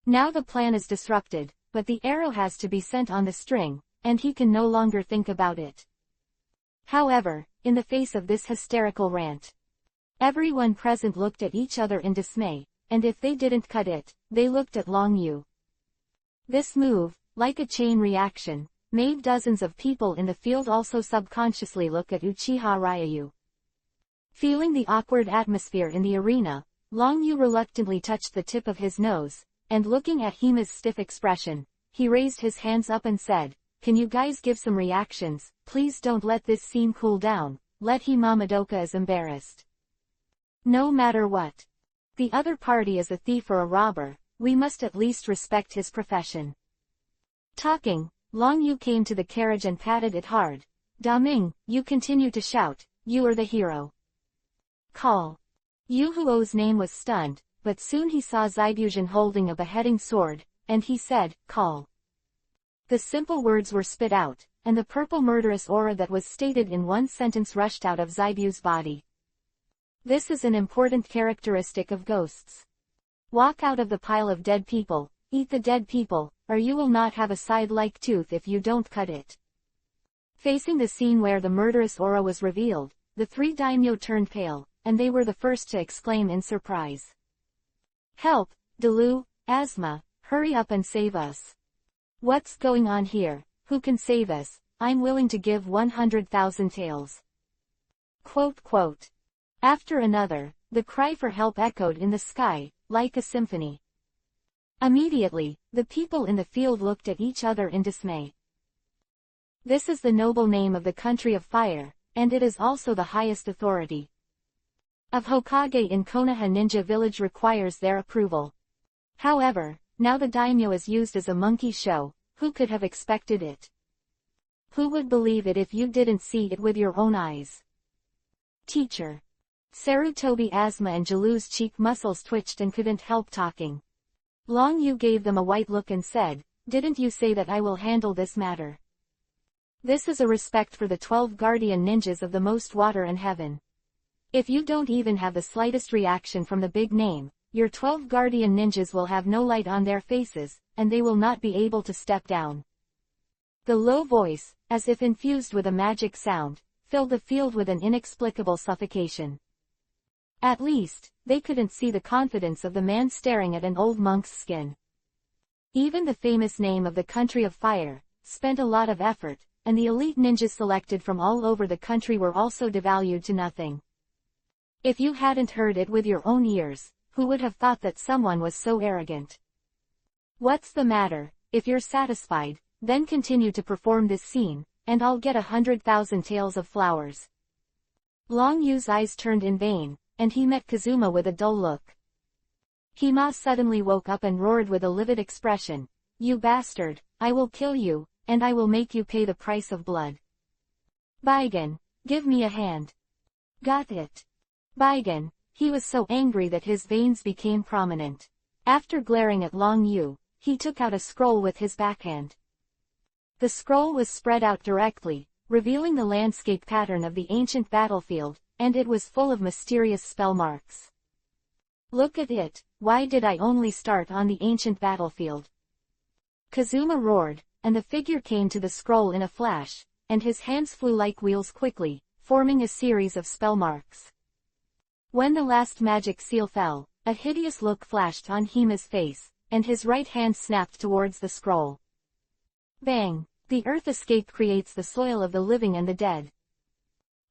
Speaker 1: Now the plan is disrupted, but the arrow has to be sent on the string, and he can no longer think about it. However, in the face of this hysterical rant, everyone present looked at each other in dismay, and if they didn't cut it, they looked at Long Yu. This move, like a chain reaction, made dozens of people in the field also subconsciously look at Uchiha Ryu. Feeling the awkward atmosphere in the arena, Long Yu reluctantly touched the tip of his nose, and looking at Hima's stiff expression, he raised his hands up and said, "Can you guys give some reactions? Please don't let this scene cool down. Let Hima Madoka is embarrassed. No matter what. The other party is a thief or a robber, we must at least respect his profession." Talking, Long Yu came to the carriage and patted it hard. "Da-ming, you continue to shout, you are the hero. Call." Yu Huo's name was stunned, but soon he saw Zaibujan holding a beheading sword, and he said, "Call." The simple words were spit out, and the purple murderous aura that was stated in one sentence rushed out of Zaibu's body. This is an important characteristic of ghosts. Walk out of the pile of dead people, eat the dead people, or you will not have a side-like tooth if you don't cut it. Facing the scene where the murderous aura was revealed, the three daimyo turned pale, and they were the first to exclaim in surprise. "Help, Dalu, Asma, hurry up and save us. What's going on here? Who can save us? I'm willing to give 100,000 taels." Quote. After another, the cry for help echoed in the sky, like a symphony. Immediately, the people in the field looked at each other in dismay. This is the noble name of the country of fire, and it is also the highest authority of Hokage in Konoha Ninja Village requires their approval. However, now the daimyo is used as a monkey show. Who could have expected it? Who would believe it if you didn't see it with your own eyes? Teacher. Sarutobi, Asma and Jalu's cheek muscles twitched and couldn't help talking. Long Yu gave them a white look and said, "Didn't you say that I will handle this matter? This is a respect for the 12 guardian ninjas of the most water and heaven. If you don't even have the slightest reaction from the big name, your 12 guardian ninjas will have no light on their faces, and they will not be able to step down." The low voice, as if infused with a magic sound, filled the field with an inexplicable suffocation. At least, they couldn't see the confidence of the man staring at an old monk's skin. Even the famous name of the country of fire spent a lot of effort, and the elite ninjas selected from all over the country were also devalued to nothing. If you hadn't heard it with your own ears, who would have thought that someone was so arrogant? What's the matter? If you're satisfied, then continue to perform this scene, and I'll get 100,000 taels of flowers. Long Yu's eyes turned in vain, and he met Kazuma with a dull look. Hima suddenly woke up and roared with a livid expression, "You bastard, I will kill you, and I will make you pay the price of blood. Baigan, give me a hand." Got it. Baigan. He was so angry that his veins became prominent. After glaring at Long Yu, he took out a scroll with his backhand. The scroll was spread out directly, revealing the landscape pattern of the ancient battlefield, and it was full of mysterious spell marks. "Look at it, why did I only start on the ancient battlefield?" Kazuma roared, and the figure came to the scroll in a flash, and his hands flew like wheels quickly, forming a series of spell marks. When the last magic seal fell, a hideous look flashed on Hima's face, and his right hand snapped towards the scroll. Bang! The earth-escape creates the soil of the living and the dead.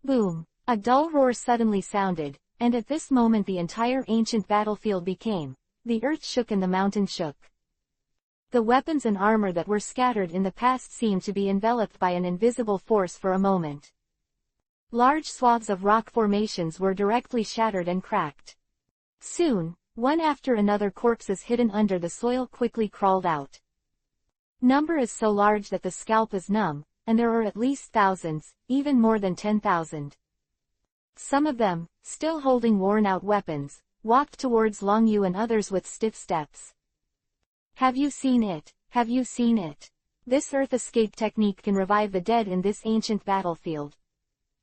Speaker 1: Boom! A dull roar suddenly sounded, and at this moment the entire ancient battlefield became. The earth shook and the mountain shook. The weapons and armor that were scattered in the past seemed to be enveloped by an invisible force for a moment. Large swaths of rock formations were directly shattered and cracked. Soon, one after another corpses hidden under the soil quickly crawled out. Number is so large that the scalp is numb, and there are at least thousands, even more than 10,000. Some of them, still holding worn-out weapons, walked towards Long Yu and others with stiff steps. "Have you seen it? Have you seen it? This earth escape technique can revive the dead in this ancient battlefield.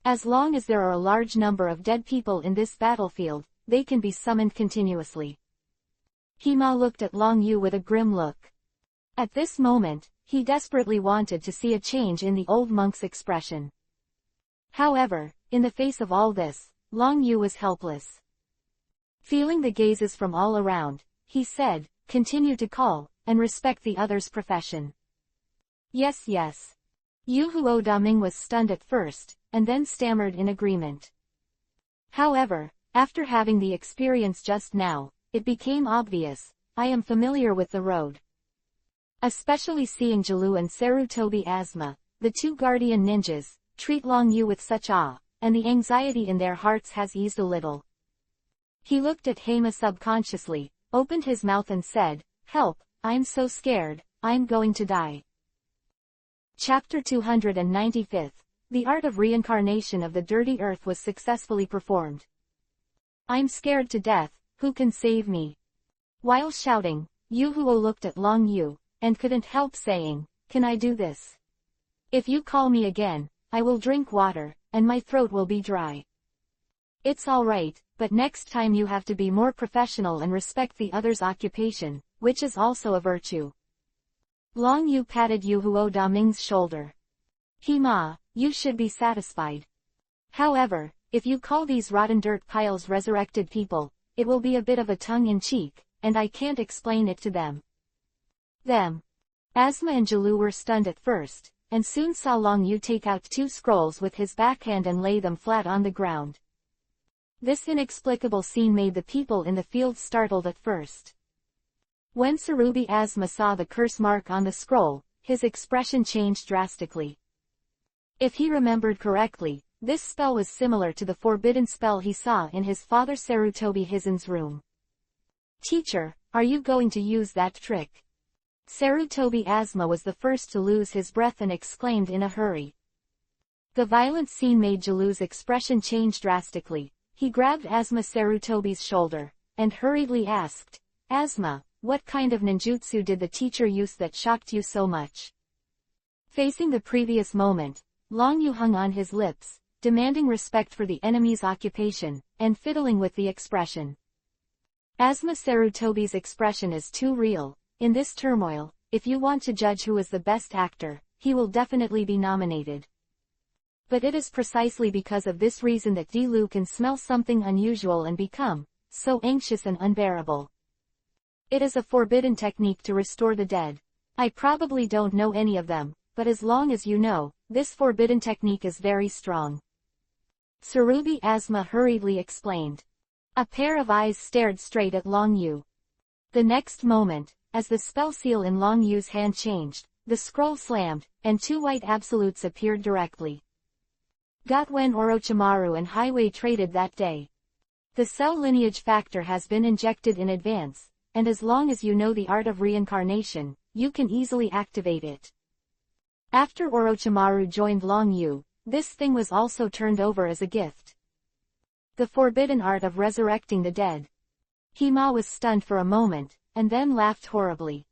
Speaker 1: As long as there are a large number of dead people in this battlefield, they can be summoned continuously." Hima looked at Long Yu with a grim look. At this moment, he desperately wanted to see a change in the old monk's expression. However, in the face of all this, Long Yu was helpless. Feeling the gazes from all around, he said, "Continue to call, and respect the other's profession." "Yes, yes." Yu Huo Daming was stunned at first, and then stammered in agreement. However, after having the experience just now, it became obvious. I am familiar with the road. Especially seeing Jalu and Sarutobi Asma, the two guardian ninjas, treat Long Yu with such awe, and the anxiety in their hearts has eased a little. He looked at Hema subconsciously, opened his mouth and said, "Help, I'm so scared, I'm going to die." Chapter 295. The Art of Reincarnation of the Dirty Earth was successfully performed. "I'm scared to death, who can save me?" While shouting, Yu Huo looked at Long Yu, and couldn't help saying, "Can I do this? If you call me again, I will drink water, and my throat will be dry." "It's alright, but next time you have to be more professional and respect the other's occupation, which is also a virtue." Long Yu patted Yu Huo Daming's shoulder. "Hema, you should be satisfied. However, if you call these rotten dirt piles resurrected people, it will be a bit of a tongue-in-cheek, and I can't explain it to them." Them. Asma and Jalu were stunned at first, and soon saw Long Yu take out two scrolls with his backhand and lay them flat on the ground. This inexplicable scene made the people in the field startled at first. When Sarubi Asma saw the curse mark on the scroll, his expression changed drastically. If he remembered correctly, this spell was similar to the forbidden spell he saw in his father Sarutobi Hizen's room. "Teacher, are you going to use that trick?" Sarutobi Asma was the first to lose his breath and exclaimed in a hurry. The violent scene made Jalu's expression change drastically. He grabbed Asma Sarutobi's shoulder, and hurriedly asked, "Asma, what kind of ninjutsu did the teacher use that shocked you so much?" Facing the previous moment, Long Yu hung on his lips, demanding respect for the enemy's occupation, and fiddling with the expression. Asma Sarutobi's expression is too real. In this turmoil, if you want to judge who is the best actor, he will definitely be nominated. But it is precisely because of this reason that Dilu can smell something unusual and become so anxious and unbearable. It is a forbidden technique to restore the dead. I probably don't know any of them, but as long as you know, this forbidden technique is very strong. Sarubi Asma hurriedly explained. A pair of eyes stared straight at Long Yu. The next moment, as the spell seal in Long Yu's hand changed, the scroll slammed, and two white absolutes appeared directly. Got when Orochimaru and Highway traded that day. The cell lineage factor has been injected in advance, and as long as you know the art of reincarnation, you can easily activate it. After Orochimaru joined Long Yu, this thing was also turned over as a gift. The forbidden art of resurrecting the dead. Hema was stunned for a moment, and then laughed horribly.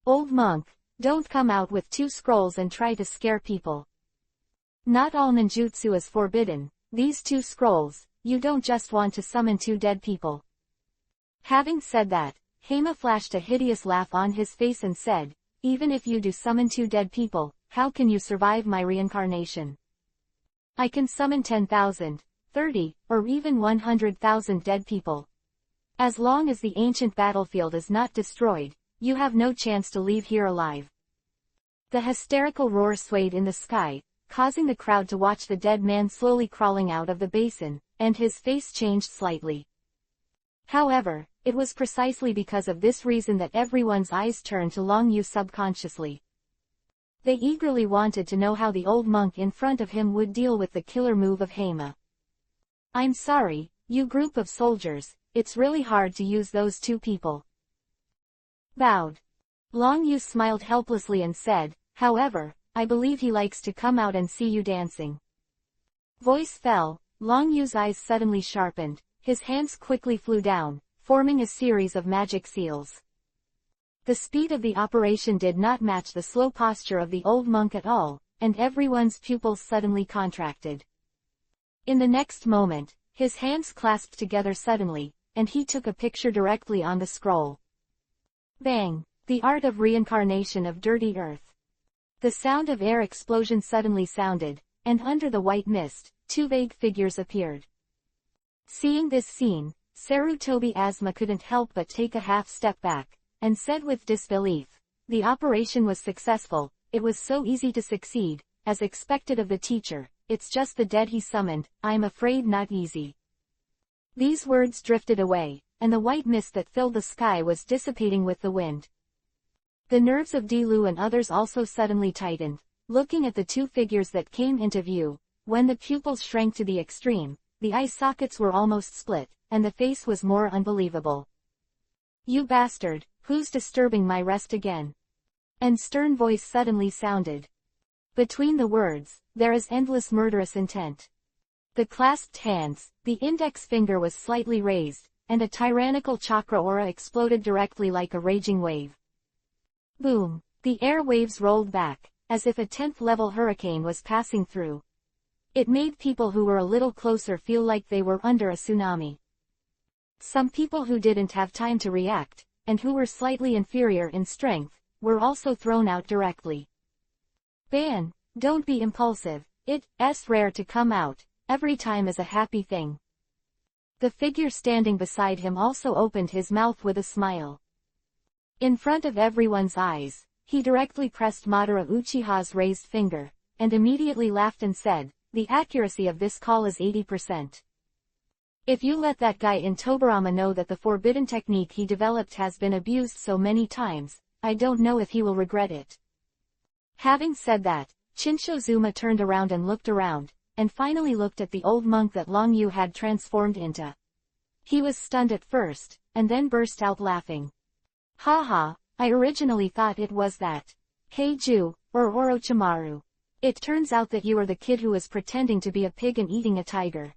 Speaker 1: "Old monk, don't come out with two scrolls and try to scare people. Not all ninjutsu is forbidden, these two scrolls, you don't just want to summon two dead people." Having said that, Hema flashed a hideous laugh on his face and said, "Even if you do summon two dead people, how can you survive my reincarnation? I can summon 10,000, 30, or even 100,000 dead people. As long as the ancient battlefield is not destroyed, you have no chance to leave here alive." The hysterical roar swayed in the sky, causing the crowd to watch the dead man slowly crawling out of the basin, and his face changed slightly. However, it was precisely because of this reason that everyone's eyes turned to Long Yu subconsciously. They eagerly wanted to know how the old monk in front of him would deal with the killer move of Hema. "I'm sorry, you group of soldiers, it's really hard to use those two people." Bowed. Long Yu smiled helplessly and said, "However, I believe he likes to come out and see you dancing." Voice fell, Long Yu's eyes suddenly sharpened, his hands quickly flew down, forming a series of magic seals. The speed of the operation did not match the slow posture of the old monk at all, and everyone's pupils suddenly contracted. In the next moment, his hands clasped together suddenly, and he took a picture directly on the scroll. Bang! The art of reincarnation of dirty earth. The sound of air explosion suddenly sounded, and under the white mist, two vague figures appeared. Seeing this scene, Sarutobi Asma couldn't help but take a half step back, and said with disbelief, "The operation was successful, it was so easy to succeed, as expected of the teacher, it's just the dead he summoned, I'm afraid not easy." These words drifted away, and the white mist that filled the sky was dissipating with the wind. The nerves of Dilu and others also suddenly tightened, looking at the two figures that came into view. When the pupils shrank to the extreme, the eye sockets were almost split, and the face was more unbelievable. "You bastard, who's disturbing my rest again?" An stern voice suddenly sounded. Between the words, there is endless murderous intent. The clasped hands, the index finger was slightly raised, and a tyrannical chakra aura exploded directly like a raging wave. Boom! The air waves rolled back, as if a 10th-level hurricane was passing through. It made people who were a little closer feel like they were under a tsunami. Some people who didn't have time to react, and who were slightly inferior in strength, were also thrown out directly. Ban, don't be impulsive, it's rare to come out, every time is a happy thing. The figure standing beside him also opened his mouth with a smile. In front of everyone's eyes, he directly pressed Madara Uchiha's raised finger, and immediately laughed and said, "The accuracy of this call is 80%. If you let that guy in Tobarama know that the forbidden technique he developed has been abused so many times, I don't know if he will regret it." Having said that, Chinchozuma turned around and finally looked at the old monk that Long Yu had transformed into. He was stunned at first, and then burst out laughing. "Haha, I originally thought it was that Keiju, or Orochimaru. It turns out that you are the kid who was pretending to be a pig and eating a tiger.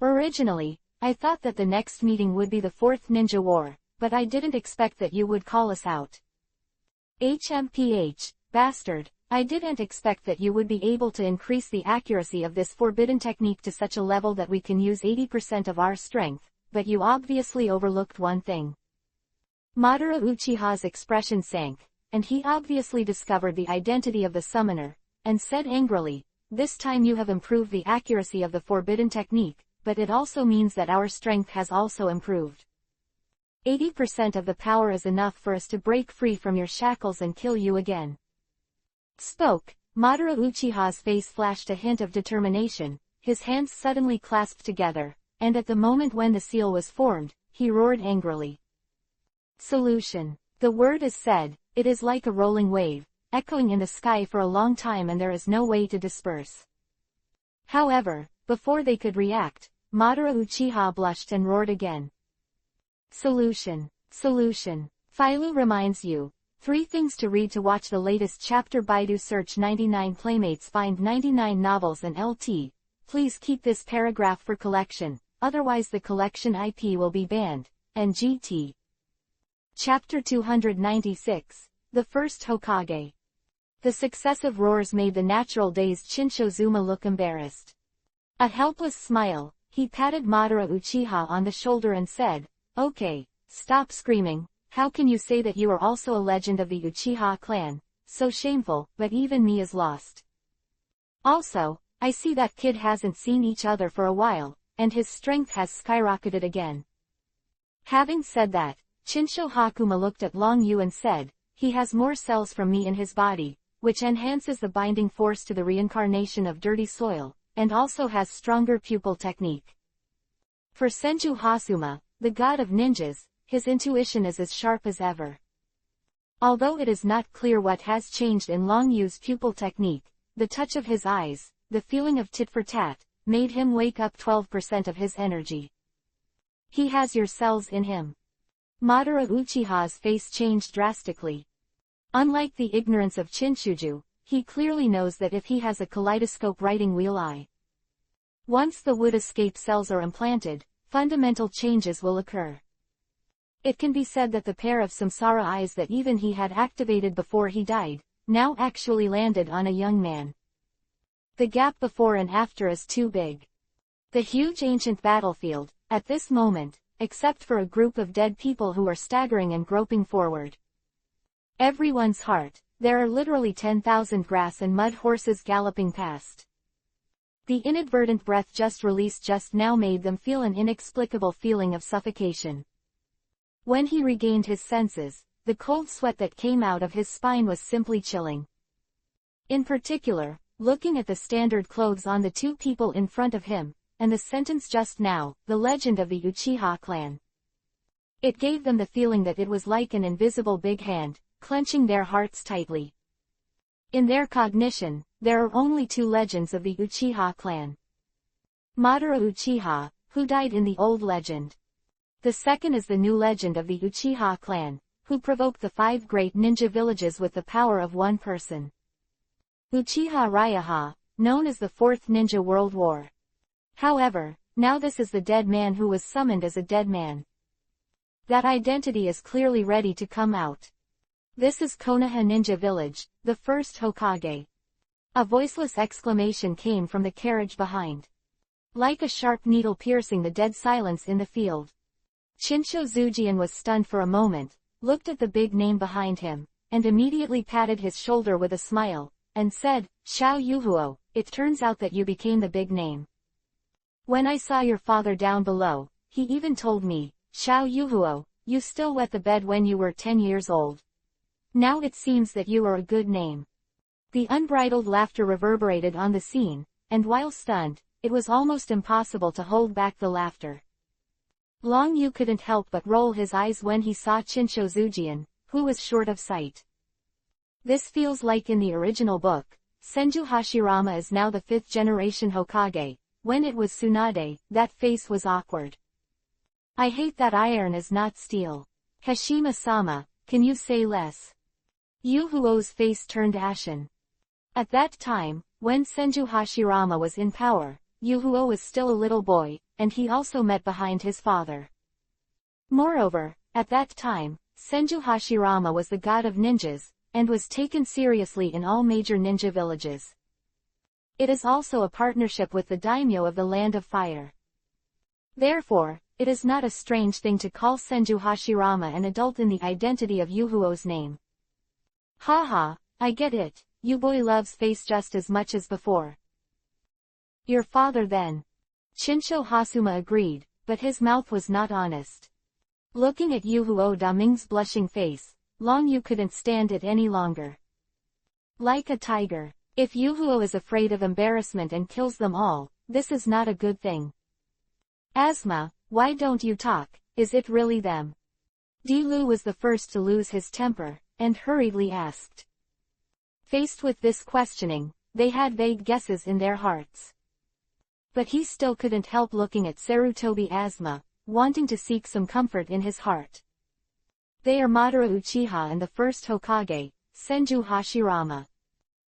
Speaker 1: Originally, I thought that the next meeting would be the 4th Ninja War, but I didn't expect that you would call us out. HMPH, bastard, I didn't expect that you would be able to increase the accuracy of this forbidden technique to such a level that we can use 80% of our strength, but you obviously overlooked one thing." Madara Uchiha's expression sank, and he obviously discovered the identity of the summoner, and said angrily, "This time you have improved the accuracy of the forbidden technique, but it also means that our strength has also improved. 80% of the power is enough for us to break free from your shackles and kill you again." Spoke, Madara Uchiha's face flashed a hint of determination, his hands suddenly clasped together, and at the moment when the seal was formed, he roared angrily. "Solution. The word is said, it is like a rolling wave, echoing in the sky for a long time and there is no way to disperse." However, before they could react, Madara Uchiha blushed and roared again. "Solution. Solution. Philo reminds you. 3 things to read to watch the latest chapter. Baidu search 99 playmates find 99 novels and LT. Please keep this paragraph for collection, otherwise the collection IP will be banned. And GT. Chapter 296, The First Hokage. The successive roars made the natural dazed Chinchozuma look embarrassed. A helpless smile, he patted Madara Uchiha on the shoulder and said, "Okay, stop screaming. How can you say that you are also a legend of the Uchiha clan? So shameful, but even me is lost. Also, I see that kid hasn't seen each other for a while, and his strength has skyrocketed again." Having said that, Chincho Hakuma looked at Long Yu and said, "He has more cells from me in his body, which enhances the binding force to the reincarnation of dirty soil, and also has stronger pupil technique. For Senju Hasuma, the god of ninjas, his intuition is as sharp as ever." Although it is not clear what has changed in Long Yu's pupil technique, the touch of his eyes, the feeling of tit for tat, made him wake up 12% of his energy. "He has your cells in him." Madara Uchiha's face changed drastically. Unlike the ignorance of Chinchuju, he clearly knows that if he has a kaleidoscope writing wheel eye, once the wood escape cells are implanted, fundamental changes will occur. It can be said that the pair of samsara eyes that even he had activated before he died, now actually landed on a young man. The gap before and after is too big. The huge ancient battlefield, at this moment, except for a group of dead people who are staggering and groping forward. Everyone's heart, there are literally 10,000 grass and mud horses galloping past. The inadvertent breath just released just now made them feel an inexplicable feeling of suffocation. When he regained his senses, the cold sweat that came out of his spine was simply chilling. In particular, looking at the standard clothes on the 2 people in front of him, and the sentence just now, "the legend of the Uchiha clan." It gave them the feeling that it was like an invisible big hand, clenching their hearts tightly. In their cognition, there are only two legends of the Uchiha clan. Madara Uchiha, who died in the old legend. The second is the new legend of the Uchiha clan, who provoked the 5 great ninja villages with the power of one person. Uchiha Ryaha, known as the Fourth Ninja World War. However, now this is the dead man who was summoned as a dead man. That identity is clearly ready to come out. This is Konoha Ninja Village, the first Hokage. A voiceless exclamation came from the carriage behind. Like a sharp needle piercing the dead silence in the field. Shinsho Zujian was stunned for a moment, looked at the big name behind him, and immediately patted his shoulder with a smile, and said, "Xiao Yuhuo, it turns out that you became the big name. When I saw your father down below, he even told me, Xiao Yuhuo, you still wet the bed when you were 10 years old. Now it seems that you are a good name." The unbridled laughter reverberated on the scene, and while stunned, it was almost impossible to hold back the laughter. Long Yu couldn't help but roll his eyes when he saw Shinsho Zujian, who was short of sight. This feels like in the original book, Senju Hashirama is now the 5th generation Hokage. When it was Tsunade, that face was awkward. I hate that iron is not steel. Kashima-sama, can you say less? Yuhuo's face turned ashen. At that time, when Senju Hashirama was in power, Yuhuo was still a little boy, and he also met behind his father. Moreover, at that time, Senju Hashirama was the god of ninjas, and was taken seriously in all major ninja villages. It is also a partnership with the daimyo of the Land of Fire. Therefore, it is not a strange thing to call Senju Hashirama an adult in the identity of Yuhuo's name. Haha, I get it, you boy loves face just as much as before. Your father then. Shinsho Hasuma agreed, but his mouth was not honest. Looking at Yuhuo Daming's blushing face, Long Yu couldn't stand it any longer. Like a tiger, if Yuhuo is afraid of embarrassment and kills them all, this is not a good thing. Asma, why don't you talk, is it really them? Di-Lu was the first to lose his temper, and hurriedly asked. Faced with this questioning, they had vague guesses in their hearts. But he still couldn't help looking at Sarutobi Asma, wanting to seek some comfort in his heart. They are Madara Uchiha and the first Hokage, Senju Hashirama.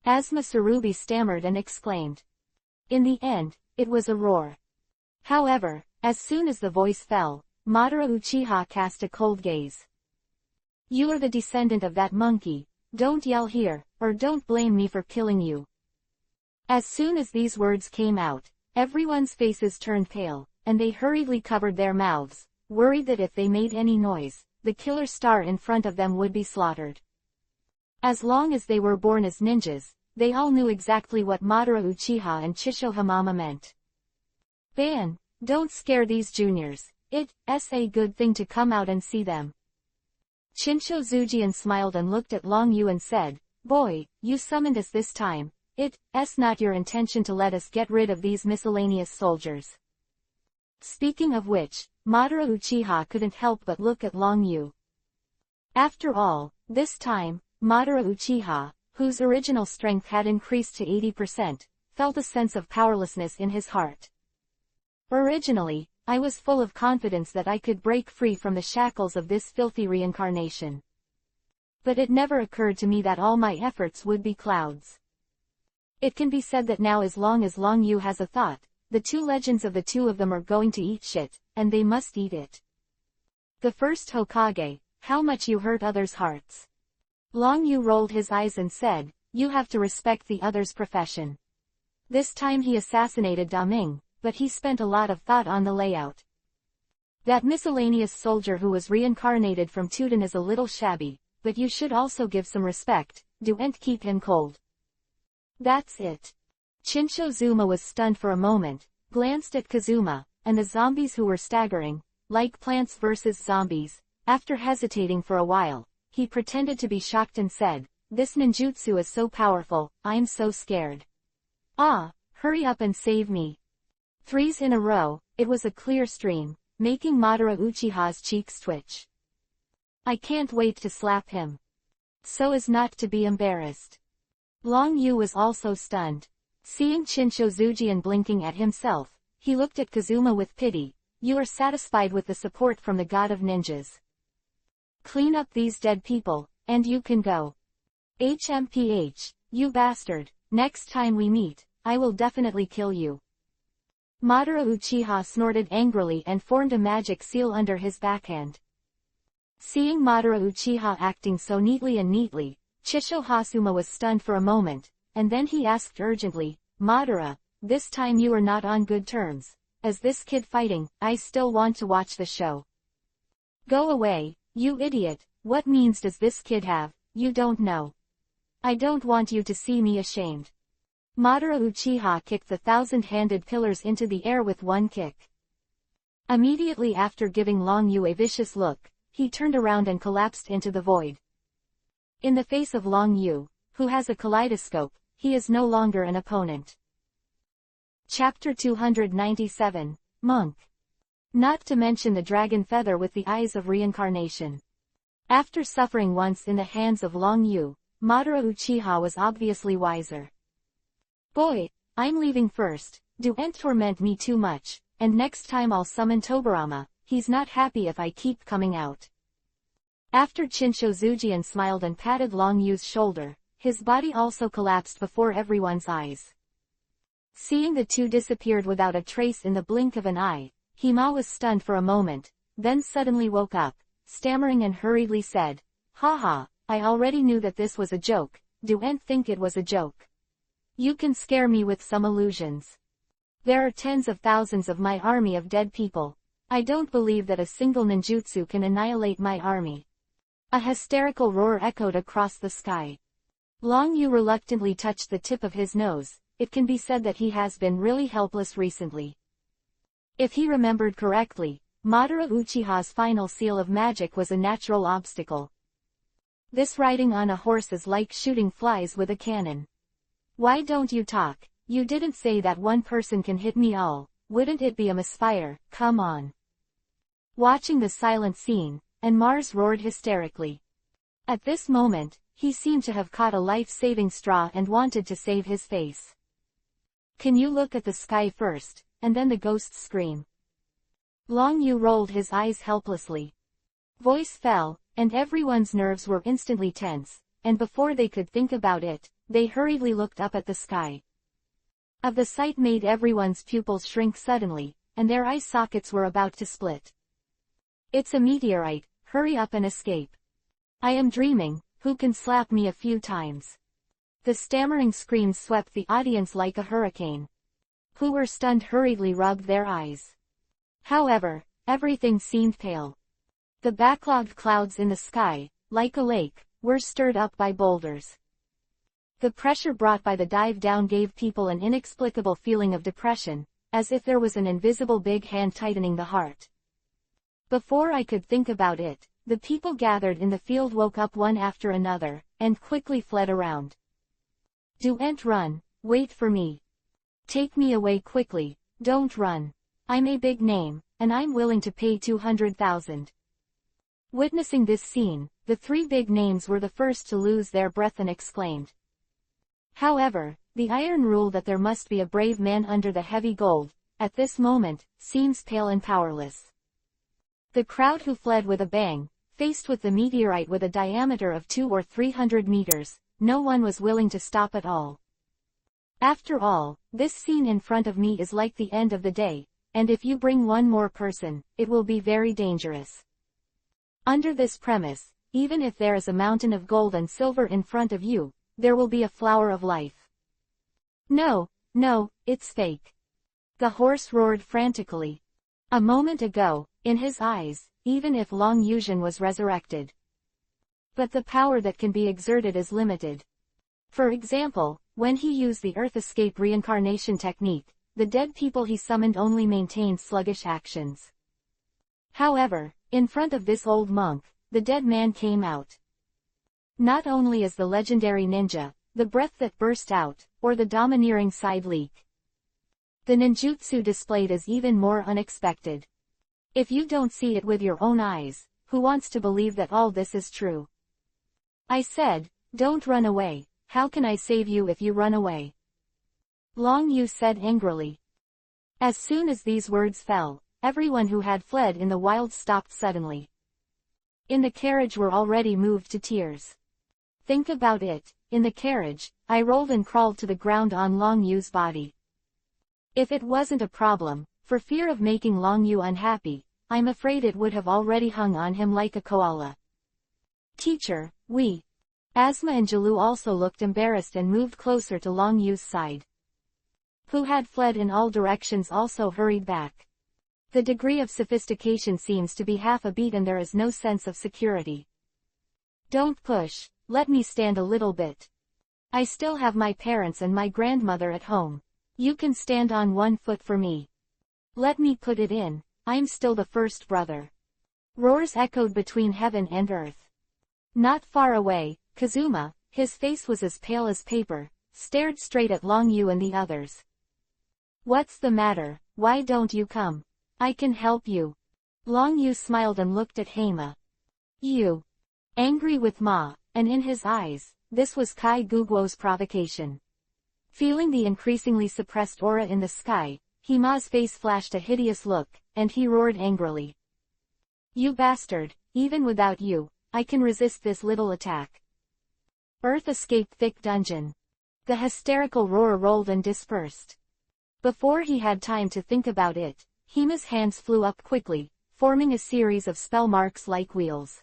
Speaker 1: Asma Sarubi stammered and exclaimed. In the end, it was a roar. However, as soon as the voice fell, Madara Uchiha cast a cold gaze. You are the descendant of that monkey, don't yell here, or don't blame me for killing you. As soon as these words came out, everyone's faces turned pale, and they hurriedly covered their mouths, worried that if they made any noise, the killer star in front of them would be slaughtered. As long as they were born as ninjas, they all knew exactly what Madara Uchiha and Chisho Hamama meant. Ban, don't scare these juniors, it's a good thing to come out and see them. Shinsho Zujian smiled and looked at Long Yu and said, Boy, you summoned us this time, it's not your intention to let us get rid of these miscellaneous soldiers. Speaking of which, Madara Uchiha couldn't help but look at Long Yu. After all, this time, Madara Uchiha, whose original strength had increased to 80%, felt a sense of powerlessness in his heart. Originally, I was full of confidence that I could break free from the shackles of this filthy reincarnation. But it never occurred to me that all my efforts would be clouds. It can be said that now as long as Long Yu has a thought, the two legends of the two of them are going to eat shit, and they must eat it. The first Hokage, how much you hurt others' hearts. Long Yu rolled his eyes and said, you have to respect the other's profession. This time he assassinated Daming, but he spent a lot of thought on the layout. That miscellaneous soldier who was reincarnated from Tuden is a little shabby, but you should also give some respect, don't keep him cold. That's it. Shinsho Zuma was stunned for a moment, glanced at Kazuma, and the zombies who were staggering, like Plants vs. Zombies. After hesitating for a while, he pretended to be shocked and said, this ninjutsu is so powerful, I'm so scared. Ah, hurry up and save me. 3s in a row, it was a clear stream, making Madara Uchiha's cheeks twitch. I can't wait to slap him. So as not to be embarrassed. Long Yu was also stunned. Seeing Chinsho Zujian blinking at himself, he looked at Kazuma with pity. You are satisfied with the support from the god of ninjas. Clean up these dead people, and you can go. HMPH, you bastard, next time we meet, I will definitely kill you. Madara Uchiha snorted angrily and formed a magic seal under his backhand. Seeing Madara Uchiha acting so neatly, Chisho Hasuma was stunned for a moment, and then he asked urgently, Madara, this time you are not on good terms. As this kid fighting, I still want to watch the show. Go away, you idiot, what means does this kid have, you don't know. I don't want you to see me ashamed. Madara Uchiha kicked the 1,000-handed pillars into the air with one kick. Immediately after giving Long Yu a vicious look, he turned around and collapsed into the void. In the face of Long Yu, who has a kaleidoscope, he is no longer an opponent. Chapter 297, Monk. Not to mention the dragon feather with the eyes of reincarnation. After suffering once in the hands of Long Yu, Madara Uchiha was obviously wiser. Boy, I'm leaving first, don't torment me too much, and next time I'll summon Tobirama, he's not happy if I keep coming out. After Chinsho Zujian smiled and patted Long Yu's shoulder, his body also collapsed before everyone's eyes. Seeing the two disappeared without a trace in the blink of an eye, Hima was stunned for a moment, then suddenly woke up, stammering and hurriedly said, Haha, I already knew that this was a joke, don't think it was a joke. You can scare me with some illusions. There are tens of thousands of my army of dead people. I don't believe that a single ninjutsu can annihilate my army. A hysterical roar echoed across the sky. Long Yu reluctantly touched the tip of his nose. It can be said that he has been really helpless recently. If he remembered correctly, Madara Uchiha's final seal of magic was a natural obstacle. This riding on a horse is like shooting flies with a cannon. Why don't you talk? You didn't say that one person can hit me all, wouldn't it be a misfire, come on. Watching the silent scene, and Mars roared hysterically. At this moment, he seemed to have caught a life-saving straw and wanted to save his face. Can you look at the sky first, and then the ghosts scream? Long Yu rolled his eyes helplessly. Voice fell, and everyone's nerves were instantly tense, and before they could think about it, they hurriedly looked up at the sky. Of the sight made everyone's pupils shrink suddenly, and their eye sockets were about to split. It's a meteorite, hurry up and escape. I am dreaming, who can slap me a few times? The stammering screams swept the audience like a hurricane. Who were stunned hurriedly rubbed their eyes. However, everything seemed pale. The backlogged clouds in the sky, like a lake, were stirred up by boulders. The pressure brought by the dive down gave people an inexplicable feeling of depression, as if there was an invisible big hand tightening the heart. Before I could think about it, the people gathered in the field woke up one after another, and quickly fled around. Don't run, wait for me. Take me away quickly, don't run. I'm a big name, and I'm willing to pay 200,000. Witnessing this scene, the three big names were the first to lose their breath and exclaimed. However, the iron rule that there must be a brave man under the heavy gold, at this moment, seems pale and powerless. The crowd who fled with a bang, faced with the meteorite with a diameter of 200 or 300 meters, no one was willing to stop at all. After all, this scene in front of me is like the end of the day, and if you bring one more person, it will be very dangerous. Under this premise, even if there is a mountain of gold and silver in front of you, there will be a flower of life. No, it's fake. The horse roared frantically. A moment ago, in his eyes, even if Long Yuzhen was resurrected. But the power that can be exerted is limited. For example, when he used the Earth Escape reincarnation technique, the dead people he summoned only maintained sluggish actions. However, in front of this old monk, the dead man came out. Not only as the legendary ninja, the breath that burst out, or the domineering side leak. The ninjutsu displayed is even more unexpected. If you don't see it with your own eyes, who wants to believe that all this is true? I said, don't run away. How can I save you if you run away? Long Yu said angrily. As soon as these words fell, everyone who had fled in the wild stopped suddenly. In the carriage were already moved to tears. Think about it, in the carriage, I rolled and crawled to the ground on Long Yu's body. If it wasn't a problem, for fear of making Long Yu unhappy, I'm afraid it would have already hung on him like a koala. Teacher, we. Asma and Jalu also looked embarrassed and moved closer to Long Yu's side. Who had fled in all directions also hurried back. The degree of sophistication seems to be half a beat and there is no sense of security. Don't push, let me stand a little bit. I still have my parents and my grandmother at home. You can stand on one foot for me. Let me put it in, I'm still the first brother. Roars echoed between heaven and earth. Not far away, Kazuma, his face was as pale as paper, stared straight at Long Yu and the others. What's the matter, why don't you come? I can help you. Long Yu smiled and looked at Heima. You. Angry with Ma, and in his eyes, this was Kai Guguo's provocation. Feeling the increasingly suppressed aura in the sky, Heima's face flashed a hideous look, and he roared angrily. You bastard, even without you, I can resist this little attack. Earth escaped thick dungeon. The hysterical roar rolled and dispersed. Before he had time to think about it, Heima's hands flew up quickly, forming a series of spell marks like wheels.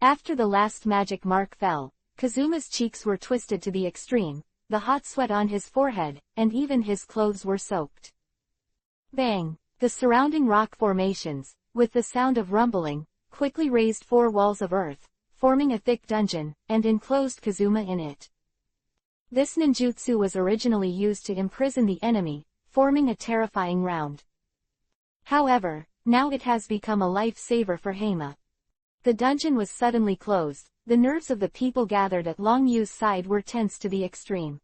Speaker 1: After the last magic mark fell, Kazuma's cheeks were twisted to the extreme, the hot sweat on his forehead, and even his clothes were soaked. Bang! The surrounding rock formations, with the sound of rumbling, quickly raised 4 walls of earth, forming a thick dungeon, and enclosed Kazuma in it. This ninjutsu was originally used to imprison the enemy, forming a terrifying round. However, now it has become a lifesaver for Heima. The dungeon was suddenly closed, the nerves of the people gathered at Long Yu's side were tense to the extreme.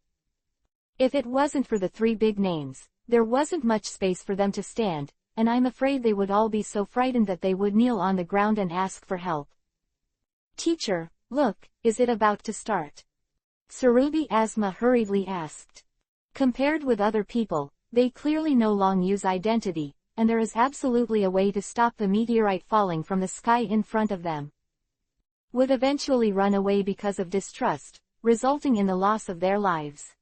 Speaker 1: If it wasn't for the 3 big names, there wasn't much space for them to stand, and I'm afraid they would all be so frightened that they would kneel on the ground and ask for help. Teacher, look, is it about to start? Tsurugi Asma hurriedly asked. Compared with other people, they clearly know Long Yu's identity, and there is absolutely a way to stop the meteorite falling from the sky in front of them. Would eventually run away because of distrust, resulting in the loss of their lives.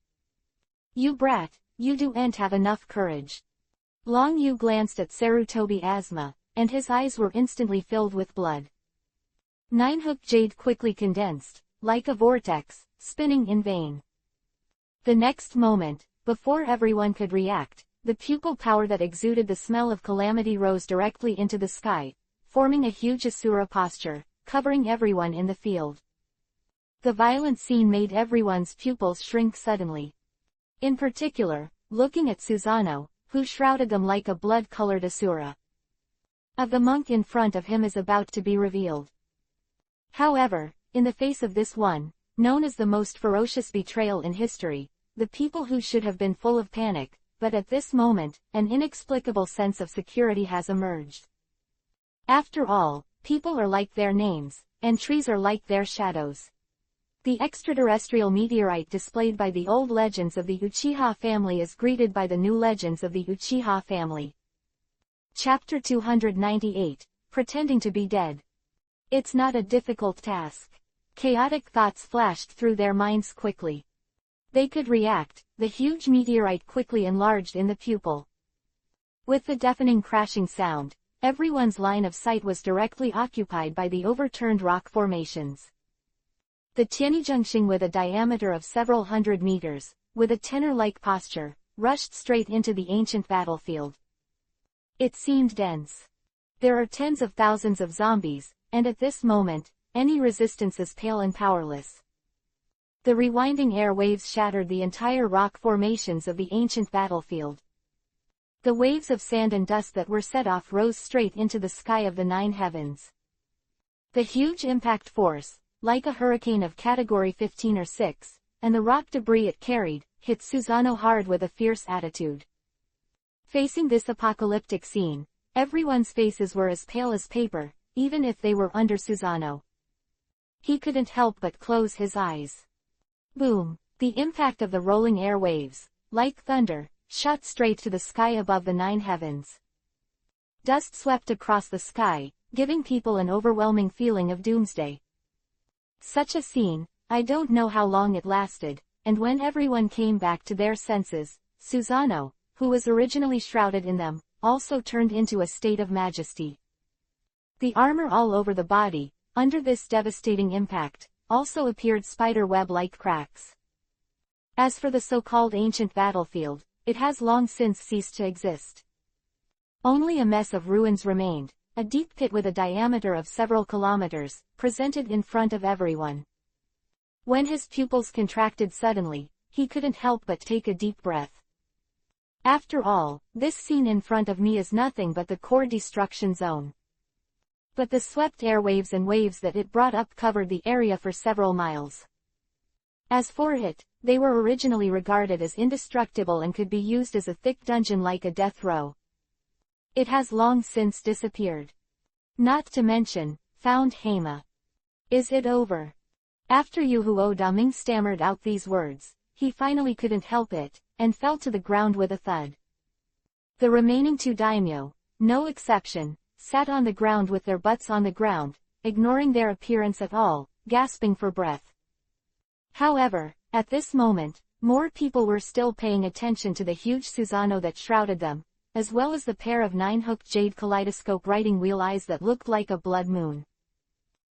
Speaker 1: You brat, you don't have enough courage. Long Yu glanced at Sarutobi Asma, and his eyes were instantly filled with blood. Nine-hook jade quickly condensed, like a vortex, spinning in vain. The next moment, before everyone could react, the pupil power that exuded the smell of calamity rose directly into the sky, forming a huge Asura posture, covering everyone in the field. The violent scene made everyone's pupils shrink suddenly. In particular, looking at Susano, who shrouded them like a blood-colored Asura. The monk in front of him is about to be revealed. However, in the face of this one, known as the most ferocious betrayal in history, the people who should have been full of panic, but at this moment, an inexplicable sense of security has emerged. After all, people are like their names, and trees are like their shadows. The extraterrestrial meteorite displayed by the old legends of the Uchiha family is greeted by the new legends of the Uchiha family. Chapter 298, Pretending to be Dead. It's not a difficult task. Chaotic thoughts flashed through their minds quickly. They could react. The huge meteorite quickly enlarged in the pupil. With the deafening crashing sound, everyone's line of sight was directly occupied by the overturned rock formations. The Tianjungxing, with a diameter of several hundred meters, with a tenor-like posture, rushed straight into the ancient battlefield. It seemed dense. There are tens of thousands of zombies, and at this moment, any resistance is pale and powerless. The rewinding air waves shattered the entire rock formations of the ancient battlefield. The waves of sand and dust that were set off rose straight into the sky of the 9 heavens. The huge impact force, like a hurricane of category 15 or 6, and the rock debris it carried, hit Susano hard with a fierce attitude. Facing this apocalyptic scene, Everyone's faces were as pale as paper, even if they were under Susanoo. He couldn't help but close his eyes. Boom! The impact of the rolling air waves, like thunder, shot straight to the sky above the 9 heavens. Dust swept across the sky, giving people an overwhelming feeling of doomsday. Such a scene, I don't know how long it lasted, and when everyone came back to their senses, Susanoo, who was originally shrouded in them, also turned into a state of majesty. The armor all over the body, under this devastating impact, also appeared spider web-like cracks. As for the so-called ancient battlefield, it has long since ceased to exist. Only a mess of ruins remained, a deep pit with a diameter of several kilometers, presented in front of everyone. When his pupils contracted suddenly, he couldn't help but take a deep breath. After all, this scene in front of me is nothing but the core destruction zone. But the swept airwaves and waves that it brought up covered the area for several miles. As for it, they were originally regarded as indestructible and could be used as a thick dungeon like a death row. It has long since disappeared. Not to mention, found Hema. Is it over? After Yuhuo Daming stammered out these words, he finally couldn't help it, and fell to the ground with a thud. The remaining 2 daimyo, no exception, sat on the ground with their butts on the ground, ignoring their appearance at all, gasping for breath. However, at this moment, more people were still paying attention to the huge Susanoo that shrouded them, as well as the pair of 9-hooked jade kaleidoscope writing wheel eyes that looked like a blood moon.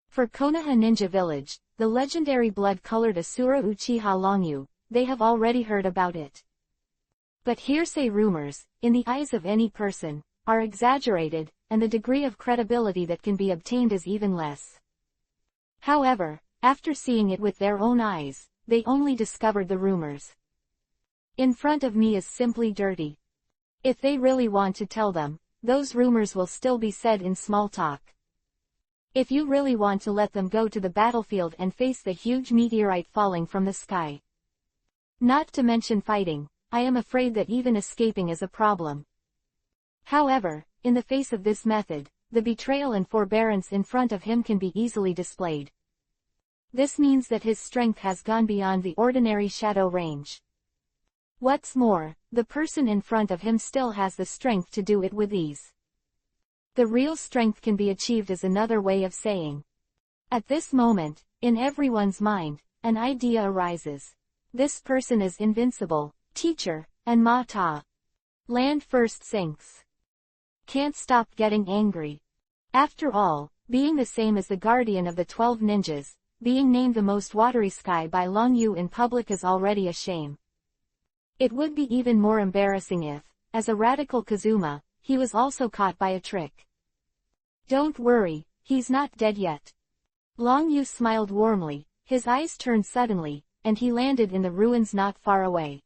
Speaker 1: For Konoha Ninja Village, the legendary blood-colored Asura Uchiha Longyu, they have already heard about it. But hearsay rumors, in the eyes of any person, are exaggerated, and the degree of credibility that can be obtained is even less. However, after seeing it with their own eyes, they only discovered the rumors. In front of me is simply dirty. If they really want to tell them, those rumors will still be said in small talk. If you really want to let them go to the battlefield and face the huge meteorite falling from the sky. Not to mention fighting, I am afraid that even escaping is a problem. However, in the face of this method, the betrayal and forbearance in front of him can be easily displayed. This means that his strength has gone beyond the ordinary shadow range. What's more, the person in front of him still has the strength to do it with ease. The real strength can be achieved is another way of saying. At this moment, in everyone's mind, an idea arises. This person is invincible, teacher, and Mata. Land first sinks. Can't stop getting angry. After all, being the same as the guardian of the 12 ninjas, being named the most watery sky by Longyu in public is already a shame. It would be even more embarrassing if, as a radical Kazuma, he was also caught by a trick. Don't worry, he's not dead yet. Longyu smiled warmly, his eyes turned suddenly, and he landed in the ruins not far away.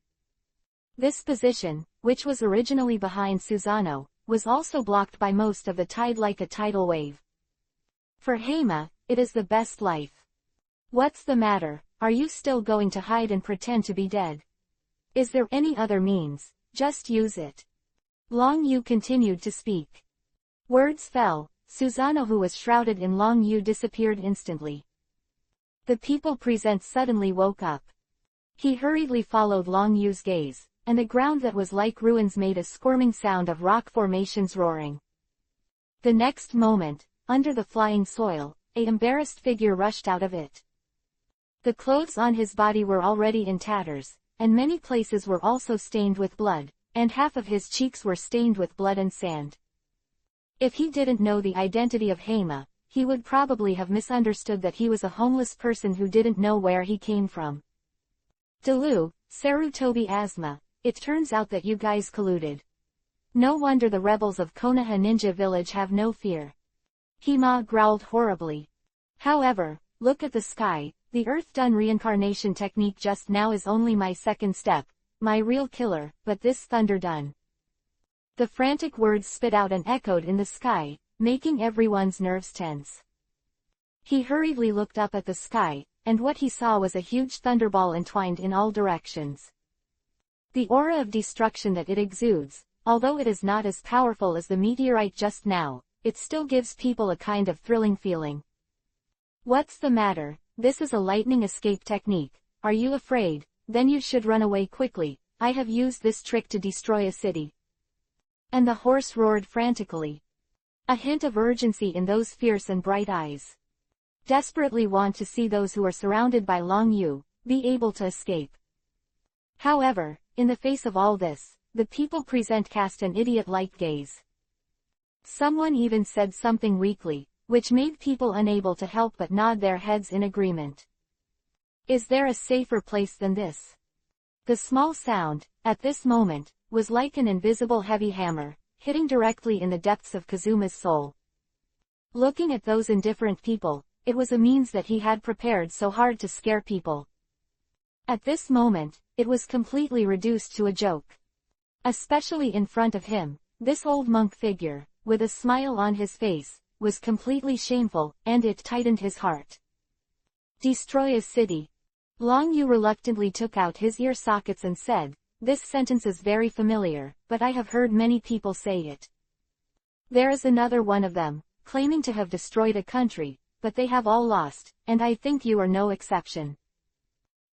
Speaker 1: This position, which was originally behind Susanoo, was also blocked by most of the tide like a tidal wave. For Hema, it is the best life. What's the matter, are you still going to hide and pretend to be dead? Is there any other means? Just use it. Longyu continued to speak. Words fell, Susanoo who was shrouded in Longyu disappeared instantly. The people present suddenly woke up. He hurriedly followed Longyu's gaze, and the ground that was like ruins made a squirming sound of rock formations roaring. The next moment, under the flying soil, an embarrassed figure rushed out of it. The clothes on his body were already in tatters, and many places were also stained with blood, and half of his cheeks were stained with blood and sand. If he didn't know the identity of Hema, he would probably have misunderstood that he was a homeless person who didn't know where he came from. Delu, Sarutobi Asma, it turns out that you guys colluded. No wonder the rebels of Konoha Ninja Village have no fear. Hema growled horribly. However, look at the sky, the Earth-done reincarnation technique just now is only my second step, my real killer, but this thunder done. The frantic words spit out and echoed in the sky, making everyone's nerves tense. He hurriedly looked up at the sky, and what he saw was a huge thunderball entwined in all directions. The aura of destruction that it exudes, although it is not as powerful as the meteorite just now, it still gives people a kind of thrilling feeling. What's the matter? This is a lightning escape technique. Are you afraid? Then you should run away quickly. I have used this trick to destroy a city. And the horse roared frantically. A hint of urgency in those fierce and bright eyes. Desperately want to see those who are surrounded by Long Yu be able to escape. However, in the face of all this, the people present cast an idiot-like gaze. Someone even said something weakly, which made people unable to help but nod their heads in agreement. Is there a safer place than this? The small sound, at this moment, was like an invisible heavy hammer, hitting directly in the depths of Kazuma's soul. Looking at those indifferent people, it was a means that he had prepared so hard to scare people. At this moment, it was completely reduced to a joke. Especially in front of him, this old monk figure, with a smile on his face, was completely shameful, and it tightened his heart. Destroy a city. Long Yu reluctantly took out his ear sockets and said, "This sentence is very familiar, but I have heard many people say it. There is another one of them, claiming to have destroyed a country, but they have all lost, and I think you are no exception."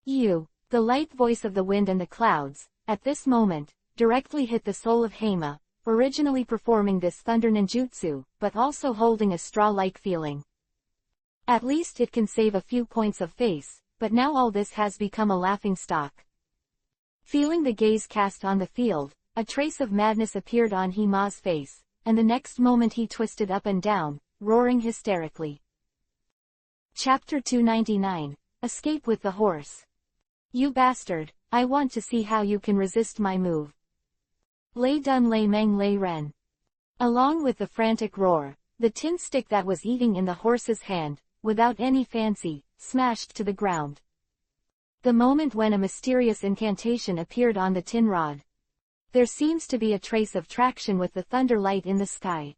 Speaker 1: You, the light voice of the wind and the clouds, at this moment, directly hit the soul of Heima, originally performing this thunder ninjutsu, but also holding a straw-like feeling. At least it can save a few points of face, but now all this has become a laughingstock. Feeling the gaze cast on the field, a trace of madness appeared on Heima's face, and the next moment he twisted up and down, roaring hysterically. Chapter 299, Escape with the Horse. You bastard, I want to see how you can resist my move. Lei dun lei meng lei ren. Along with the frantic roar, the tin stick that was eating in the horse's hand, without any fancy, smashed to the ground. The moment when a mysterious incantation appeared on the tin rod. There seems to be a trace of traction with the thunder light in the sky.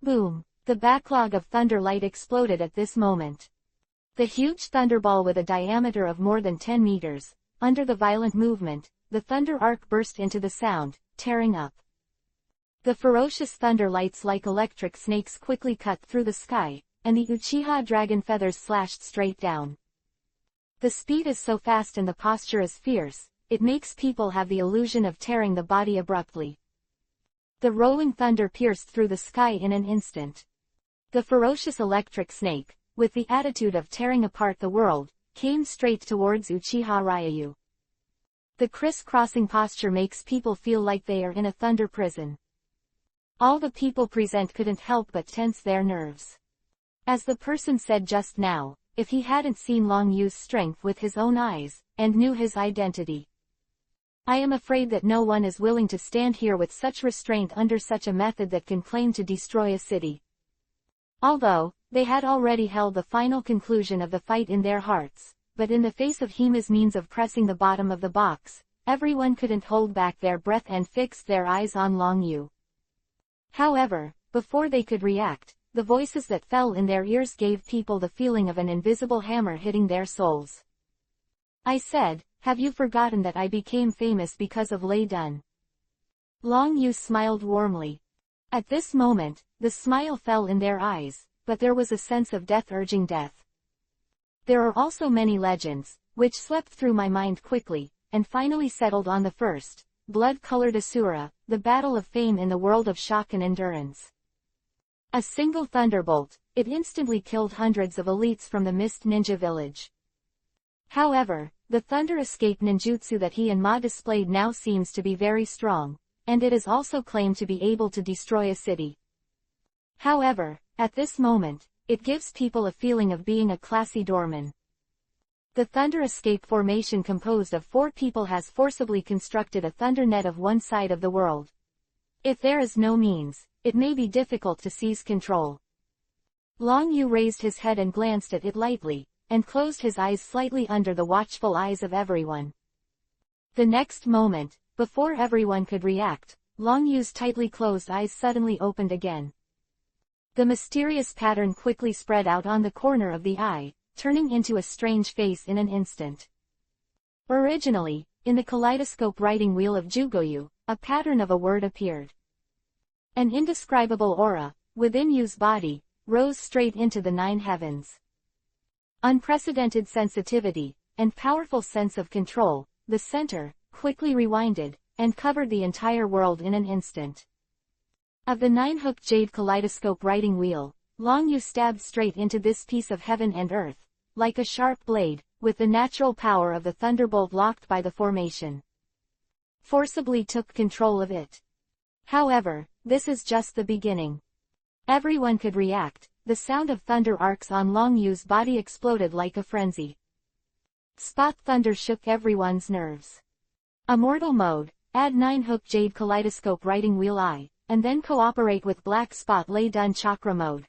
Speaker 1: Boom! The backlog of thunder light exploded at this moment. The huge thunderball with a diameter of more than 10 meters, under the violent movement, the thunder arc burst into the sound, tearing up. The ferocious thunder lights like electric snakes quickly cut through the sky, and the Uchiha dragon feathers slashed straight down. The speed is so fast and the posture is fierce, it makes people have the illusion of tearing the body abruptly. The rolling thunder pierced through the sky in an instant. The ferocious electric snake, with the attitude of tearing apart the world, came straight towards Uchiha Ryu. The criss-crossing posture makes people feel like they are in a thunder prison. All the people present couldn't help but tense their nerves. As the person said just now, if he hadn't seen Long Yu's strength with his own eyes, and knew his identity. I am afraid that no one is willing to stand here with such restraint under such a method that can claim to destroy a city. Although, they had already held the final conclusion of the fight in their hearts, but in the face of Heima's means of pressing the bottom of the box, everyone couldn't hold back their breath and fixed their eyes on Long Yu. However, before they could react, the voices that fell in their ears gave people the feeling of an invisible hammer hitting their souls. I said, have you forgotten that I became famous because of Lei Dun? Long Yu smiled warmly. At this moment, the smile fell in their eyes, but there was a sense of death urging death. There are also many legends, which swept through my mind quickly, and finally settled on the first, blood-colored Asura, the battle of fame in the world of shock and endurance. A single thunderbolt, it instantly killed hundreds of elites from the Mist Ninja village. However, the thunder escape ninjutsu that he and Ma displayed now seems to be very strong, and it is also claimed to be able to destroy a city. However, at this moment, it gives people a feeling of being a classy doorman. The thunder escape formation composed of 4 people has forcibly constructed a thunder net of one side of the world. If there is no means, it may be difficult to seize control. Long Yu raised his head and glanced at it lightly, and closed his eyes slightly under the watchful eyes of everyone. The next moment, before everyone could react, Long Yu's tightly closed eyes suddenly opened again. The mysterious pattern quickly spread out on the corner of the eye, turning into a strange face in an instant. Originally, in the kaleidoscope writing wheel of Jugoyu, a pattern of a word appeared. An indescribable aura, within Yu's body, rose straight into the 9 heavens. Unprecedented sensitivity, and powerful sense of control, the center, quickly rewinded, and covered the entire world in an instant. Of the 9-hooked jade kaleidoscope writing wheel, Long Yu stabbed straight into this piece of heaven and earth, like a sharp blade, with the natural power of the thunderbolt locked by the formation. Forcibly took control of it. However, this is just the beginning. Everyone could react. The sound of thunder arcs on Long Yu's body exploded like a frenzy. Spot thunder shook everyone's nerves. Immortal mode, add 9-hook jade kaleidoscope writing wheel I, and then cooperate with black spot lay dun chakra mode.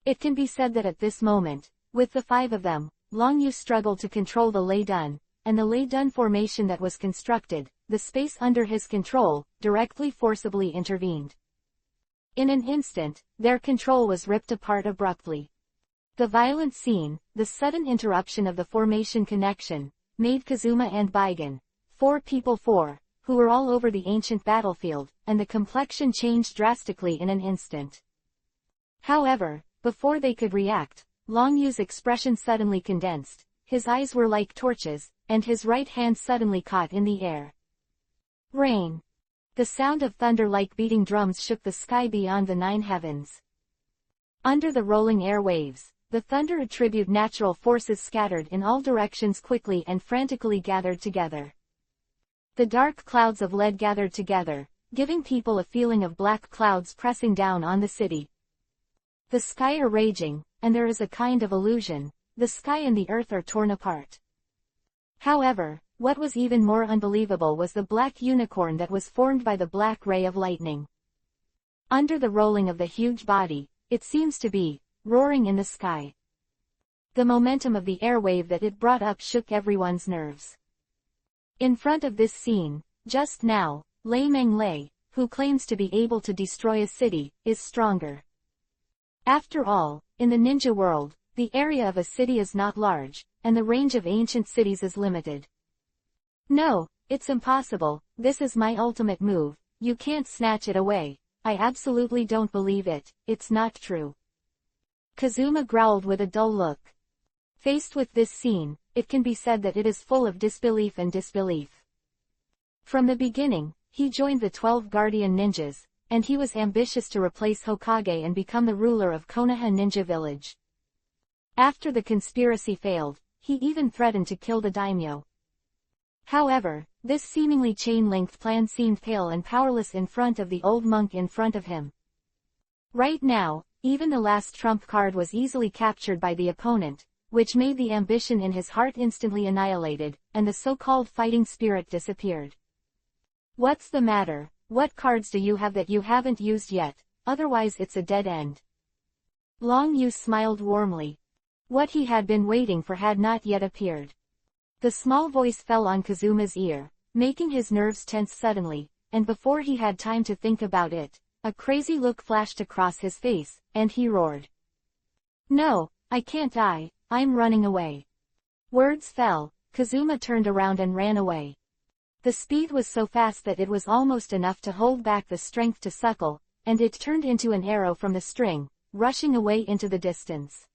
Speaker 1: It can be said that at this moment, with the 5 of them, Long Yu struggled to control the lay dun, and the lay dun formation that was constructed, the space under his control, directly forcibly intervened. In an instant, their control was ripped apart abruptly. The violent scene, the sudden interruption of the formation connection, made Kazuma and Baigen, 4 people who were all over the ancient battlefield, and the complexion changed drastically in an instant. However, before they could react, Long Yu's expression suddenly condensed, his eyes were like torches, and his right hand suddenly caught in the air. Rain. The sound of thunder like beating drums shook the sky beyond the 9 heavens. Under the rolling air waves, the thunder attribute natural forces scattered in all directions quickly and frantically gathered together. The dark clouds of lead gathered together, giving people a feeling of black clouds pressing down on the city. The sky are raging, and there is a kind of illusion, the sky and the earth are torn apart. However, what was even more unbelievable was the black unicorn that was formed by the black ray of lightning. Under the rolling of the huge body, it seems to be roaring in the sky. The momentum of the airwave that it brought up shook everyone's nerves. In front of this scene, just now, Lei Meng Lei, who claims to be able to destroy a city, is stronger. After all, in the ninja world, the area of a city is not large, and the range of ancient cities is limited. No, it's impossible, this is my ultimate move, you can't snatch it away, I absolutely don't believe it, it's not true. Kazuma growled with a dull look. Faced with this scene, it can be said that it is full of disbelief and disbelief. From the beginning, he joined the 12 Guardian Ninjas, and he was ambitious to replace Hokage and become the ruler of Konoha Ninja Village. After the conspiracy failed, he even threatened to kill the daimyo. However, this seemingly chain-linked plan seemed pale and powerless in front of the old monk in front of him. Right now, even the last trump card was easily captured by the opponent, which made the ambition in his heart instantly annihilated, and the so-called fighting spirit disappeared. What's the matter? What cards do you have that you haven't used yet? Otherwise it's a dead end. Long Yu smiled warmly. What he had been waiting for had not yet appeared. The small voice fell on Kazuma's ear, making his nerves tense suddenly, and before he had time to think about it, a crazy look flashed across his face, and he roared. No, I can't I'm running away. Words fell, Kazuma turned around and ran away. The speed was so fast that it was almost enough to hold back the strength to suckle, and it turned into an arrow from the string, rushing away into the distance.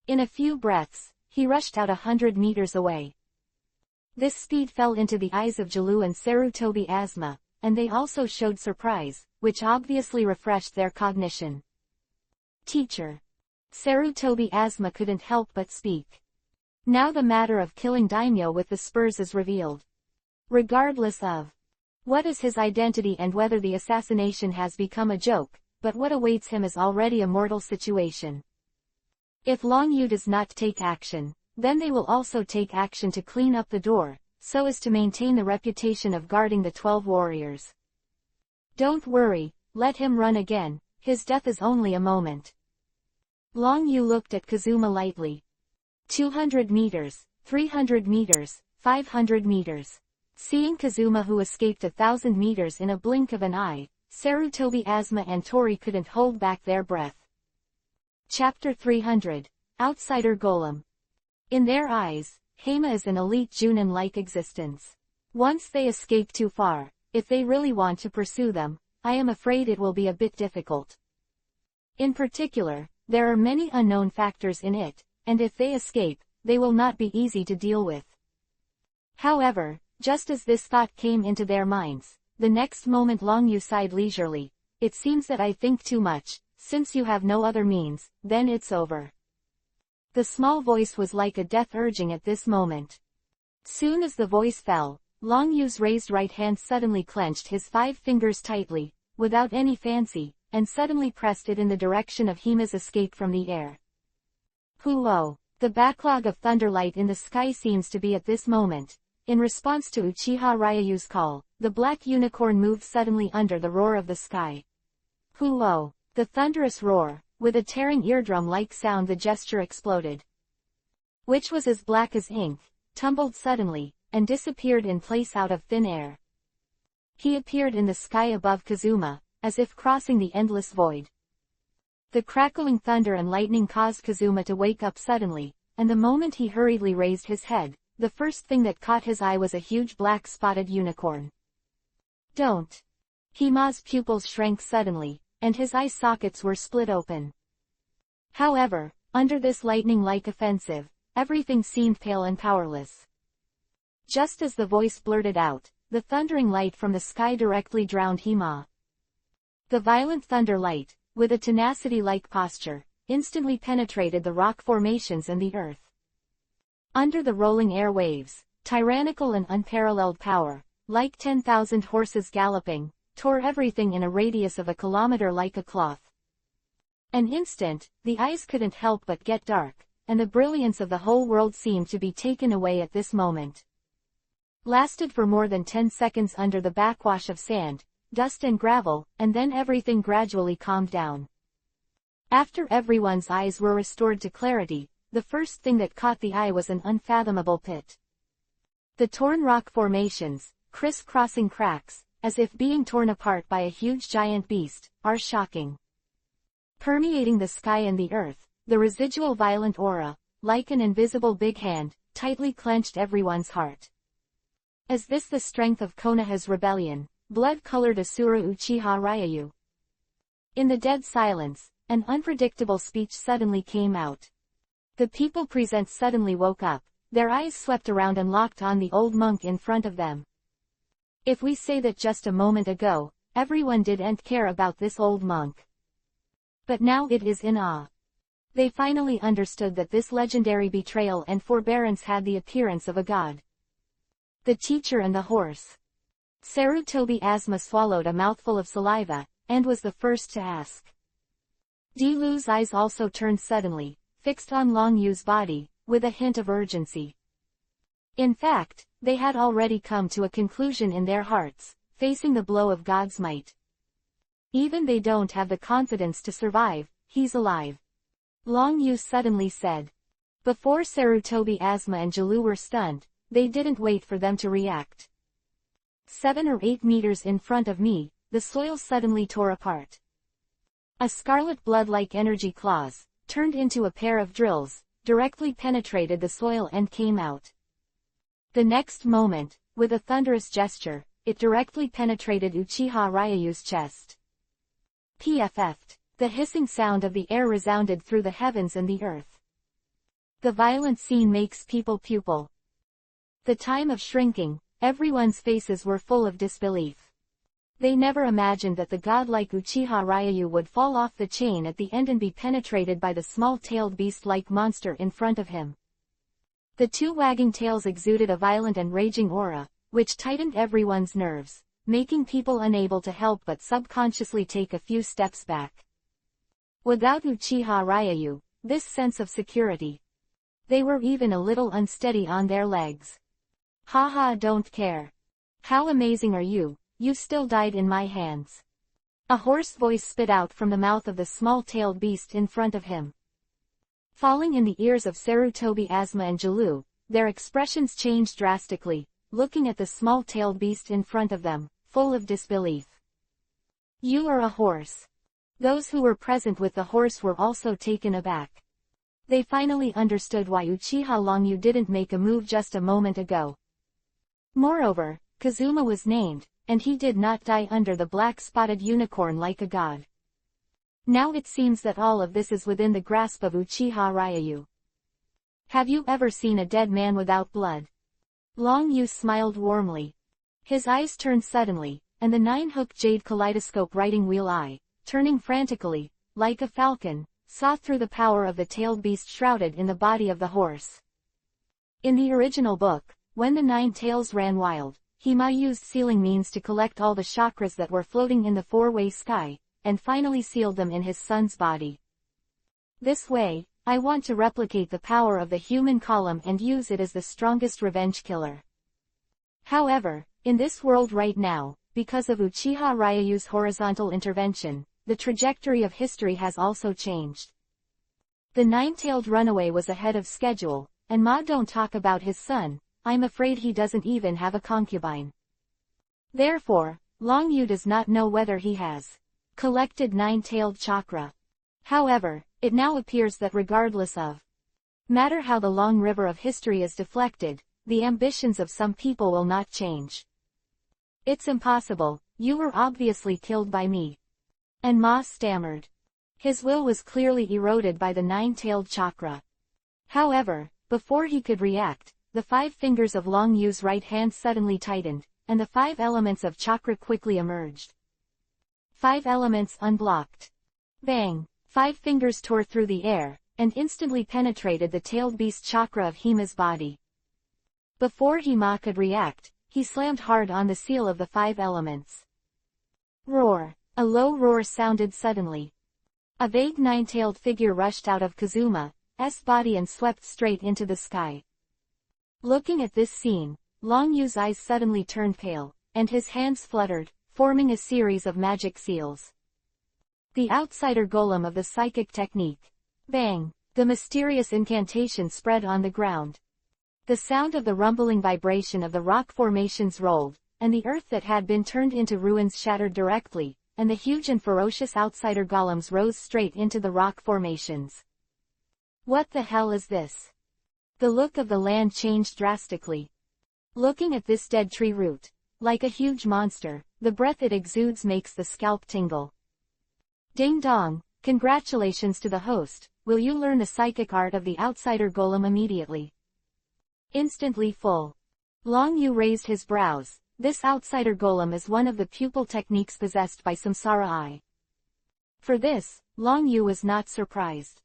Speaker 1: In a few breaths, he rushed out 100 meters away. This speed fell into the eyes of Jalu and Sarutobi Asma, and they also showed surprise, which obviously refreshed their cognition. Teacher. Sarutobi Asma couldn't help but speak. Now the matter of killing daimyo with the spurs is revealed. Regardless of what is his identity and whether the assassination has become a joke, but what awaits him is already a mortal situation. If Long Yu does not take action, then they will also take action to clean up the door, so as to maintain the reputation of guarding the 12 warriors. Don't worry, let him run again, his death is only a moment. Long Yu looked at Kazuma lightly. 200 meters, 300 meters, 500 meters. Seeing Kazuma who escaped 1,000 meters in a blink of an eye, Sarutobi Asma and Tori couldn't hold back their breath. Chapter 300. Outsider Golem. In their eyes, Heima is an elite Junin-like existence. Once they escape too far, if they really want to pursue them, I am afraid it will be a bit difficult. In particular, there are many unknown factors in it, and if they escape, they will not be easy to deal with. However, just as this thought came into their minds, the next moment Long Yu sighed leisurely. It seems that I think too much. Since you have no other means, then it's over. The small voice was like a death urging at this moment. Soon as the voice fell, Long Yu's raised right hand suddenly clenched his 5 fingers tightly, without any fancy, and suddenly pressed it in the direction of Hima's escape from the air. Huo! The backlog of thunderlight in the sky seems to be at this moment. In response to Uchiha Ryu's call, the black unicorn moved suddenly under the roar of the sky. Huo! The thunderous roar, with a tearing eardrum-like sound the gesture exploded. Which was as black as ink, tumbled suddenly, and disappeared in place out of thin air. He appeared in the sky above Kazuma, as if crossing the endless void. The crackling thunder and lightning caused Kazuma to wake up suddenly, and the moment he hurriedly raised his head, the first thing that caught his eye was a huge black spotted unicorn. Don't! Hima's pupils shrank suddenly, and his eye sockets were split open. However, under this lightning-like offensive, everything seemed pale and powerless. Just as the voice blurted out, the thundering light from the sky directly drowned Hima. The violent thunder light, with a tenacity-like posture, instantly penetrated the rock formations and the earth. Under the rolling air waves, tyrannical and unparalleled power, like 10,000 horses galloping, tore everything in a radius of a kilometer like a cloth. An instant, the eyes couldn't help but get dark, and the brilliance of the whole world seemed to be taken away at this moment. Lasted for more than 10 seconds under the backwash of sand, dust and gravel, and then everything gradually calmed down. After everyone's eyes were restored to clarity, the first thing that caught the eye was an unfathomable pit. The torn rock formations, criss-crossing cracks, as if being torn apart by a huge giant beast, are shocking. Permeating the sky and the earth, the residual violent aura, like an invisible big hand, tightly clenched everyone's heart. Is this the strength of Konoha's rebellion, blood-colored Asura Uchiha Ryu? In the dead silence, an unpredictable speech suddenly came out. The people present suddenly woke up, their eyes swept around and locked on the old monk in front of them. If we say that just a moment ago, everyone didn't care about this old monk. But now it is in awe. They finally understood that this legendary betrayal and forbearance had the appearance of a god. The teacher and the horse. Sarutobi Asma swallowed a mouthful of saliva, and was the first to ask. Dilu's eyes also turned suddenly, fixed on Long Yu's body, with a hint of urgency. In fact, they had already come to a conclusion in their hearts, facing the blow of God's might. Even they don't have the confidence to survive, he's alive. Long Yu suddenly said. Before Sarutobi Asma and Jalu were stunned, they didn't wait for them to react. 7 or 8 meters in front of me, the soil suddenly tore apart. A scarlet blood-like energy claws, turned into a pair of drills, directly penetrated the soil and came out. The next moment, with a thunderous gesture, it directly penetrated Uchiha Ryu's chest. PFF'd. The hissing sound of the air resounded through the heavens and the earth. The violent scene makes people pupil. The time of shrinking, everyone's faces were full of disbelief. They never imagined that the godlike Uchiha Ryu would fall off the chain at the end and be penetrated by the small-tailed beast-like monster in front of him. The 2 wagging tails exuded a violent and raging aura, which tightened everyone's nerves, making people unable to help but subconsciously take a few steps back. Without Uchiha Ryu, this sense of security, they were even a little unsteady on their legs. Haha, don't care. How amazing are you, you still died in my hands. A hoarse voice spit out from the mouth of the small-tailed beast in front of him. Falling in the ears of Sarutobi Asma and Jalu, their expressions changed drastically, looking at the small-tailed beast in front of them, full of disbelief. You are a horse. Those who were present with the horse were also taken aback. They finally understood why Uchiha Longyu didn't make a move just a moment ago. Moreover, Kazuma was named, and he did not die under the black-spotted unicorn like a god. Now it seems that all of this is within the grasp of Uchiha Ryu. Have you ever seen a dead man without blood? Long Yu smiled warmly. His eyes turned suddenly, and the 9-hook jade kaleidoscope writing wheel eye, turning frantically, like a falcon, saw through the power of the tailed beast shrouded in the body of the horse. In the original book, when the 9 tails ran wild, Hima used sealing means to collect all the chakras that were floating in the four-way sky, and finally sealed them in his son's body. This way, I want to replicate the power of the human column and use it as the strongest revenge killer. However, in this world right now, because of Uchiha Ryu's horizontal intervention, the trajectory of history has also changed. The 9-tailed runaway was ahead of schedule, and Ma don't talk about his son, I'm afraid he doesn't even have a concubine. Therefore, Long Yu does not know whether he has collected 9-tailed chakra. However, it now appears that regardless of matter how the long river of history is deflected, the ambitions of some people will not change. It's impossible, you were obviously killed by me. And Ma stammered. His will was clearly eroded by the 9-tailed chakra. However, before he could react, the 5 fingers of Long Yu's right hand suddenly tightened, and the 5 elements of chakra quickly emerged. 5 elements unblocked. Bang! 5 fingers tore through the air, and instantly penetrated the tailed beast chakra of Hima's body. Before Hima could react, he slammed hard on the seal of the 5 elements. Roar! A low roar sounded suddenly. A vague 9-tailed figure rushed out of Kazuma's body and swept straight into the sky. Looking at this scene, Long Yu's eyes suddenly turned pale, and his hands fluttered, forming a series of magic seals. The outsider golem of the psychic technique. Bang! The mysterious incantation spread on the ground. The sound of the rumbling vibration of the rock formations rolled, and the earth that had been turned into ruins shattered directly, and the huge and ferocious outsider golems rose straight into the rock formations. What the hell is this? The look of the land changed drastically. Looking at this dead tree root, like a huge monster, the breath it exudes makes the scalp tingle. Ding dong, congratulations to the host, will you learn the psychic art of the outsider golem immediately? Instantly full. Long Yu raised his brows. This outsider golem is one of the pupil techniques possessed by Samsara I. For this, Long Yu was not surprised.